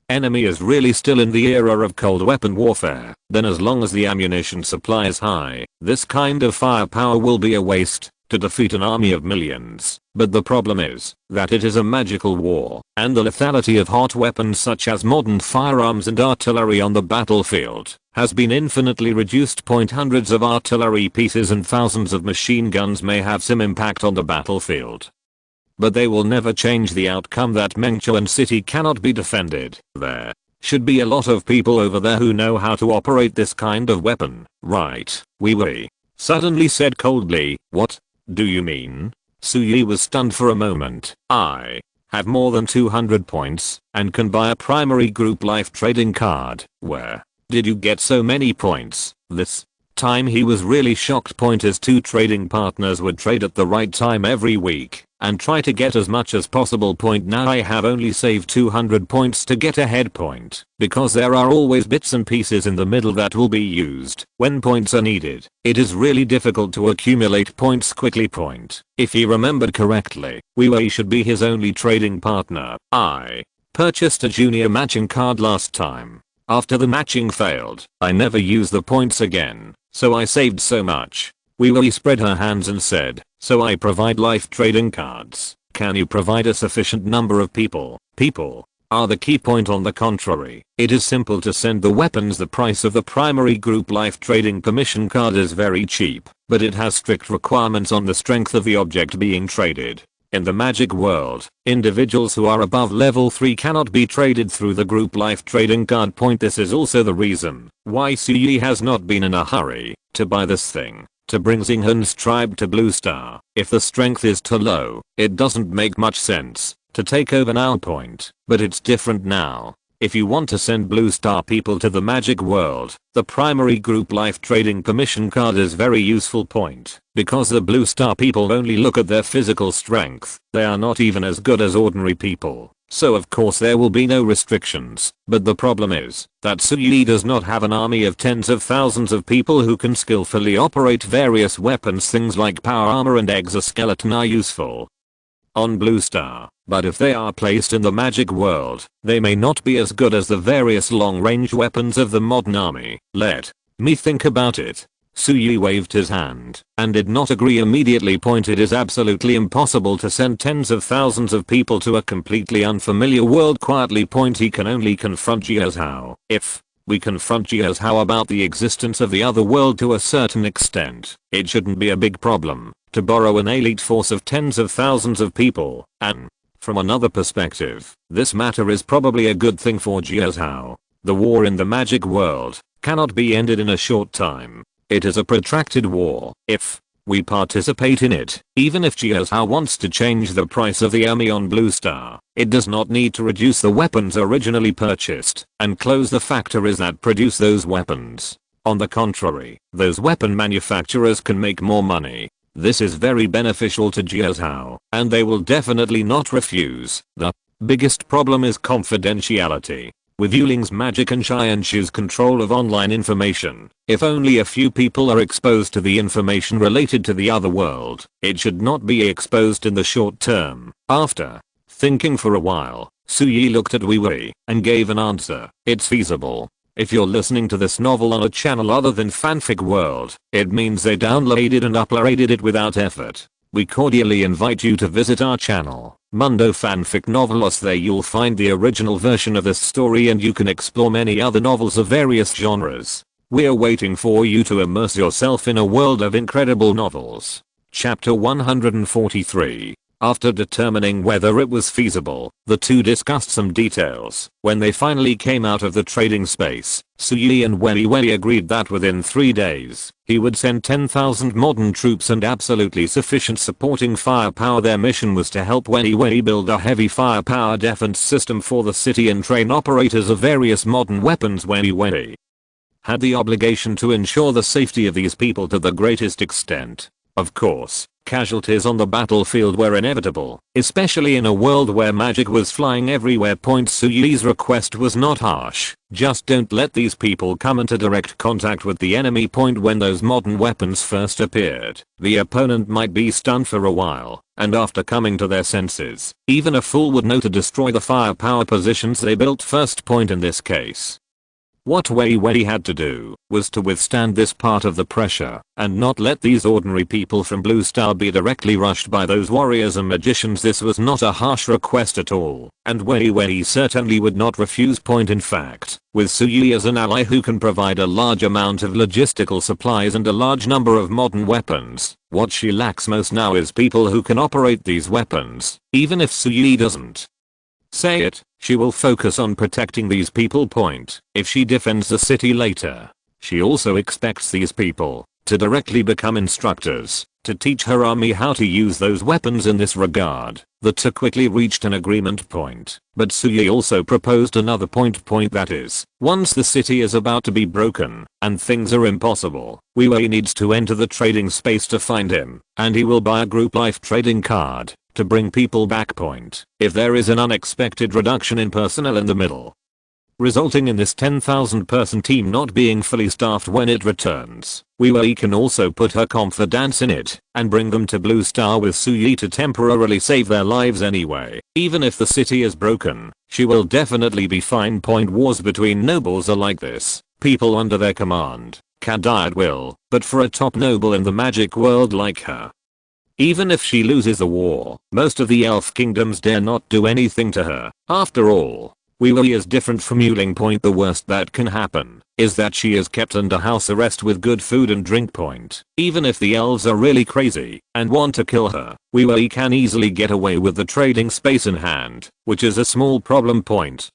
enemy is really still in the era of cold weapon warfare. Then as long as the ammunition supply is high, this kind of firepower will be a waste to defeat an army of millions. But the problem is that it is a magical war, and the lethality of hot weapons such as modern firearms and artillery on the battlefield has been infinitely reduced. Hundreds of artillery pieces and thousands of machine guns may have some impact on the battlefield, but they will never change the outcome that Mengchuan City cannot be defended. There should be a lot of people over there who know how to operate this kind of weapon, right? We suddenly said coldly. What do you mean? Suyi was stunned for a moment. I have more than 200 points and can buy a primary group life trading card. Where did you get so many points? This time he was really shocked. His two trading partners would trade at the right time every week and try to get as much as possible. Now I have only saved 200 points to get a head point, because there are always bits and pieces in the middle that will be used when points are needed. It is really difficult to accumulate points quickly. If he remembered correctly, Wei should be his only trading partner. I purchased a junior matching card last time. After the matching failed, I never used the points again, so I saved so much. Wei spread her hands and said, so I provide life trading cards. Can you provide a sufficient number of people? People are the key point. On the contrary, it is simple to send the weapons. The price of the primary group life trading permission card is very cheap, but it has strict requirements on the strength of the object being traded. In the magic world, individuals who are above level 3 cannot be traded through the group life trading card. This is also the reason why Suyi has not been in a hurry to buy this thing to bring Xinghan's tribe to Blue Star. If the strength is too low, it doesn't make much sense to take over now. But it's different now. If you want to send Blue Star people to the magic world, the primary group life trading permission card is very useful. Because the Blue Star people only look at their physical strength, they are not even as good as ordinary people. So of course there will be no restrictions, but the problem is that Suyi does not have an army of tens of thousands of people who can skillfully operate various weapons. Things like power armor and exoskeleton are useful on Blue Star, but if they are placed in the magic world, they may not be as good as the various long-range weapons of the modern army. Let me think about it. Suyi waved his hand and did not agree immediately. It is absolutely impossible to send tens of thousands of people to a completely unfamiliar world quietly. He can only confront Jiazhao. If we confront Jiazhao about the existence of the other world to a certain extent, it shouldn't be a big problem to borrow an elite force of tens of thousands of people. And from another perspective, this matter is probably a good thing for Jiazhao. The war in the magic world cannot be ended in a short time. It is a protracted war. If we participate in it, even if Jiazhao wants to change the price of the army on Blue Star, it does not need to reduce the weapons originally purchased and close the factories that produce those weapons. On the contrary, those weapon manufacturers can make more money. This is very beneficial to Jiazhao, and they will definitely not refuse. The biggest problem is confidentiality. With Yuling's magic and Xianshu's control of online information, if only a few people are exposed to the information related to the other world, it should not be exposed in the short term. After thinking for a while, Suyi looked at Wee Wee and gave an answer. It's feasible. If you're listening to this novel on a channel other than Fanfic World, it means they downloaded and uploaded it without effort. We cordially invite you to visit our channel, Mundo Fanfic Novelos. There you'll find the original version of this story and you can explore many other novels of various genres. We're waiting for you to immerse yourself in a world of incredible novels. Chapter 143. After determining whether it was feasible, the two discussed some details. When they finally came out of the trading space, Suyi and Wei Wei agreed that within 3 days, he would send 10,000 modern troops and absolutely sufficient supporting firepower. Their mission was to help Wei Wei build a heavy firepower defense system for the city and train operators of various modern weapons. Wei Wei had the obligation to ensure the safety of these people to the greatest extent. Of course, casualties on the battlefield were inevitable, especially in a world where magic was flying everywhere. Suyi's request was not harsh, just don't let these people come into direct contact with the enemy. When those modern weapons first appeared, the opponent might be stunned for a while, and after coming to their senses, even a fool would know to destroy the firepower positions they built first. In this case, what Wei Wei had to do was to withstand this part of the pressure and not let these ordinary people from Blue Star be directly rushed by those warriors and magicians. This was not a harsh request at all, and Wei Wei certainly would not refuse. In fact, with Suyi as an ally who can provide a large amount of logistical supplies and a large number of modern weapons, what she lacks most now is people who can operate these weapons. Even if Suyi doesn't say it, she will focus on protecting these people. If she defends the city later, she also expects these people to directly become instructors, to teach her army how to use those weapons. In this regard, the two quickly reached an agreement. But Suyi also proposed another point. That is, once the city is about to be broken and things are impossible, Wei Wei needs to enter the trading space to find him, and he will buy a group life trading card to bring people back. If there is an unexpected reduction in personnel in the middle, resulting in this 10,000 person team not being fully staffed when it returns, Wei Wei can also put her confidence in it and bring them to Blue Star with Suyi to temporarily save their lives anyway. Even if the city is broken, she will definitely be fine. Wars between nobles are like this. People under their command can die at will, but for a top noble in the magic world like her, even if she loses the war, most of the elf kingdoms dare not do anything to her. After all, Wei Wei is different from Yuling. The worst that can happen is that she is kept under house arrest with good food and drink. Even if the elves are really crazy and want to kill her, Wei Wei can easily get away with the trading space in hand, which is a small problem.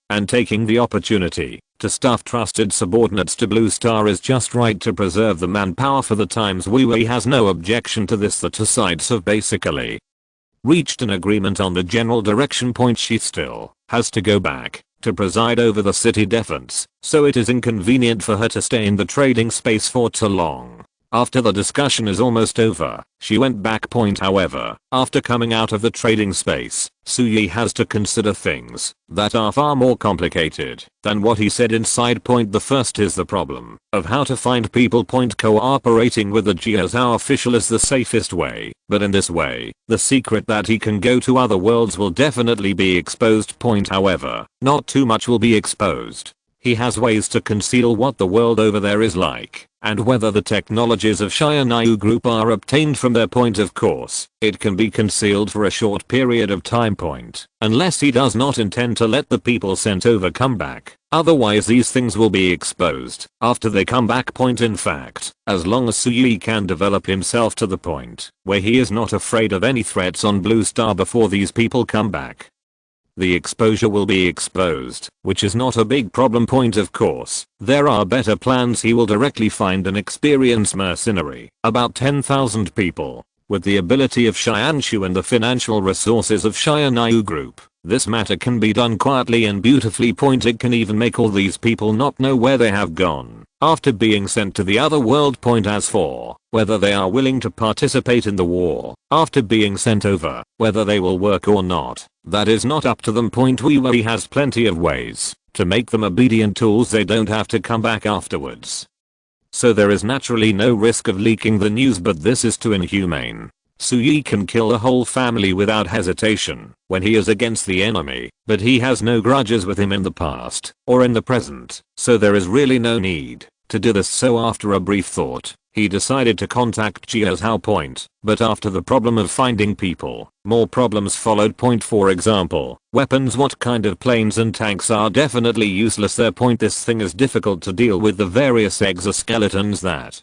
And taking the opportunity to staff trusted subordinates to Blue Star is just right to preserve the manpower for the times. Wei Wei has no objection to this. The two sides have basically reached an agreement on the general direction. She still has to go back to preside over the city defense, so it is inconvenient for her to stay in the trading space for too long. After the discussion is almost over, she went back. However, after coming out of the trading space, Suyi has to consider things that are far more complicated than what he said inside. The first is the problem of how to find people. Cooperating with the G as our official is the safest way, but in this way, the secret that he can go to other worlds will definitely be exposed. However, not too much will be exposed. He has ways to conceal what the world over there is like, and whether the technologies of Shiranayu Group are obtained from their. Of course, it can be concealed for a short period of time. Unless he does not intend to let the people sent over come back. Otherwise these things will be exposed after they come back. In fact, as long as Suyi can develop himself to the point where he is not afraid of any threats on Blue Star before these people come back, the exposure will be exposed, which is not a big problem. Of course, there are better plans. He will directly find an experienced mercenary, about 10,000 people, with the ability of Shianshu and the financial resources of Shiranayu Group. This matter can be done quietly and beautifully. It can even make all these people not know where they have gone after being sent to the other world. As for whether they are willing to participate in the war after being sent over, whether they will work or not, that is not up to them. Wei Wei has plenty of ways to make them obedient tools. They don't have to come back afterwards. So there is naturally no risk of leaking the news, but this is too inhumane. Su Yi can kill a whole family without hesitation when he is against the enemy, but he has no grudges with him in the past or in the present, so there is really no need to do this. So after a brief thought, he decided to contact Jiazhao Point, but after the problem of finding people, more problems followed. Point, for example, weapons. What kind of planes and tanks are definitely useless there. Point, this thing is difficult to deal with the various exoskeletons that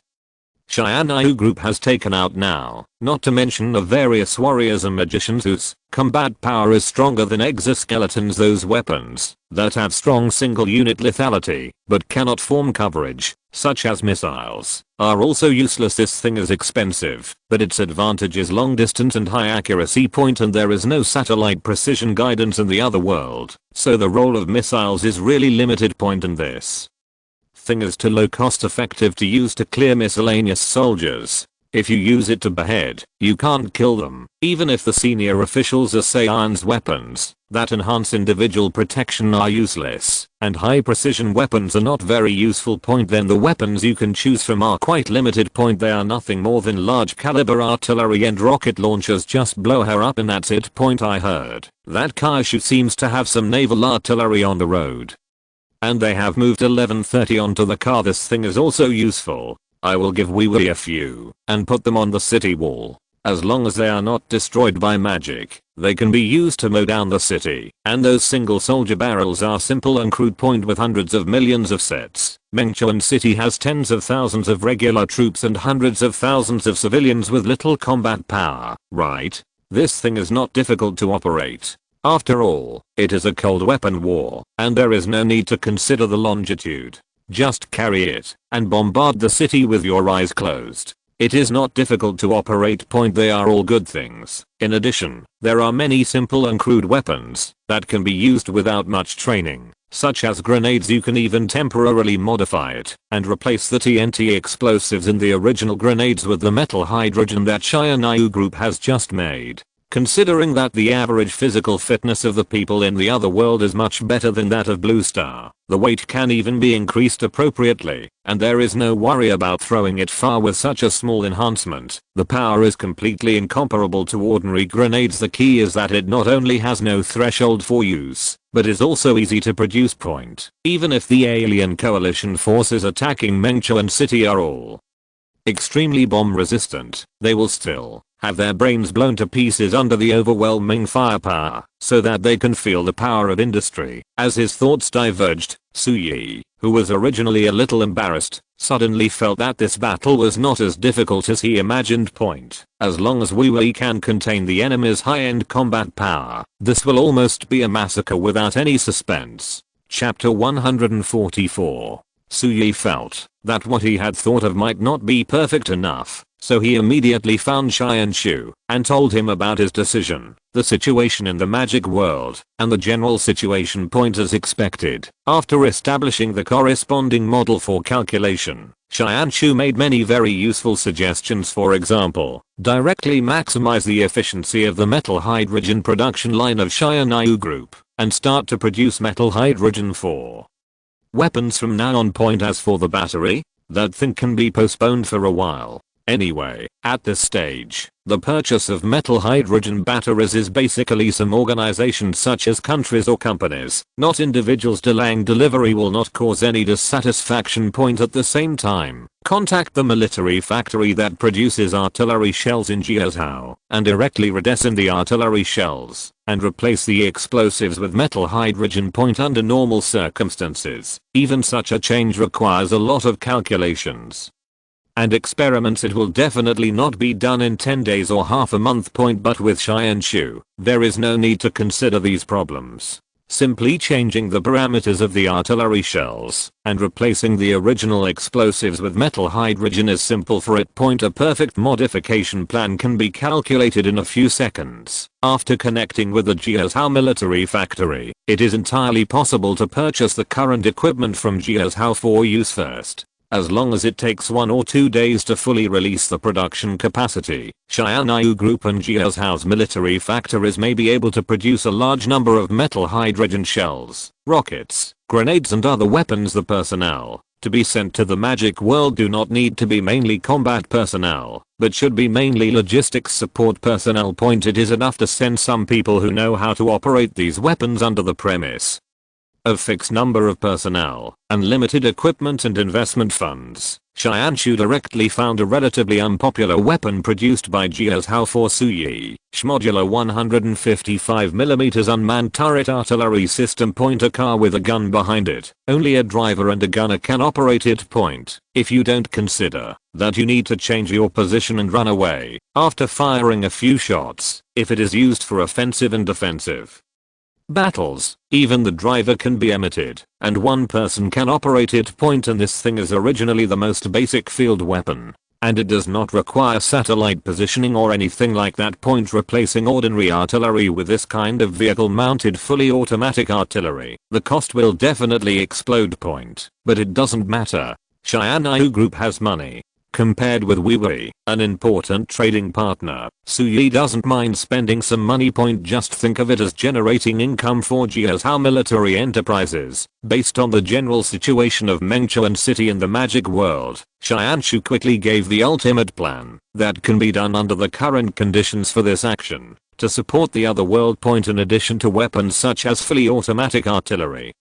Xianyu group has taken out now, not to mention the various warriors and magicians whose combat power is stronger than exoskeletons. Those weapons that have strong single unit lethality but cannot form coverage, such as missiles, are also useless. This thing is expensive, but its advantage is long distance and high accuracy. Point, and there is no satellite precision guidance in the other world, so the role of missiles is really limited. Point, and this thing is too low cost effective to use to clear miscellaneous soldiers. If you use it to behead, you can't kill them, even if the senior officials are Saiyan's weapons that enhance individual protection are useless, and high precision weapons are not very useful. Point, then the weapons you can choose from are quite limited. Point, they are nothing more than large caliber artillery and rocket launchers. Just blow her up and that's it. Point, I heard that Kaishu seems to have some naval artillery on the road, and they have moved 1130 onto the car. This thing is also useful. I will give Wee Wee a few and put them on the city wall. As long as they are not destroyed by magic, they can be used to mow down the city. And those single soldier barrels are simple and crude. Point, with hundreds of millions of sets, Mengchuan City has tens of thousands of regular troops and hundreds of thousands of civilians with little combat power, right? This thing is not difficult to operate. After all, it is a cold weapon war, and there is no need to consider the longitude. Just carry it and bombard the city with your eyes closed. It is not difficult to operate. Point, they are all good things. In addition, there are many simple and crude weapons that can be used without much training, such as grenades. You can even temporarily modify it and replace the TNT explosives in the original grenades with the metal hydrogen that Xianyu group has just made. Considering that the average physical fitness of the people in the other world is much better than that of Blue Star, the weight can even be increased appropriately, and there is no worry about throwing it far with such a small enhancement. The power is completely incomparable to ordinary grenades. The key is that it not only has no threshold for use, but is also easy to produce. Point, even if the alien coalition forces attacking Mengchuan City are all extremely bomb resistant, they will still have their brains blown to pieces under the overwhelming firepower, so that they can feel the power of industry. As his thoughts diverged, Su Yi, who was originally a little embarrassed, suddenly felt that this battle was not as difficult as he imagined. Point, as long as Wee Wee can contain the enemy's high-end combat power, this will almost be a massacre without any suspense. Chapter 144. Su Yi felt that what he had thought of might not be perfect enough, so he immediately found Xianshu and told him about his decision, the situation in the magic world, and the general situation. Point, as expected, after establishing the corresponding model for calculation, Xianshu made many very useful suggestions. For example, directly maximize the efficiency of the metal hydrogen production line of Xianyu group and start to produce metal hydrogen for weapons from now on. Point, as for the battery, that thing can be postponed for a while. Anyway, at this stage, the purchase of metal hydrogen batteries is basically some organizations such as countries or companies, not individuals. Delaying delivery will not cause any dissatisfaction. Point, at the same time, contact the military factory that produces artillery shells in Jiazhou and directly redesign the artillery shells and replace the explosives with metal hydrogen. Point, under normal circumstances, even such a change requires a lot of calculations and experiments. It will definitely not be done in 10 days or half a month. Point, but with Xianshu, there is no need to consider these problems. Simply changing the parameters of the artillery shells and replacing the original explosives with metal hydrogen is simple for it. Point, a perfect modification plan can be calculated in a few seconds. After connecting with the Jiazhou military factory, it is entirely possible to purchase the current equipment from Jiazhou for use first. As long as it takes 1 or 2 days to fully release the production capacity, Xianyu Group and Jiazhou's military factories may be able to produce a large number of metal hydrogen shells, rockets, grenades and other weapons. The personnel to be sent to the magic world do not need to be mainly combat personnel, but should be mainly logistics support personnel. It is enough to send some people who know how to operate these weapons under the premise of fixed number of personnel, unlimited equipment and investment funds. Xianshu directly found a relatively unpopular weapon produced by Jiazhou for Suyi, Schmodular 155mm unmanned turret artillery system. A car with a gun behind it. Only a driver and a gunner can operate it. If you don't consider that you need to change your position and run away after firing a few shots, if it is used for offensive and defensive battles, even the driver can be emitted, and one person can operate it. And this thing is originally the most basic field weapon, and it does not require satellite positioning or anything like that. Replacing ordinary artillery with this kind of vehicle mounted fully automatic artillery, the cost will definitely explode. But it doesn't matter. Xianyu Group has money. Compared with WiiWi, an important trading partner, Suyi doesn't mind spending some money. Just think of it as generating income for Jiazhou military enterprises. Based on the general situation of Mengchuan City in the magic world, Xianshu quickly gave the ultimate plan that can be done under the current conditions for this action to support the other world. In addition to weapons such as fully automatic artillery,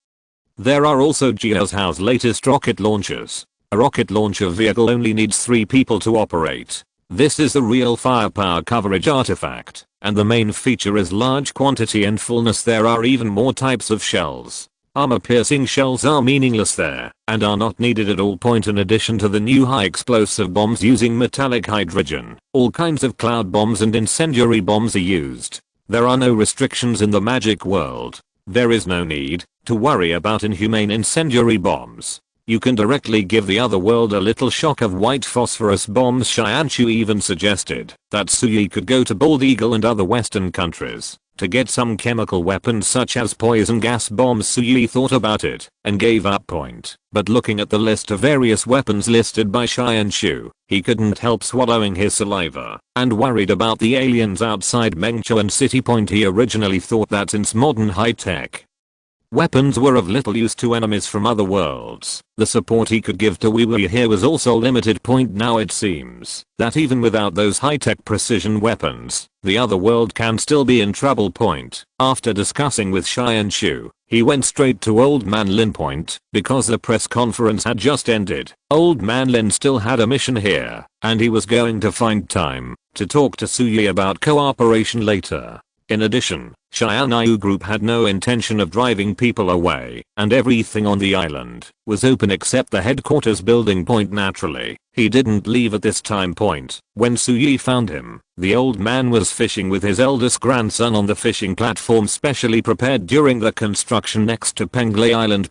there are also Jiazhou's latest rocket launchers. A rocket launcher vehicle only needs 3 people to operate. This is the real firepower coverage artifact, and the main feature is large quantity and fullness. There are even more types of shells. Armor-piercing shells are meaningless there, and are not needed at all. In addition to the new high explosive bombs using metallic hydrogen, all kinds of cloud bombs and incendiary bombs are used. There are no restrictions in the magic world. There is no need to worry about inhumane incendiary bombs. You can directly give the other world a little shock of white phosphorus bombs. Xianshu even suggested that Suyi could go to Bald Eagle and other western countries to get some chemical weapons such as poison gas bombs. Suyi thought about it and gave up. But looking at the list of various weapons listed by Xianshu, he couldn't help swallowing his saliva and worried about the aliens outside Mengchuan City. He originally thought that since modern high-tech weapons were of little use to enemies from other worlds, the support he could give to WiiWi here was also limited. Now it seems that even without those high-tech precision weapons, the other world can still be in trouble. After discussing with Xianshu, he went straight to Old Man Lin. Because the press conference had just ended, Old Man Lin still had a mission here, and he was going to find time to talk to Suyi about cooperation later. In addition, Xianyu Group had no intention of driving people away, and everything on the island was open except the headquarters building. Naturally, he didn't leave at this time. When Suyi found him, the old man was fishing with his eldest grandson on the fishing platform specially prepared during the construction next to Penglai Island.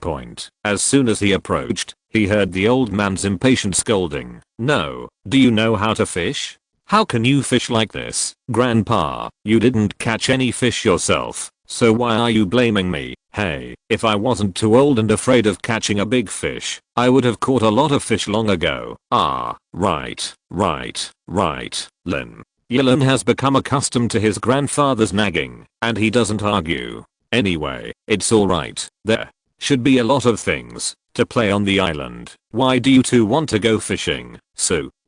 As soon as he approached, he heard the old man's impatient scolding. "No, do you know how to fish? How can you fish like this, Grandpa? You didn't catch any fish yourself, so why are you blaming me? Hey, if I wasn't too old and afraid of catching a big fish, I would have caught a lot of fish long ago." Ah, right. Lin. Yilin has become accustomed to his grandfather's nagging, and he doesn't argue. Anyway, it's alright. There should be a lot of things to play on the island. Why do you two want to go fishing?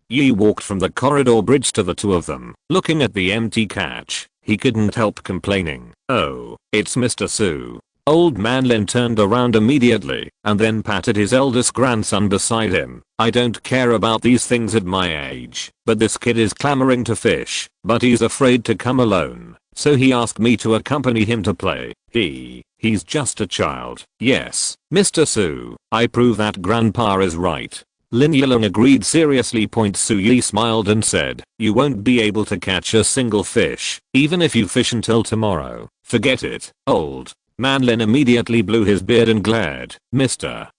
Yi walked from the corridor bridge to the two of them, looking at the empty catch. He couldn't help complaining. "Oh, it's Mr. Su." Old Man Lin turned around immediately and then patted his eldest grandson beside him. "I don't care about these things at my age, but this kid is clamoring to fish, but he's afraid to come alone, so he asked me to accompany him to play. He's just a child." "Yes, Mr. Su, I prove that Grandpa is right." Lin Yilin agreed seriously. Suyi smiled and said, "You won't be able to catch a single fish, even if you fish until tomorrow. Forget it." Old Man Lin immediately blew his beard and glared. "Mr.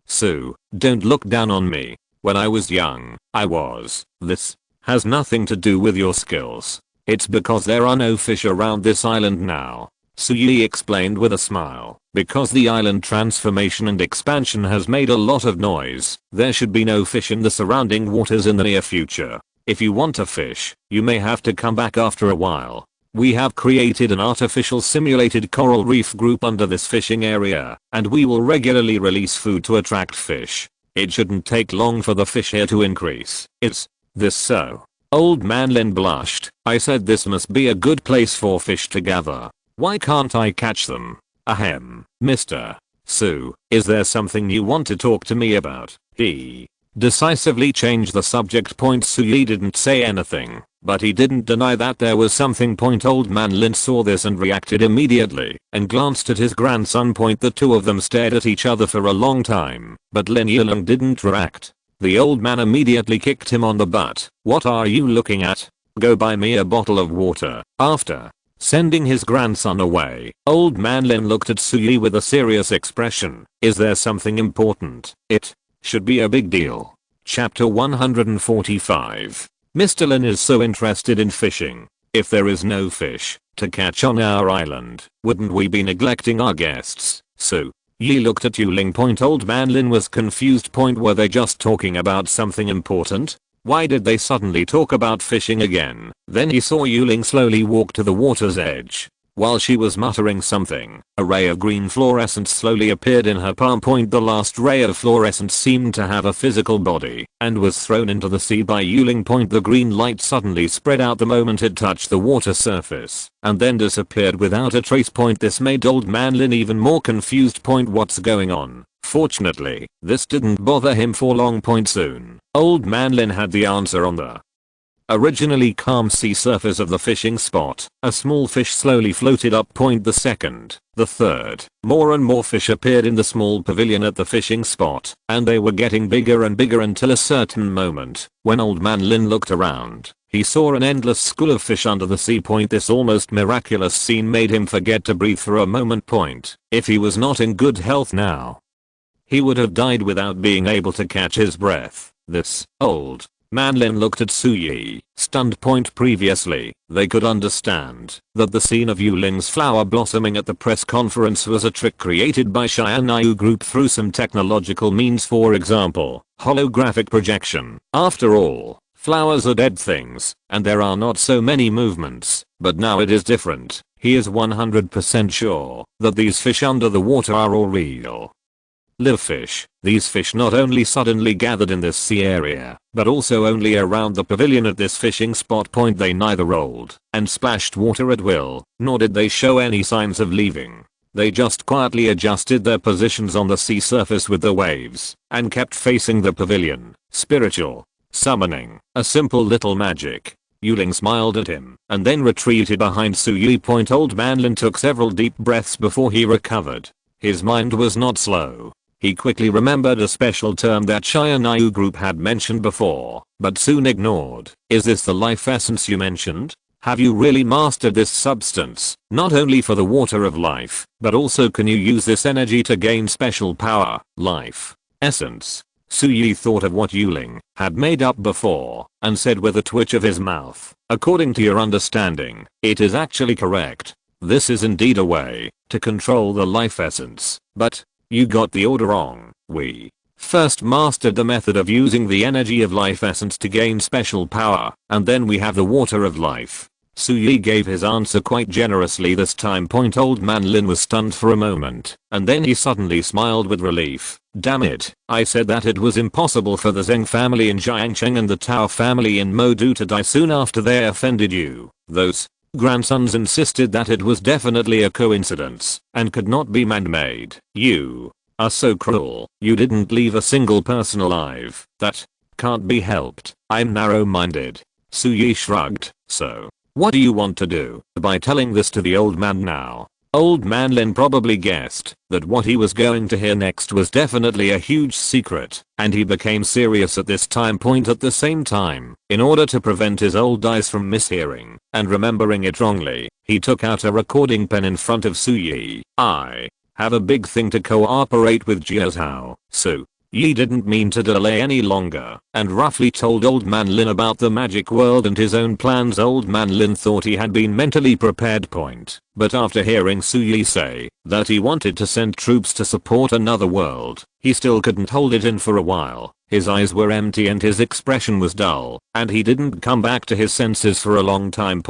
Su, don't look down on me. When I was young, I was. This has nothing to do with your skills. It's because there are no fish around this island now." Suyi explained with a smile. "Because the island transformation and expansion has made a lot of noise, there should be no fish in the surrounding waters in the near future. If you want to fish, you may have to come back after a while. We have created an artificial simulated coral reef group under this fishing area, and we will regularly release food to attract fish. It shouldn't take long for the fish here to increase. Is this so? Old Man Lin blushed. I said this must be a good place for fish to gather. Why can't I catch them? Ahem, Mr. Sue, is there something you want to talk to me about? He decisively changed the subject. Sui didn't say anything, but he didn't deny that there was something. Old Man Lin saw this and reacted immediately and glanced at his grandson. The two of them stared at each other for a long time, but Lin Yilong didn't react. The old man immediately kicked him on the butt. What are you looking at? Go buy me a bottle of water. After sending his grandson away, Old Man Lin looked at Sui with a serious expression. Is there something important? It should be a big deal. Chapter 145. Mr. Lin is so interested in fishing. If there is no fish to catch on our island, wouldn't we be neglecting our guests? So Yi looked at Yuling. Old Man Lin was confused. Were they just talking about something important? Why did they suddenly talk about fishing again? Then he saw Yuling slowly walk to the water's edge. While she was muttering something, a ray of green fluorescence slowly appeared in her palm. The last ray of fluorescence seemed to have a physical body and was thrown into the sea by Yuling. The green light suddenly spread out the moment it touched the water surface and then disappeared without a trace. This made Old Man Lin even more confused. What's going on? Fortunately, this didn't bother him for long. Soon, Old Man Lin had the answer. On the originally calm sea surface of the fishing spot, a small fish slowly floated up. The second, the third, more and more fish appeared in the small pavilion at the fishing spot, and they were getting bigger and bigger until a certain moment, when Old Man Lin looked around, he saw an endless school of fish under the sea. This almost miraculous scene made him forget to breathe for a moment. If he was not in good health now, he would have died without being able to catch his breath. This Old Man Lin looked at Sui, stunned. Previously, they could understand that the scene of Yuling's flower blossoming at the press conference was a trick created by Xianyu Group through some technological means, for example, holographic projection. After all, flowers are dead things, and there are not so many movements, but now it is different. He is 100% sure that these fish under the water are all real live fish. These fish not only suddenly gathered in this sea area, but also only around the pavilion at this fishing spot. They neither rolled and splashed water at will, nor did they show any signs of leaving. They just quietly adjusted their positions on the sea surface with the waves and kept facing the pavilion. Spiritual summoning, a simple little magic. Yuling smiled at him and then retreated behind Sui. Old Man Lin took several deep breaths before he recovered. His mind was not slow. He quickly remembered a special term that Xianyu Group had mentioned before, but soon ignored. Is this the life essence you mentioned? Have you really mastered this substance? Not only for the water of life, but also can you use this energy to gain special power? Life essence. Sui thought of what Yuling had made up before and said with a twitch of his mouth, according to your understanding, it is actually correct. This is indeed a way to control the life essence, but you got the order wrong. We first mastered the method of using the energy of life essence to gain special power, and then we have the water of life. Sui gave his answer quite generously this time. Old Man Lin was stunned for a moment, and then he suddenly smiled with relief. Damn it, I said that it was impossible for the Zheng family in Jiangcheng and the Tao family in Modu to die soon after they offended you. Those grandsons insisted that it was definitely a coincidence and could not be man-made. You are so cruel. You didn't leave a single person alive. That can't be helped. I'm narrow-minded. Sui shrugged. So, what do you want to do? By telling this to the old man now, Old Man Lin probably guessed that what he was going to hear next was definitely a huge secret, and he became serious at this time. At the same time, in order to prevent his old eyes from mishearing and remembering it wrongly, he took out a recording pen in front of Sui. I have a big thing to cooperate with Jiazhao, so Yi didn't mean to delay any longer and roughly told Old Man Lin about the magic world and his own plans. Old Man Lin thought he had been mentally prepared. But after hearing Sui say that he wanted to send troops to support another world, he still couldn't hold it in for a while. His eyes were empty and his expression was dull, and he didn't come back to his senses for a long time.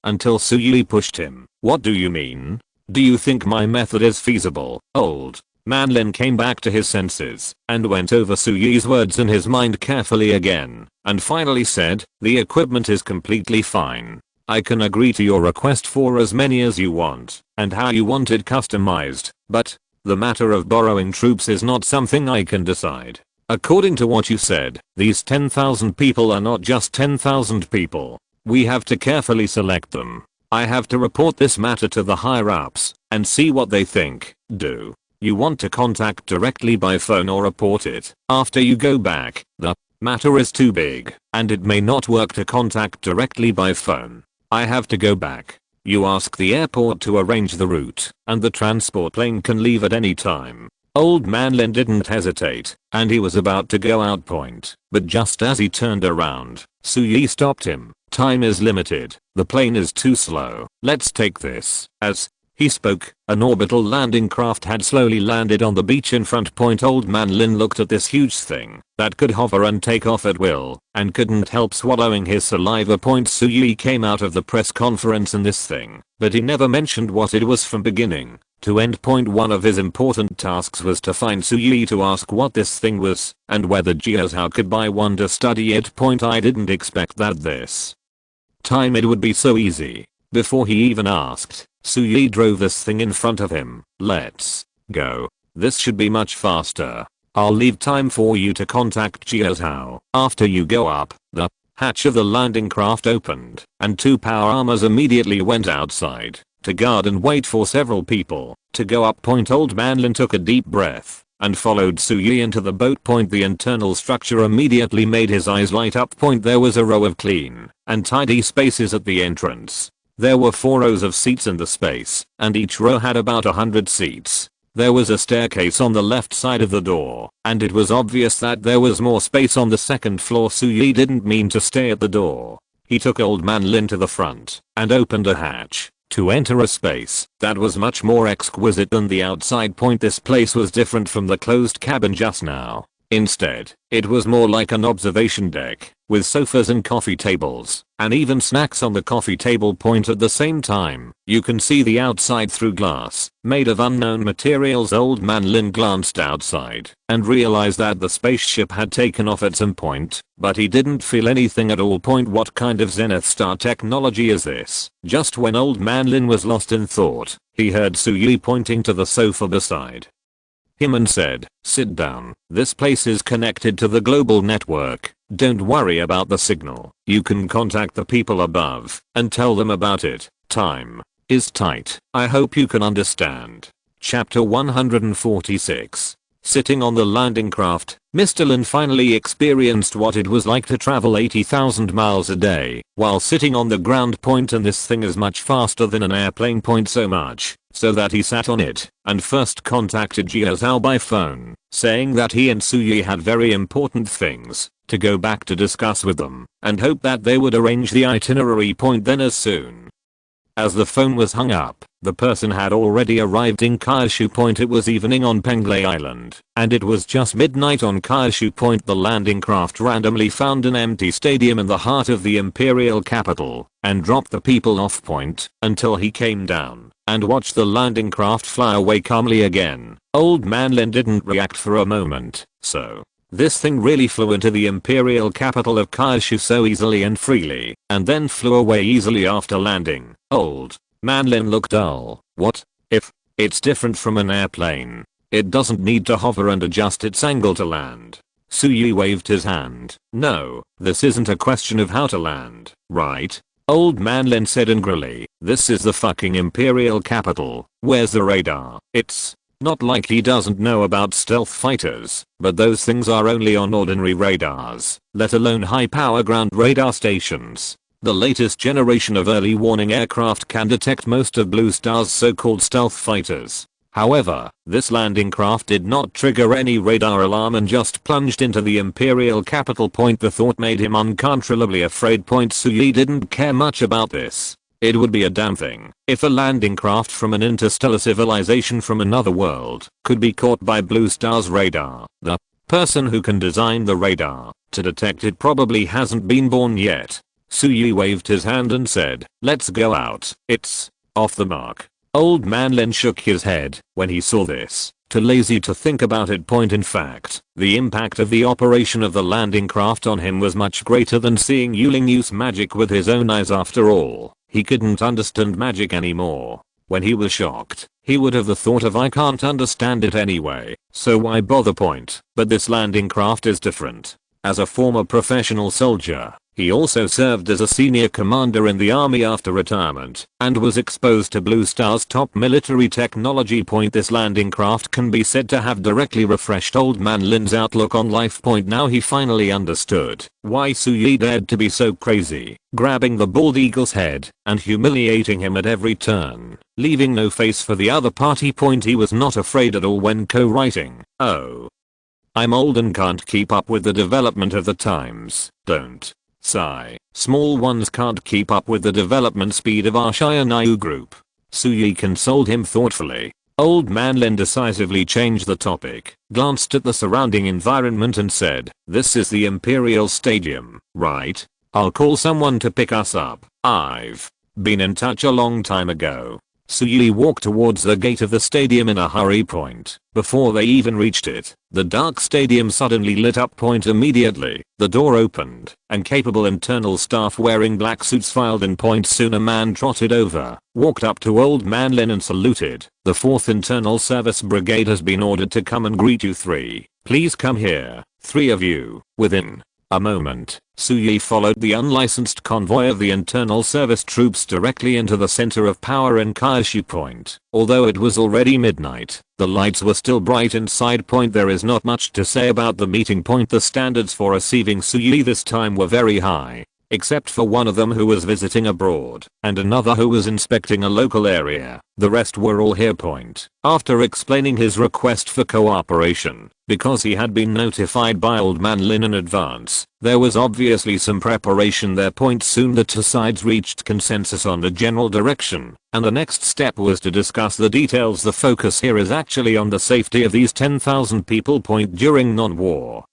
Until Sui pushed him. What do you mean? Do you think my method is feasible, Old Man Lin came back to his senses and went over Suyi's words in his mind carefully again and finally said, "The equipment is completely fine. I can agree to your request for as many as you want and how you want it customized, but the matter of borrowing troops is not something I can decide. According to what you said, these 10,000 people are not just 10,000 people. We have to carefully select them. I have to report this matter to the higher ups and see what they think. Do you want to contact directly by phone or report it after you go back? The matter is too big and it may not work to contact directly by phone. I have to go back. You ask the airport to arrange the route and the transport plane can leave at any time." Old Man Lin didn't hesitate and he was about to go out point, but just as he turned around, Suyi stopped him. "Time is limited. The plane is too slow. Let's take this." As he spoke, an orbital landing craft had slowly landed on the beach in front. Old Man Lin looked at this huge thing that could hover and take off at will and couldn't help swallowing his saliva. Suyi came out of the press conference in this thing, but he never mentioned what it was from beginning to end. One of his important tasks was to find Suyi to ask what this thing was and whether Jiazhao could buy one to study it. I didn't expect that this time it would be so easy. Before he even asked, Suyi drove this thing in front of him. "Let's go. This should be much faster. I'll leave time for you to contact Jiazhao after you go up." The hatch of the landing craft opened and 2 power armors immediately went outside to guard and wait for several people to go up. Old Man Lin took a deep breath and followed Suyi into the boat. The internal structure immediately made his eyes light up. There was a row of clean and tidy spaces at the entrance. There were 4 rows of seats in the space and each row had about 100 seats. There was a staircase on the left side of the door and it was obvious that there was more space on the second floor. Suyi didn't mean to stay at the door. He took Old Man Lin to the front and opened a hatch to enter a space that was much more exquisite than the outside. This place was different from the closed cabin just now. Instead, it was more like an observation deck with sofas and coffee tables and even snacks on the coffee table. At the same time, you can see the outside through glass made of unknown materials. Old Man Lin glanced outside and realized that the spaceship had taken off at some point, but he didn't feel anything at all. What kind of Zenith Star technology is this? Just when Old Man Lin was lost in thought, he heard Suyi pointing to the sofa beside him and said, "Sit down. This place is connected to the global network. Don't worry about the signal. You can contact the people above and tell them about it. Time is tight. I hope you can understand." Chapter 146. Sitting on the landing craft, Mr. Lin finally experienced what it was like to travel 80,000 miles a day while sitting on the ground. And this thing is much faster than an airplane. So much so that he sat on it and first contacted Jiazhao by phone, saying that he and Suyi had very important things to go back to discuss with them and hoped that they would arrange the itinerary. Then as soon as the phone was hung up, the person had already arrived in Kyushu. It was evening on Penglei Island and it was just midnight on Kyushu. The landing craft randomly found an empty stadium in the heart of the imperial capital and dropped the people off until he came down and watched the landing craft fly away calmly again. Old Man Lin didn't react for a moment. So this thing really flew into the imperial capital of Kyushu so easily and freely and then flew away easily after landing. Old Man Lin looked dull. What if it's different from an airplane? It doesn't need to hover and adjust its angle to land. Suyi waved his hand. "No, this isn't a question of how to land, right?" Old Man Lin said angrily. "This is the fucking imperial capital. Where's the radar?" It's not like he doesn't know about stealth fighters, but those things are only on ordinary radars, let alone high power ground radar stations. The latest generation of early warning aircraft can detect most of Blue Star's so-called stealth fighters. However, this landing craft did not trigger any radar alarm and just plunged into the imperial capital. The thought made him uncontrollably afraid. Suyi didn't care much about this. It would be a damn thing if a landing craft from an interstellar civilization from another world could be caught by Blue Star's radar. The person who can design the radar to detect it probably hasn't been born yet. Suyi waved his hand and said, "Let's go out. It's off the mark." Old Man Lin shook his head when he saw this. too lazy to think about it. In fact, the impact of the operation of the landing craft on him was much greater than seeing Yuling use magic with his own eyes. After all, he couldn't understand magic anymore. When he was shocked, he would have the thought of, I can't understand it anyway, so why bother? But this landing craft is different. As a former professional soldier, he also served as a senior commander in the army after retirement, and was exposed to Blue Star's top military technology. This landing craft can be said to have directly refreshed Old Man Lin's outlook on life. Now he finally understood why Suyi dared to be so crazy, grabbing the bald eagle's head and humiliating him at every turn, leaving no face for the other party. He was not afraid at all when co-writing. Oh, I'm old and can't keep up with the development of the times. Don't sigh. Small ones can't keep up with the development speed of our Shiranayu group. Suyi consoled him thoughtfully. Old Man Lin decisively changed the topic, glanced at the surrounding environment and said, this is the Imperial Stadium, right? I'll call someone to pick us up. I've been in touch a long time ago. Suyi walked towards the gate of the stadium in a hurry. Before they even reached it, the dark stadium suddenly lit up. Immediately, the door opened, and capable internal staff wearing black suits filed in. Soon a man trotted over, walked up to Old Man Lin and saluted. The 4th Internal Service Brigade has been ordered to come and greet you three. Please come here, 3 of you. Within a moment, Suyi followed the unlicensed convoy of the internal service troops directly into the center of power in Kaishu Point. Although it was already midnight, the lights were still bright inside. There is not much to say about the meeting. The standards for receiving Suyi this time were very high, except for one of them who was visiting abroad, and another who was inspecting a local area. The rest were all here. After explaining his request for cooperation, because he had been notified by Old Man Lin in advance, there was obviously some preparation there. Soon the two sides reached consensus on the general direction, and the next step was to discuss the details. The focus here is actually on the safety of these 10,000 people. During non-war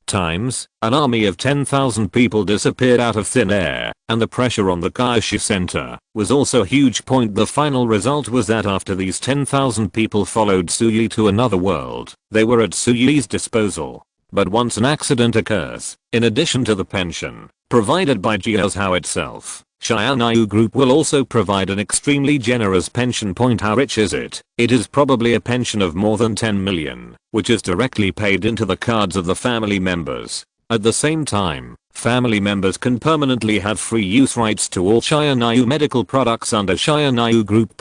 times, an army of 10,000 people disappeared out of thin air, and the pressure on the Kaishu center was also huge. The final result was that after these 10,000 people followed Suyi to another world, they were at Suyi's disposal. But once an accident occurs, in addition to the pension provided by Jiuzhou itself, Shiranayu Group will also provide an extremely generous pension. How rich is it? It is probably a pension of more than 10 million, which is directly paid into the cards of the family members. At the same time, family members can permanently have free use rights to all Shiranayu medical products under Shiranayu Group.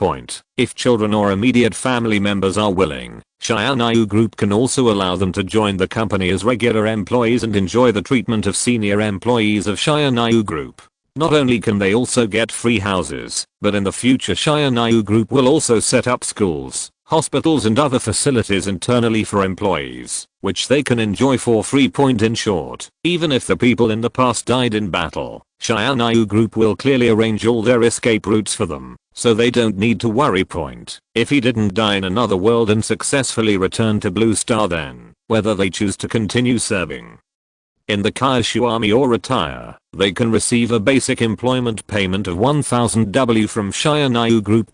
If children or immediate family members are willing, Shiranayu Group can also allow them to join the company as regular employees and enjoy the treatment of senior employees of Shiranayu Group. Not only can they also get free houses, but in the future Shiranayu Group will also set up schools, hospitals and other facilities internally for employees, which they can enjoy for free. In short, even if the people in the past died in battle, Shiranayu Group will clearly arrange all their escape routes for them, so they don't need to worry. If he didn't die in another world and successfully return to Blue Star, then whether they choose to continue serving in the Kaishu army or retire, they can receive a basic employment payment of 1000 W from Shiranayu Group.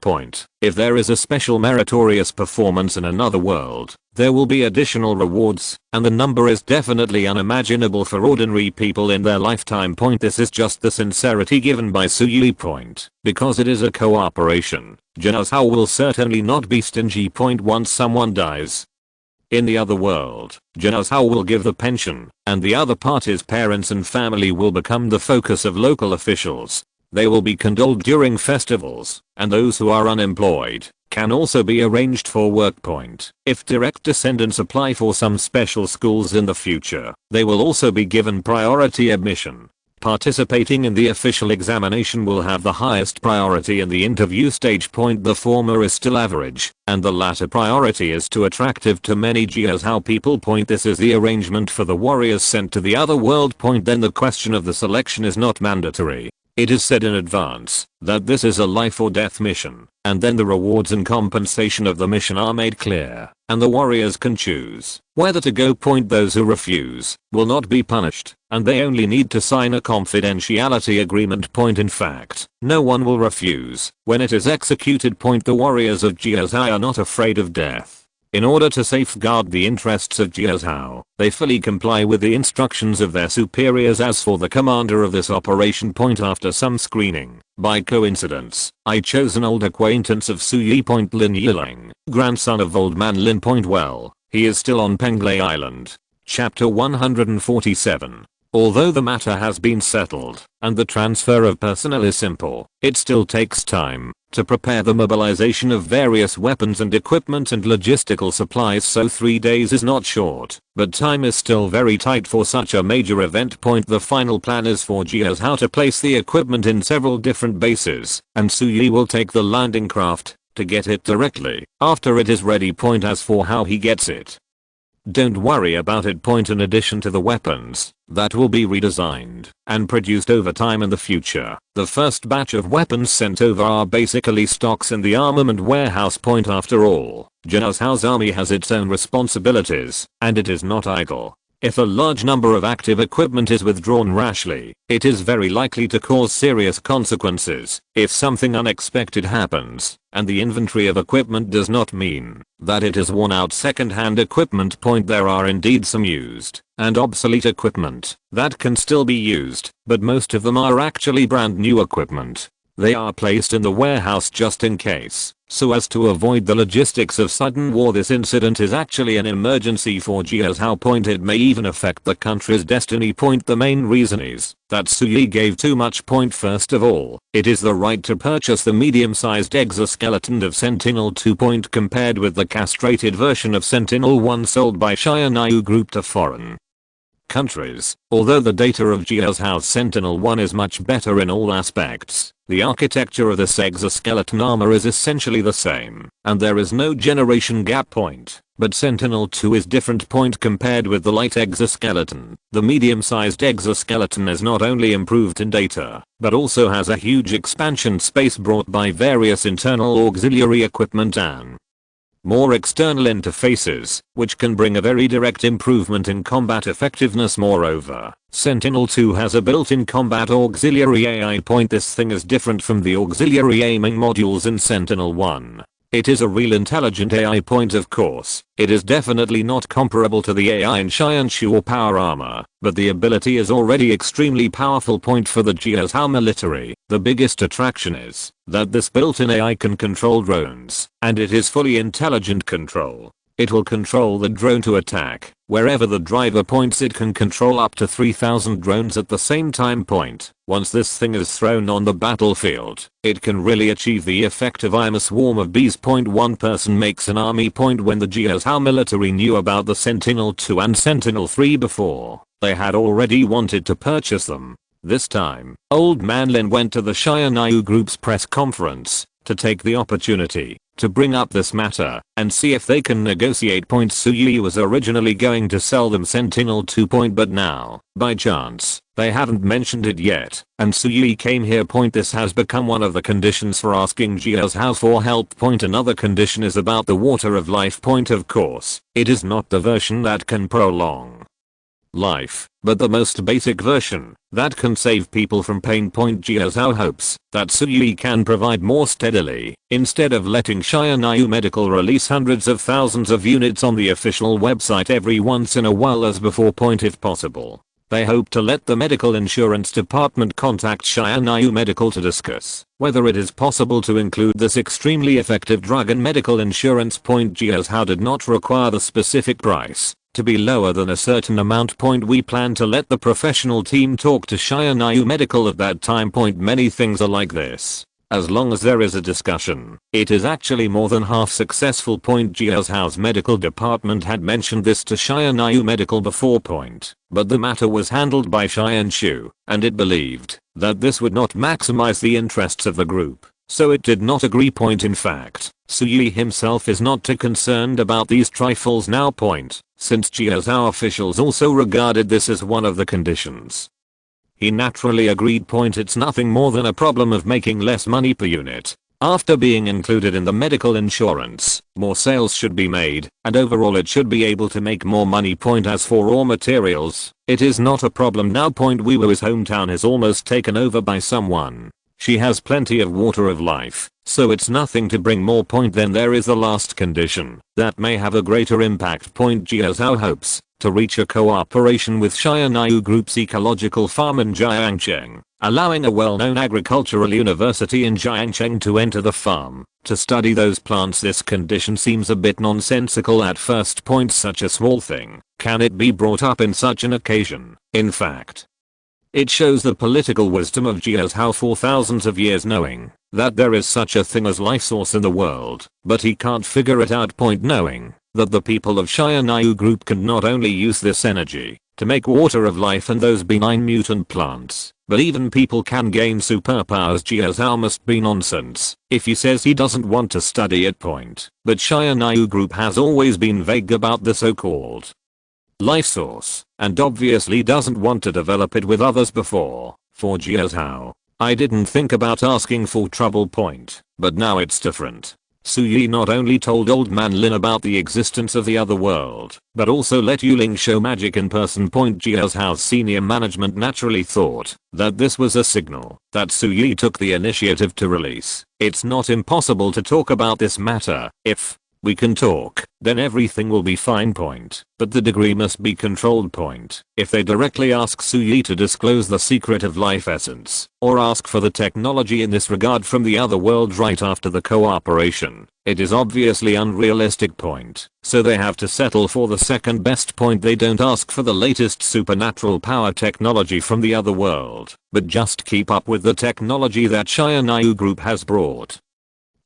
If there is a special meritorious performance in another world, there will be additional rewards, and the number is definitely unimaginable for ordinary people in their lifetime. This is just the sincerity given by Suyi. Because it is a cooperation, Jiuzhou will certainly not be stingy. Once someone dies in the other world, Jiuzhou will give the pension, and the other party's parents and family will become the focus of local officials. They will be condoled during festivals, and those who are unemployed can also be arranged for work. If direct descendants apply for some special schools in the future, they will also be given priority admission. Participating in the official examination will have the highest priority in the interview stage. The former is still average, and the latter priority is too attractive to many Jiuzhou people. This is the arrangement for the warriors sent to the other world. Then the question of the selection is not mandatory. It is said in advance that this is a life or death mission, and then the rewards and compensation of the mission are made clear, and the warriors can choose whether to go. Those who refuse will not be punished, and they only need to sign a confidentiality agreement. In fact, no one will refuse when it is executed. The warriors of Jiuzhou are not afraid of death. In order to safeguard the interests of Jiazhou, they fully comply with the instructions of their superiors. As for the commander of this operation, after some screening, by coincidence, I chose an old acquaintance of Su Yi. Lin Yiling, grandson of old man Lin. Well, he is still on Penglai Island. Chapter 147. Although the matter has been settled, and the transfer of personnel is simple, it still takes time to prepare the mobilization of various weapons and equipment and logistical supplies, so 3 days is not short, but time is still very tight for such a major event. The final plan is for Jiazhou to place the equipment in several different bases, and Su Yi will take the landing craft to get it directly after it is ready. As for how he gets it, don't worry about it. In addition to the weapons that will be redesigned and produced over time in the future, the first batch of weapons sent over are basically stocks in the armament warehouse. After all, Jiazhou's army has its own responsibilities, and it is not idle. If a large number of active equipment is withdrawn rashly, it is very likely to cause serious consequences. If something unexpected happens, and the inventory of equipment does not mean that it is worn out second-hand equipment. There are indeed some used and obsolete equipment that can still be used, but most of them are actually brand new equipment. They are placed in the warehouse just in case, so as to avoid the logistics of sudden war. This incident is actually an emergency for Jiazhou. It may even affect the country's destiny. The main reason is that Su Yi gave too much. First of all, it is the right to purchase the medium-sized exoskeleton of Sentinel-2. Compared with the castrated version of Sentinel-1 sold by Xianyu Group to foreign countries. Although the data of Jiazhou's Sentinel-1 is much better in all aspects, the architecture of this exoskeleton armor is essentially the same, and there is no generation gap. But Sentinel-2 is different. Compared with the light exoskeleton, the medium-sized exoskeleton is not only improved in data, but also has a huge expansion space brought by various internal auxiliary equipment and more external interfaces, which can bring a very direct improvement in combat effectiveness. Moreover, Sentinel-2 has a built-in combat auxiliary AI. This thing is different from the auxiliary aiming modules in Sentinel-1. It is a real intelligent AI. Of course, it is definitely not comparable to the AI in Xianshu or Power Armor, but the ability is already extremely powerful. For the Jiazhou military, the biggest attraction is that this built-in AI can control drones, and it is fully intelligent control. It will control the drone to attack wherever the driver points. It can control up to 3,000 drones at the same time. Once this thing is thrown on the battlefield, it can really achieve the effect of I'm a swarm of bees. One person makes an army. When the Jiazhou military knew about the Sentinel-2 and Sentinel-3 before, they had already wanted to purchase them. This time, old man Lin went to the Xianyu Group's press conference to take the opportunity to bring up this matter and see if they can negotiate. Su Yi was originally going to sell them Sentinel-2. But now, by chance, they haven't mentioned it yet, and Su Yi came here. This has become one of the conditions for asking Jiazhou for help. Another condition is about the water of life. Of course, it is not the version that can prolong life, but the most basic version that can save people from pain. Jiazhou hopes that Su Yi can provide more steadily, instead of letting Xianyu Medical release hundreds of thousands of units on the official website every once in a while as before. If possible, they hope to let the medical insurance department contact Xianyu Medical to discuss whether it is possible to include this extremely effective drug in medical insurance. Jiazhou did not require the specific price to be lower than a certain amount. We plan to let the professional team talk to Xianyu Medical at that time. Many things are like this. As long as there is a discussion, it is actually more than half successful. Jiazhou's medical department had mentioned this to Xianyu Medical before. But the matter was handled by Xianshu, and it believed that this would not maximize the interests of the group, so it did not agree. In fact, Su Yi himself is not too concerned about these trifles now. Since Jiazhou officials also regarded this as one of the conditions, he naturally agreed. It's nothing more than a problem of making less money per unit. After being included in the medical insurance, more sales should be made, and overall it should be able to make more money. As for raw materials, it is not a problem now. Weiwu's hometown is almost taken over by someone She has plenty of water of life, so it's nothing to bring more. Then there is the last condition that may have a greater impact. Jia Zhao hopes to reach a cooperation with Xianyu Group's ecological farm in Jiangcheng, allowing a well-known agricultural university in Jiangcheng to enter the farm to study those plants. This condition seems a bit nonsensical at first. Such a small thing, can it be brought up in such an occasion? In fact, it shows the political wisdom of Jia Zhao for thousands of years, knowing that there is such a thing as life source in the world, but he can't figure it out. Knowing that the people of Xianyu Group can not only use this energy to make water of life and those benign mutant plants, but even people can gain superpowers. Jia Zhao must be nonsense if he says he doesn't want to study it. But Xianyu Group has always been vague about the so-called life source, and obviously doesn't want to develop it with others before. For Jia Zhao, I didn't think about asking for trouble. But now it's different. Su Yi not only told Old Man Lin about the existence of the other world, but also let Yuling show magic in person. Jia Zhao's senior management naturally thought that this was a signal that Su Yi took the initiative to release. It's not impossible to talk about this matter. If we can talk, then everything will be fine. But the degree must be controlled. If they directly ask Su Yi to disclose the secret of life essence, or ask for the technology in this regard from the other world right after the cooperation, it is obviously unrealistic. So they have to settle for the second best. They don't ask for the latest supernatural power technology from the other world, but just keep up with the technology that Xianyu Group has brought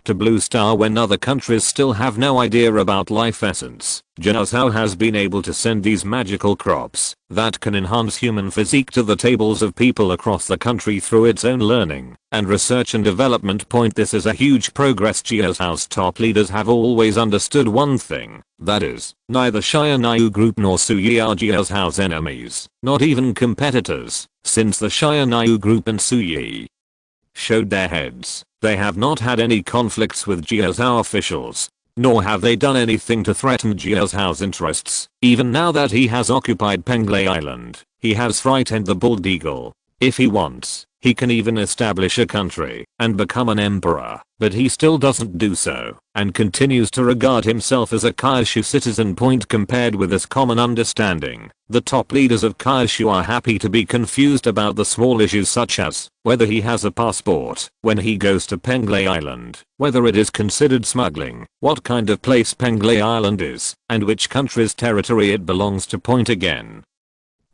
to Blue Star when other countries still have no idea about life essence. Jia Zhao has been able to send these magical crops that can enhance human physique to the tables of people across the country through its own learning and research and development. This is a huge progress. Jia Zhao's top leaders have always understood one thing, that is, neither Xianyu Group nor Su Yi are Jia Zhao's enemies, not even competitors. Since the Xianyu Group and Su Yi showed their heads, they have not had any conflicts with Jia Zhao officials, nor have they done anything to threaten Jia Zhao's interests. Even now that he has occupied Penglai Island, he has frightened the bald eagle. If he wants, he can even establish a country and become an emperor, but he still doesn't do so and continues to regard himself as a Kaishu citizen. Compared with this common understanding, the top leaders of Kaishu are happy to be confused about the small issues such as whether he has a passport when he goes to Penglai Island, whether it is considered smuggling, what kind of place Penglai Island is, and which country's territory it belongs to. Again,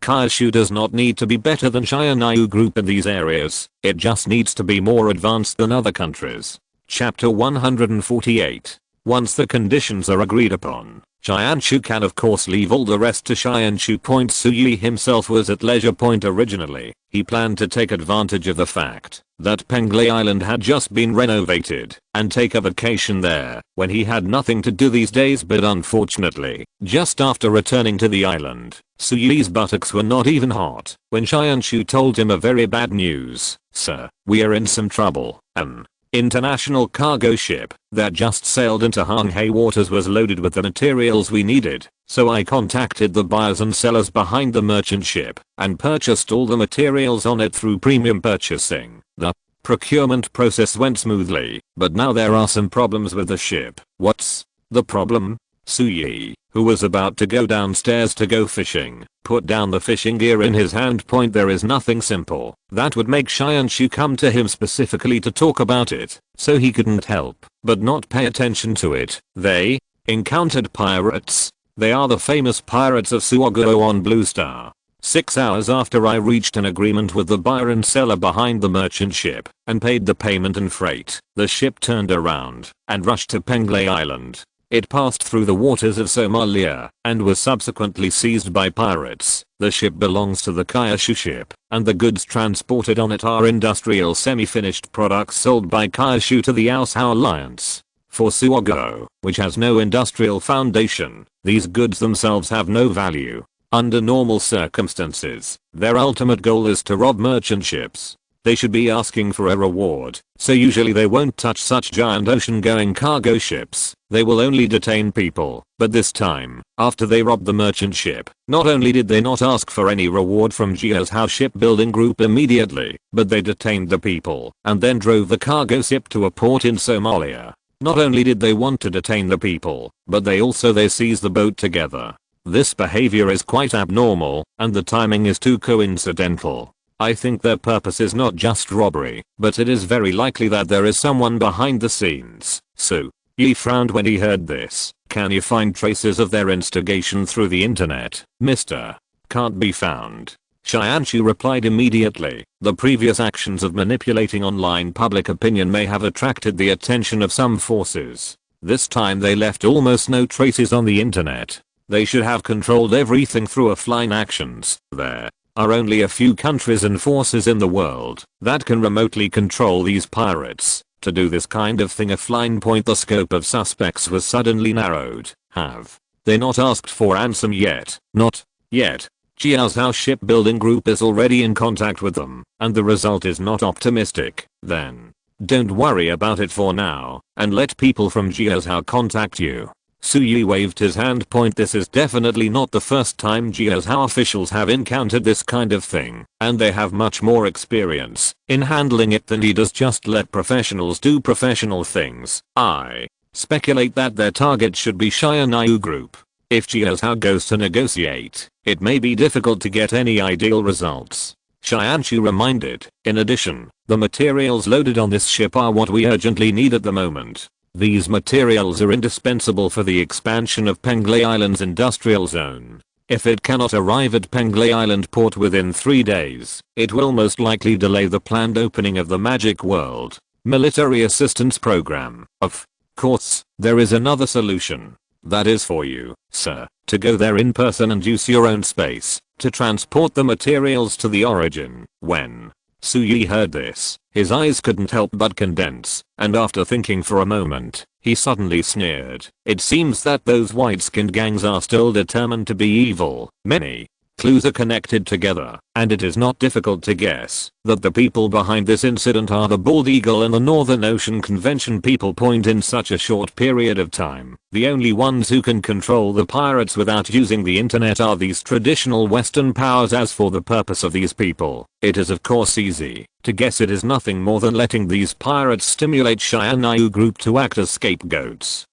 Kaishu does not need to be better than Xianyu Group in these areas, it just needs to be more advanced than other countries. Chapter 148. Once the conditions are agreed upon, Xianyu can of course leave all the rest to Xianyu. Su Yi himself was at leisure. Originally, he planned to take advantage of the fact that Penglai Island had just been renovated and take a vacation there when he had nothing to do these days. But unfortunately, just after returning to the island, Su Yi's buttocks were not even hot when Xianyu told him a very bad news. Sir, we are in some trouble. An international cargo ship that just sailed into Hanghe waters was loaded with the materials we needed, so I contacted the buyers and sellers behind the merchant ship and purchased all the materials on it through premium purchasing. The procurement process went smoothly, but now there are some problems with the ship. What's the problem? Su Yi, who was about to go downstairs to go fishing, put down the fishing gear in his hand. There is nothing simple that would make Xianyu come to him specifically to talk about it, so he couldn't help but not pay attention to it. They encountered pirates. They are the famous pirates of Suoguo on Blue Star. 6 hours after I reached an agreement with the buyer and seller behind the merchant ship and paid the payment and freight, the ship turned around and rushed to Penglai Island. It passed through the waters of Somalia and was subsequently seized by pirates. The ship belongs to the Kaishu ship, and the goods transported on it are industrial semi-finished products sold by Kaishu to the Aoshao Alliance. For Suoguo, which has no industrial foundation, these goods themselves have no value. Under normal circumstances, their ultimate goal is to rob merchant ships. They should be asking for a reward, so usually they won't touch such giant ocean-going cargo ships. They will only detain people. But this time, after they robbed the merchant ship, not only did they not ask for any reward from Jiaozhou Shipbuilding Group immediately, but they detained the people and then drove the cargo ship to a port in Somalia. Not only did they want to detain the people, but they seized the boat together. This behavior is quite abnormal, and the timing is too coincidental. I think their purpose is not just robbery, but it is very likely that there is someone behind the scenes. Su Yi frowned when he heard this. Can you find traces of their instigation through the internet, Mr. Can't be found. Xianshu replied immediately. The previous actions of manipulating online public opinion may have attracted the attention of some forces. This time they left almost no traces on the internet. They should have controlled everything through offline actions. There are only a few countries and forces in the world that can remotely control these pirates. To do this kind of thing offline, the scope of suspects was suddenly narrowed. Have they not asked for ransom yet? Not yet. Jiaozhou Shipbuilding Group is already in contact with them, and the result is not optimistic. Then don't worry about it for now, and let people from Jiaozhou contact you. Su Yi waved his hand. This is definitely not the first time Jiaozhou officials have encountered this kind of thing, and they have much more experience in handling it than he does. Just let professionals do professional things. I speculate that their target should be Xianyu Group. If Jiaozhou goes to negotiate, it may be difficult to get any ideal results. Xianshu reminded. In addition, the materials loaded on this ship are what we urgently need at the moment. These materials are indispensable for the expansion of Penglai Island's industrial zone. If it cannot arrive at Penglai Island port within 3 days, it will most likely delay the planned opening of the Magic World Military Assistance Program. Of course, there is another solution. That is for you, sir, to go there in person and use your own space to transport the materials to the origin. When Su Yi heard this, his eyes couldn't help but condense, and after thinking for a moment, he suddenly sneered. It seems that those white-skinned gangs are still determined to be evil. Many clues are connected together, and it is not difficult to guess that the people behind this incident are the Bald Eagle and the Northern Ocean Convention people. In such a short period of time, the only ones who can control the pirates without using the internet are these traditional Western powers. As for the purpose of these people, it is of course easy to guess. It is nothing more than letting these pirates stimulate Xianyu Group to act as scapegoats.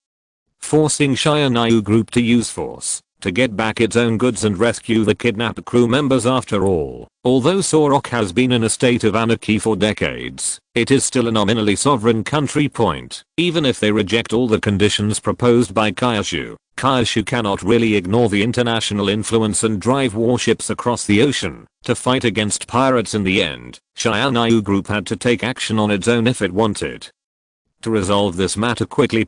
Forcing Xianyu Group to use force to get back its own goods and rescue the kidnapped crew members. After all, although Sorok has been in a state of anarchy for decades, it is still a nominally sovereign country. Even if they reject all the conditions proposed by Kyushu cannot really ignore the international influence and drive warships across the ocean to fight against pirates. In the end, Xianyu Group had to take action on its own if it wanted to resolve this matter quickly.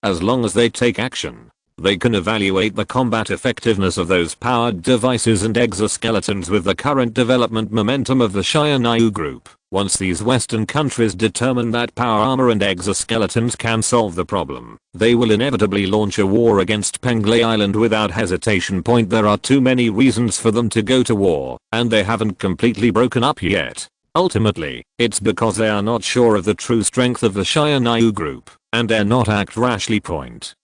As long as they take action, they can evaluate the combat effectiveness of those powered devices and exoskeletons with the current development momentum of the Xianyu Group. Once these Western countries determine that power armor and exoskeletons can solve the problem, they will inevitably launch a war against Penglai Island without hesitation. There are too many reasons for them to go to war, and they haven't completely broken up yet. Ultimately, it's because they are not sure of the true strength of the Xianyu Group, and dare not act rashly.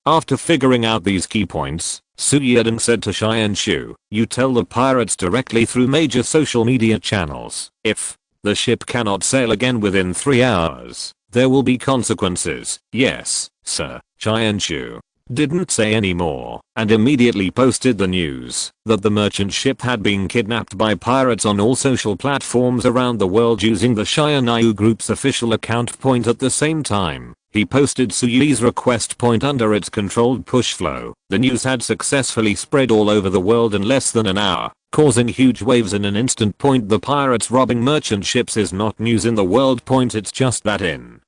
After figuring out these key points, Su Yedong said to Xianshu, you tell the pirates directly through major social media channels. If the ship cannot sail again within 3 hours, there will be consequences. Yes, sir. Xianshu didn't say any more, and immediately posted the news that the merchant ship had been kidnapped by pirates on all social platforms around the world using the Xianyu Group's official account. At the same time, he posted Su Yi's request. Under its controlled push flow, the news had successfully spread all over the world in less than an hour, causing huge waves in an instant. The pirates robbing merchant ships is not news in the world. It's just that in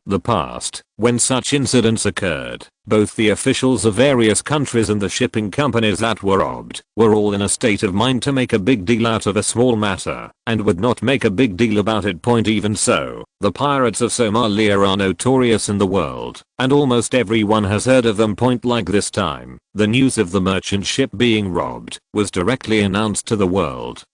the past, when such incidents occurred, both the officials of various countries and the shipping companies that were robbed were all in a state of mind to make a big deal out of a small matter, and would not make a big deal about it. Even so, the pirates of Somalia are notorious in the world, and almost everyone has heard of them. Like this time, the news of the merchant ship being robbed was directly announced to the world.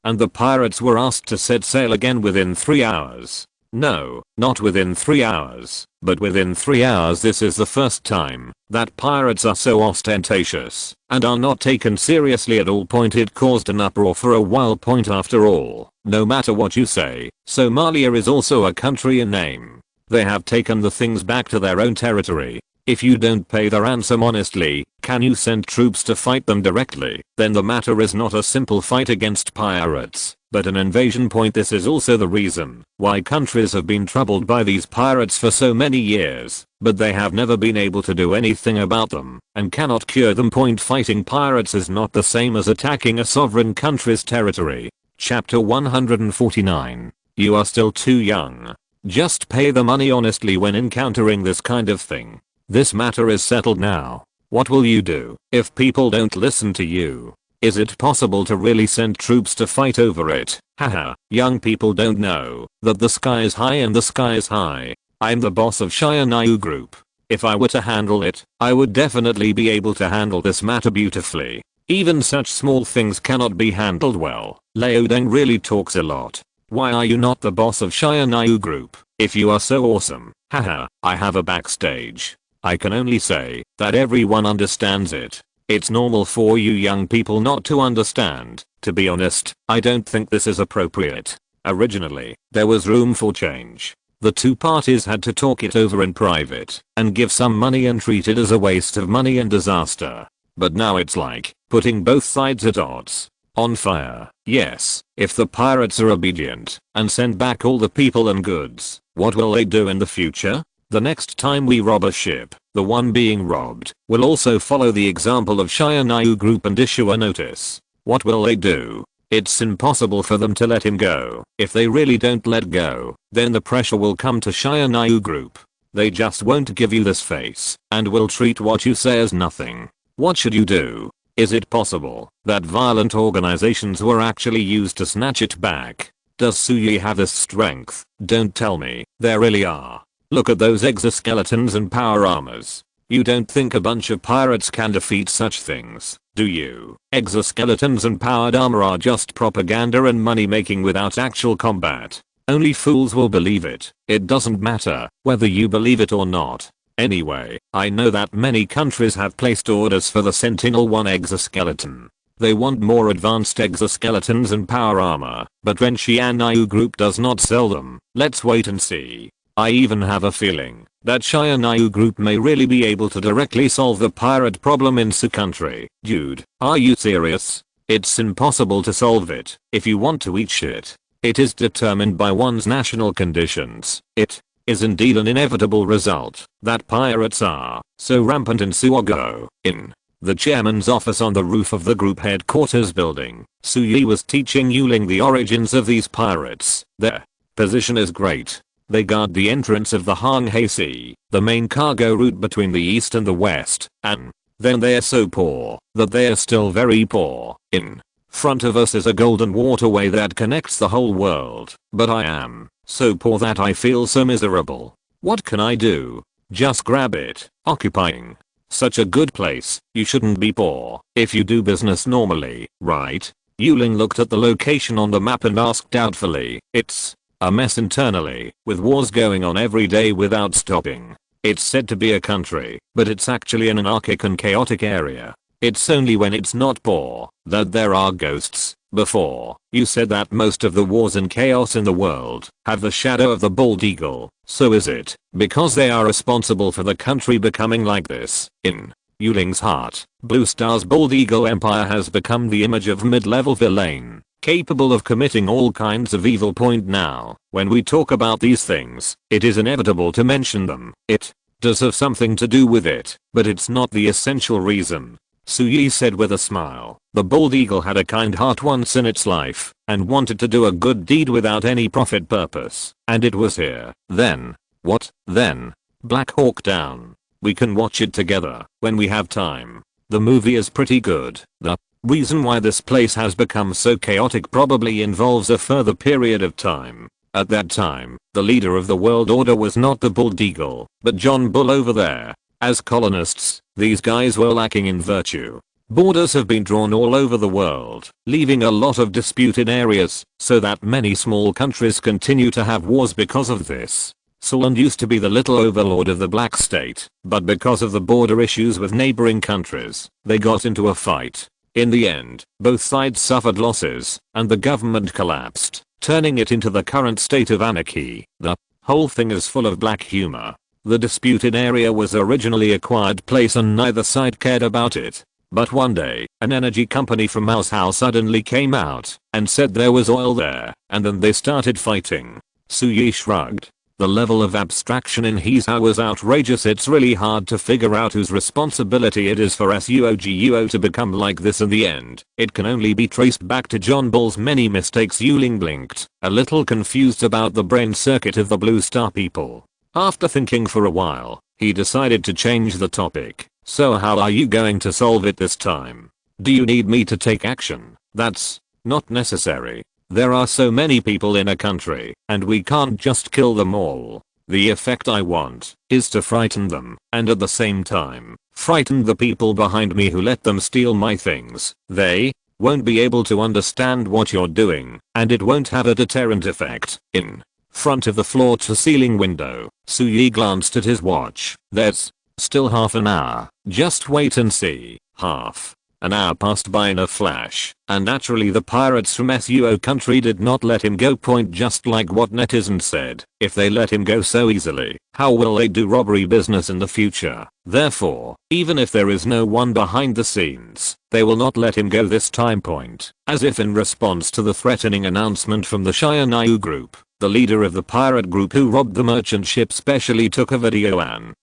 and the pirates were asked to set sail again within 3 hours. No, not within 3 hours, but within 3 hours. This is the first time that pirates are so ostentatious and are not taken seriously at all. It caused an uproar for a while. After all, no matter what you say, Somalia is also a country in name. They have taken the things back to their own territory. If you don't pay the ransom honestly, can you send troops to fight them directly? Then the matter is not a simple fight against pirates, but an invasion. This is also the reason why countries have been troubled by these pirates for so many years, but they have never been able to do anything about them and cannot cure them. Fighting pirates is not the same as attacking a sovereign country's territory. Chapter 149. You are still too young. Just pay the money honestly when encountering this kind of thing. This matter is settled now. What will you do if people don't listen to you? Is it possible to really send troops to fight over it? Haha, young people don't know that the sky is high and the sky is high. I'm the boss of Shayanayu Group. If I were to handle it, I would definitely be able to handle this matter beautifully. Even such small things cannot be handled well. Leodeng really talks a lot. Why are you not the boss of Shayanayu Group if you are so awesome? Haha, I have a backstage. I can only say that everyone understands it. It's normal for you young people not to understand. To be honest, I don't think this is appropriate. Originally, there was room for change. The two parties had to talk it over in private and give some money and treat it as a waste of money and disaster. But now it's like putting both sides at odds. On fire. Yes, if the pirates are obedient and send back all the people and goods, what will they do in the future? The next time we rob a ship, the one being robbed will also follow the example of Shayanayu Group and issue a notice. What will they do? It's impossible for them to let him go. If they really don't let go, then the pressure will come to Shayanayu Group. They just won't give you this face and will treat what you say as nothing. What should you do? Is it possible that violent organizations were actually used to snatch it back? Does Suyi have this strength? Don't tell me. There really are. Look at those exoskeletons and power armors. You don't think a bunch of pirates can defeat such things, do you? Exoskeletons and powered armor are just propaganda and money making without actual combat. Only fools will believe it. It doesn't matter whether you believe it or not. Anyway, I know that many countries have placed orders for the Sentinel-1 exoskeleton. They want more advanced exoskeletons and power armor, but when Shayanayu Group does not sell them, let's wait and see. I even have a feeling that Shayanayu Group may really be able to directly solve the pirate problem in Su country. Dude, are you serious? It's impossible to solve it if you want to eat shit. It is determined by one's national conditions. It is indeed an inevitable result that pirates are so rampant in Suogo. In the chairman's office on the roof of the group headquarters building, Suyi was teaching Yuling the origins of these pirates. Their position is great. They guard the entrance of the Hanghe Sea, the main cargo route between the east and the west, and then they are so poor that they are still very poor. In front of us is a golden waterway that connects the whole world, but I am so poor that I feel so miserable. What can I do? Just grab it. Occupying such a good place, you shouldn't be poor if you do business normally, right? Yuling looked at the location on the map and asked doubtfully. It's a mess internally, with wars going on every day without stopping. It's said to be a country, but it's actually an anarchic and chaotic area. It's only when it's not poor that there are ghosts. Before, you said that most of the wars and chaos in the world have the shadow of the bald eagle. So is it because they are responsible for the country becoming like this? In Yuling's heart, Blue Star's bald eagle empire has become the image of mid-level villain, capable of committing all kinds of evil. Now, when we talk about these things, it is inevitable to mention them. It does have something to do with it, but it's not the essential reason. Suyi said with a smile. The bald eagle had a kind heart once in its life and wanted to do a good deed without any profit purpose, and it was here. Then. What? Then? Black Hawk Down. We can watch it together when we have time. The movie is pretty good. The reason why this place has become so chaotic probably involves a further period of time. At that time, the leader of the world order was not the bald eagle, but John Bull over there. As colonists, these guys were lacking in virtue. Borders have been drawn all over the world, leaving a lot of disputed areas, so that many small countries continue to have wars because of this. Solon used to be the little overlord of the Black State, but because of the border issues with neighboring countries, they got into a fight. In the end, both sides suffered losses, and the government collapsed, turning it into the current state of anarchy. The whole thing is full of black humor. The disputed area was originally a quiet place and neither side cared about it. But one day, an energy company from Moscow suddenly came out and said there was oil there, and then they started fighting. Suyi shrugged. The level of abstraction in his house was outrageous. It's really hard to figure out whose responsibility it is for SUOGUO to become like this in the end. It can only be traced back to John Ball's many mistakes. Yuling blinked, a little confused about the brain circuit of the Blue Star people. After thinking for a while, he decided to change the topic. So how are you going to solve it this time? Do you need me to take action? That's not necessary. There are so many people in a country, and we can't just kill them all. The effect I want is to frighten them, and at the same time, frighten the people behind me who let them steal my things. They won't be able to understand what you're doing, and it won't have a deterrent effect. In front of the floor-to-ceiling window, Suyi glanced at his watch. There's still half an hour. Just wait and see. Half an hour passed by in a flash, and naturally the pirates from SUO country did not let him go. Point just like what netizens said. If they let him go so easily, how will they do robbery business in the future? Therefore, even if there is no one behind the scenes, they will not let him go this time. Point. As if in response to the threatening announcement from the Shianayu group, the leader of the pirate group who robbed the merchant ship specially took a video and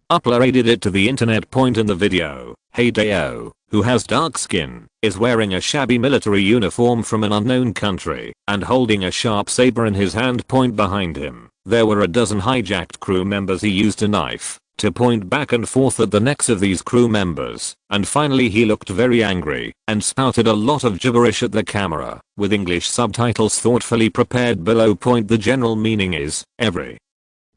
uploaded it to the internet. Point in the video, Hideo, who has dark skin, is wearing a shabby military uniform from an unknown country and holding a sharp saber in his hand. Point behind him, there were a dozen hijacked crew members. He used a knife to point back and forth at the necks of these crew members, and finally he looked very angry and spouted a lot of gibberish at the camera, with English subtitles thoughtfully prepared below. Point the general meaning is, every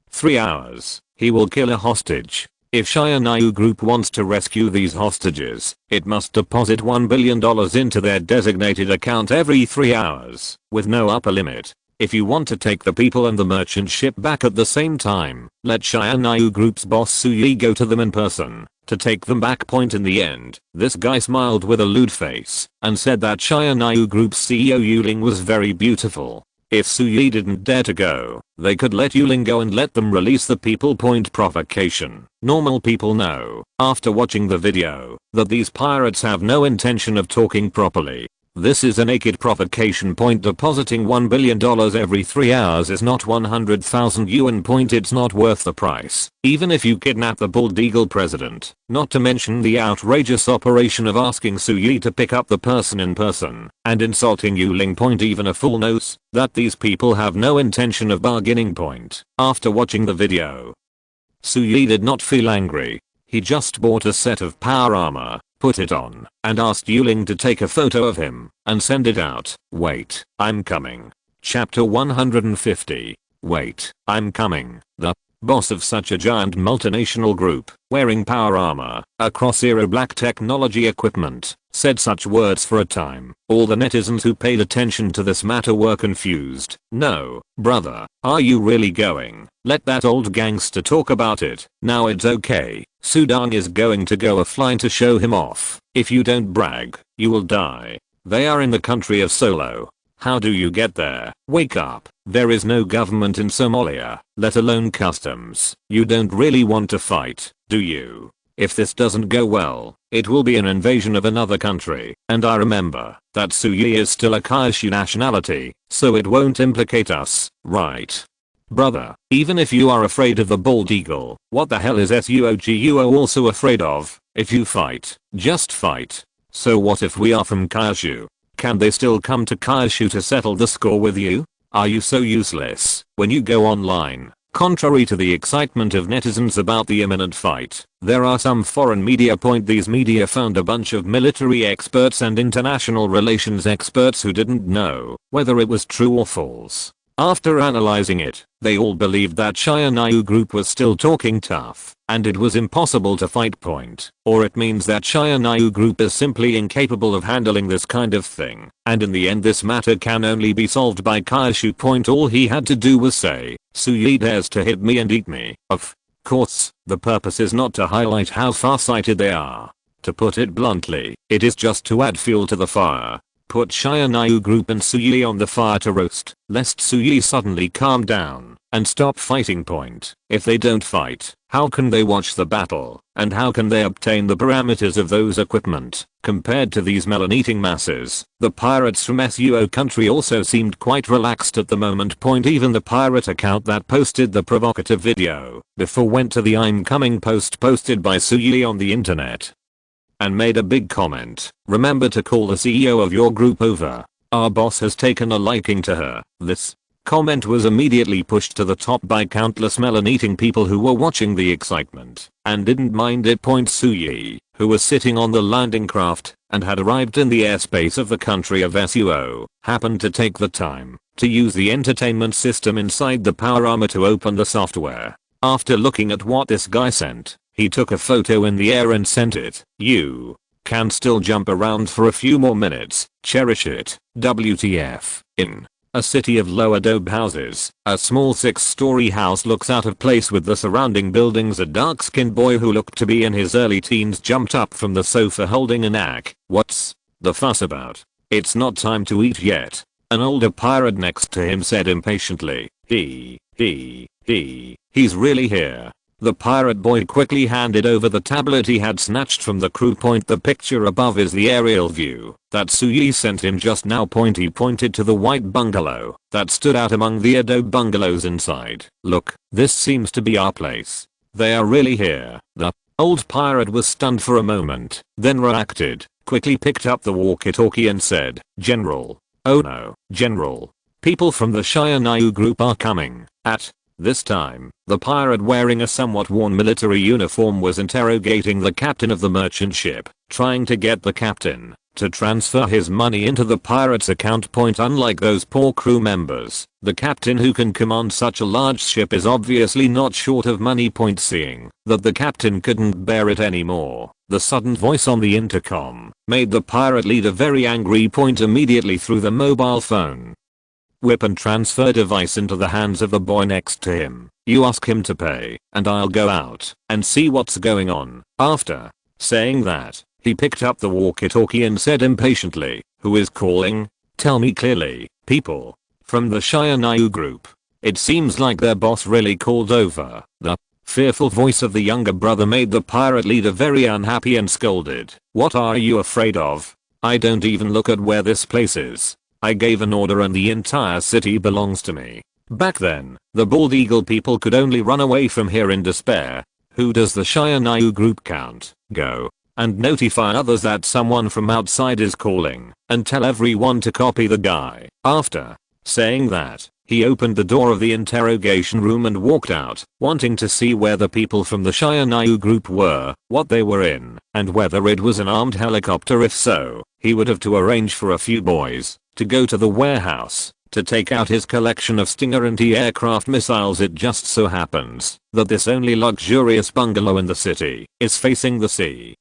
3 hours, he will kill a hostage. If Shianayu Group wants to rescue these hostages, it must deposit $1 billion into their designated account every 3 hours, with no upper limit. If you want to take the people and the merchant ship back at the same time, let Shianayu Group's boss Suyi go to them in person to take them back. Point in the end, this guy smiled with a lewd face and said that Shianayu Group's CEO Yuling was very beautiful. If Suyi didn't dare to go, they could let Yuling go and let them release the people. Point provocation. Normal people know, after watching the video, that these pirates have no intention of talking properly. This is a naked provocation. Point depositing $1 billion every 3 hours is not 100,000 yuan. Point it's not worth the price, even if you kidnap the bald eagle president, not to mention the outrageous operation of asking Suyi to pick up the person in person and insulting Yuling. Point even a fool knows that these people have no intention of bargaining. Point after watching the video, Suyi did not feel angry. He just bought a set of power armor, put it on, and asked Yuling to take a photo of him and send it out. Wait, I'm coming. Chapter 150. Wait, I'm coming. The boss of such a giant multinational group, wearing power armor, across era black technology equipment, said such words for a time. All the netizens who paid attention to this matter were confused. No, brother, are you really going? Let that old gangster talk about it. Now it's okay. Sudang is going to go offline to show him off. If you don't brag, you will die. They are in the country of Solo. How do you get there? Wake up. There is no government in Somalia, let alone customs. You don't really want to fight, do you? If this doesn't go well, it will be an invasion of another country. And I remember that Suyi is still a Kaishu nationality, so it won't implicate us, right? Brother, even if you are afraid of the bald eagle, what the hell is SUOGUO also afraid of? If you fight, just fight. So what if we are from Kaishu? Can they still come to Kaishu to settle the score with you? Are you so useless when you go online? Contrary to the excitement of netizens about the imminent fight, there are some foreign media. These media found a bunch of military experts and international relations experts who didn't know whether it was true or false. After analyzing it, They all believed that Shia group was still talking tough, and it was impossible to fight point. Or it means that Shia group is simply incapable of handling this kind of thing, and in the end this matter can only be solved by Kaishu point. All he had to do was say, Suyi dares to hit me and eat me. Of course, the purpose is not to highlight how far-sighted they are. To put it bluntly, it is just to add fuel to the fire. Put Shia group and Suyi on the fire to roast, lest Suyi suddenly calm down and stop fighting point. If they don't fight, how can they watch the battle, and how can they obtain the parameters of those equipment? Compared to these melon-eating masses, the pirates from SUO country also seemed quite relaxed at the moment point. Even the pirate account that posted the provocative video before went to the I'm coming post posted by Suyi on the internet and made a big comment. Remember to call the CEO of your group over. Our boss has taken a liking to her. This comment was immediately pushed to the top by countless melon-eating people who were watching the excitement and didn't mind it. Suyi, who was sitting on the landing craft and had arrived in the airspace of the country of SUO, happened to take the time to use the entertainment system inside the power armor to open the software. After looking at what this guy sent, he took a photo in the air and sent it. You can still jump around for a few more minutes. Cherish it. WTF. In a city of low adobe houses, a small 6-story house looks out of place with the surrounding buildings. A dark-skinned boy who looked to be in his early teens jumped up from the sofa holding a knack. What's the fuss about? It's not time to eat yet. An older pirate next to him said impatiently. He's really here. The pirate boy quickly handed over the tablet he had snatched from the crew point. The picture above is the aerial view that Suyi sent him just now point. He pointed to the white bungalow that stood out among the adobe bungalows inside. Look, this seems to be our place. They are really here. The old pirate was stunned for a moment, then reacted, quickly picked up the walkie-talkie and said, General. Oh no, General. People from the Shia group are coming. At this time, the pirate wearing a somewhat worn military uniform was interrogating the captain of the merchant ship, trying to get the captain to transfer his money into the pirate's account point. Unlike those poor crew members, the captain who can command such a large ship is obviously not short of money point. Seeing that the captain couldn't bear it anymore, the sudden voice on the intercom made the pirate leader very angry point. Immediately threw the mobile phone whip and transfer device into the hands of the boy next to him. You ask him to pay, and I'll go out and see what's going on. After saying that, he picked up the walkie-talkie and said impatiently, who is calling? Tell me clearly. People from the Shia group. It seems like their boss really called over. The fearful voice of the younger brother made the pirate leader very unhappy and scolded. What are you afraid of? I don't even look at where this place is. I gave an order and the entire city belongs to me. Back then, the bald eagle people could only run away from here in despair. Who does the Shia group count? Go and notify others that someone from outside is calling, and tell everyone to copy the guy. After saying that, he opened the door of the interrogation room and walked out, wanting to see where the people from the Shia group were, what they were in, and whether it was an armed helicopter. If so, he would have to arrange for a few boys to go to the warehouse to take out his collection of Stinger anti-aircraft missiles. It just so happens that this only luxurious bungalow in the city is facing the sea,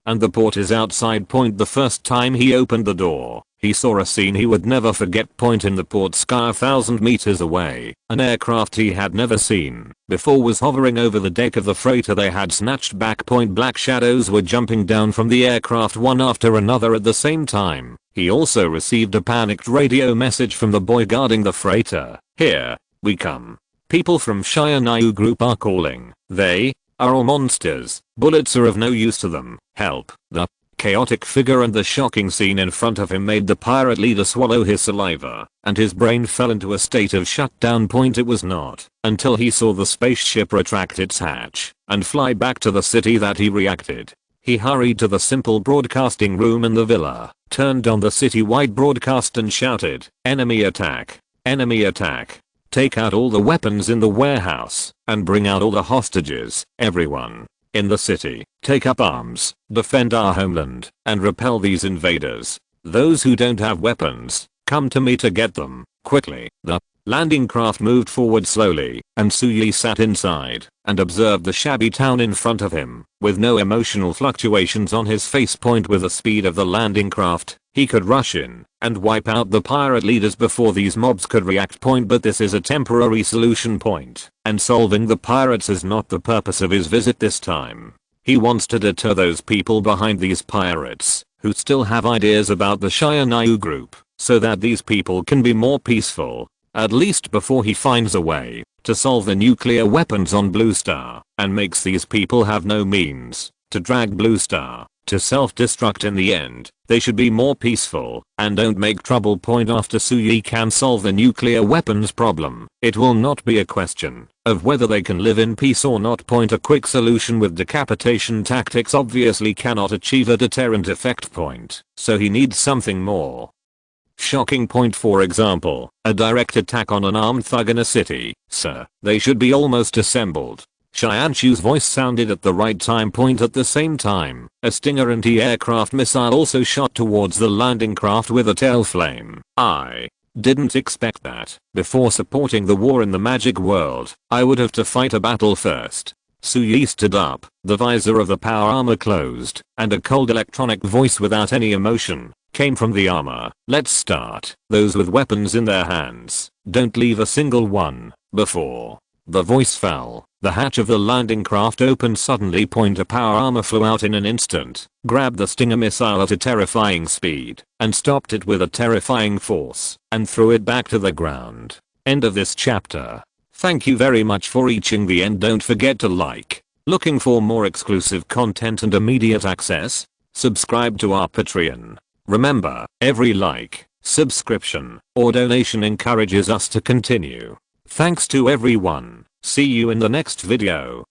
and the port is outside point. The first time he opened the door, he saw a scene he would never forget point. In the port sky 1,000 meters away, an aircraft he had never seen before was hovering over the deck of the freighter they had snatched back point. Black shadows were jumping down from the aircraft one after another at the same time. He also received a panicked radio message from the boy guarding the freighter. Here we come. People from Shia group are calling. They are all monsters. Bullets are of no use to them. Help. The chaotic figure and the shocking scene in front of him made the pirate leader swallow his saliva, and his brain fell into a state of shutdown point. It was not until he saw the spaceship retract its hatch and fly back to the city that he reacted. He hurried to the simple broadcasting room in the villa, turned on the city-wide broadcast and shouted, Enemy attack! Enemy attack! Take out all the weapons in the warehouse and bring out all the hostages. Everyone in the city, take up arms, defend our homeland, and repel these invaders. Those who don't have weapons, come to me to get them, quickly. The Landing craft moved forward slowly, and Suyi sat inside and observed the shabby town in front of him. With no emotional fluctuations on his face, point with the speed of the landing craft, he could rush in and wipe out the pirate leaders before these mobs could react. Point, but this is a temporary solution point, and solving the pirates is not the purpose of his visit this time. He wants to deter those people behind these pirates who still have ideas about the Shiranayu group, so that these people can be more peaceful, at least before he finds a way to solve the nuclear weapons on Blue Star and makes these people have no means to drag Blue Star to self-destruct in the end. They should be more peaceful and don't make trouble. Point, after Suyi can solve the nuclear weapons problem, it will not be a question of whether they can live in peace or not. Point, a quick solution with decapitation tactics obviously cannot achieve a deterrent effect. Point, so he needs something more shocking. Point, for example, a direct attack on an armed thug in a city. Sir, they should be almost assembled. Xianshu's voice sounded at the right time. Point, at the same time, a Stinger anti-aircraft missile also shot towards the landing craft with a tail flame. I didn't expect that. Before supporting the war in the magic world, I would have to fight a battle first. Suyi stood up, the visor of the power armor closed, and a cold electronic voice without any emotion came from the armor. Let's start. Those with weapons in their hands, don't leave a single one. Before the voice fell, the hatch of the landing craft opened suddenly. Point, a power armor flew out in an instant, grabbed the Stinger missile at a terrifying speed, and stopped it with a terrifying force, and threw it back to the ground. End of this chapter. Thank you very much for reaching the end. Don't forget to like. Looking for more exclusive content and immediate access? Subscribe to our Patreon. Remember, every like, subscription, or donation encourages us to continue. Thanks to everyone. See you in the next video.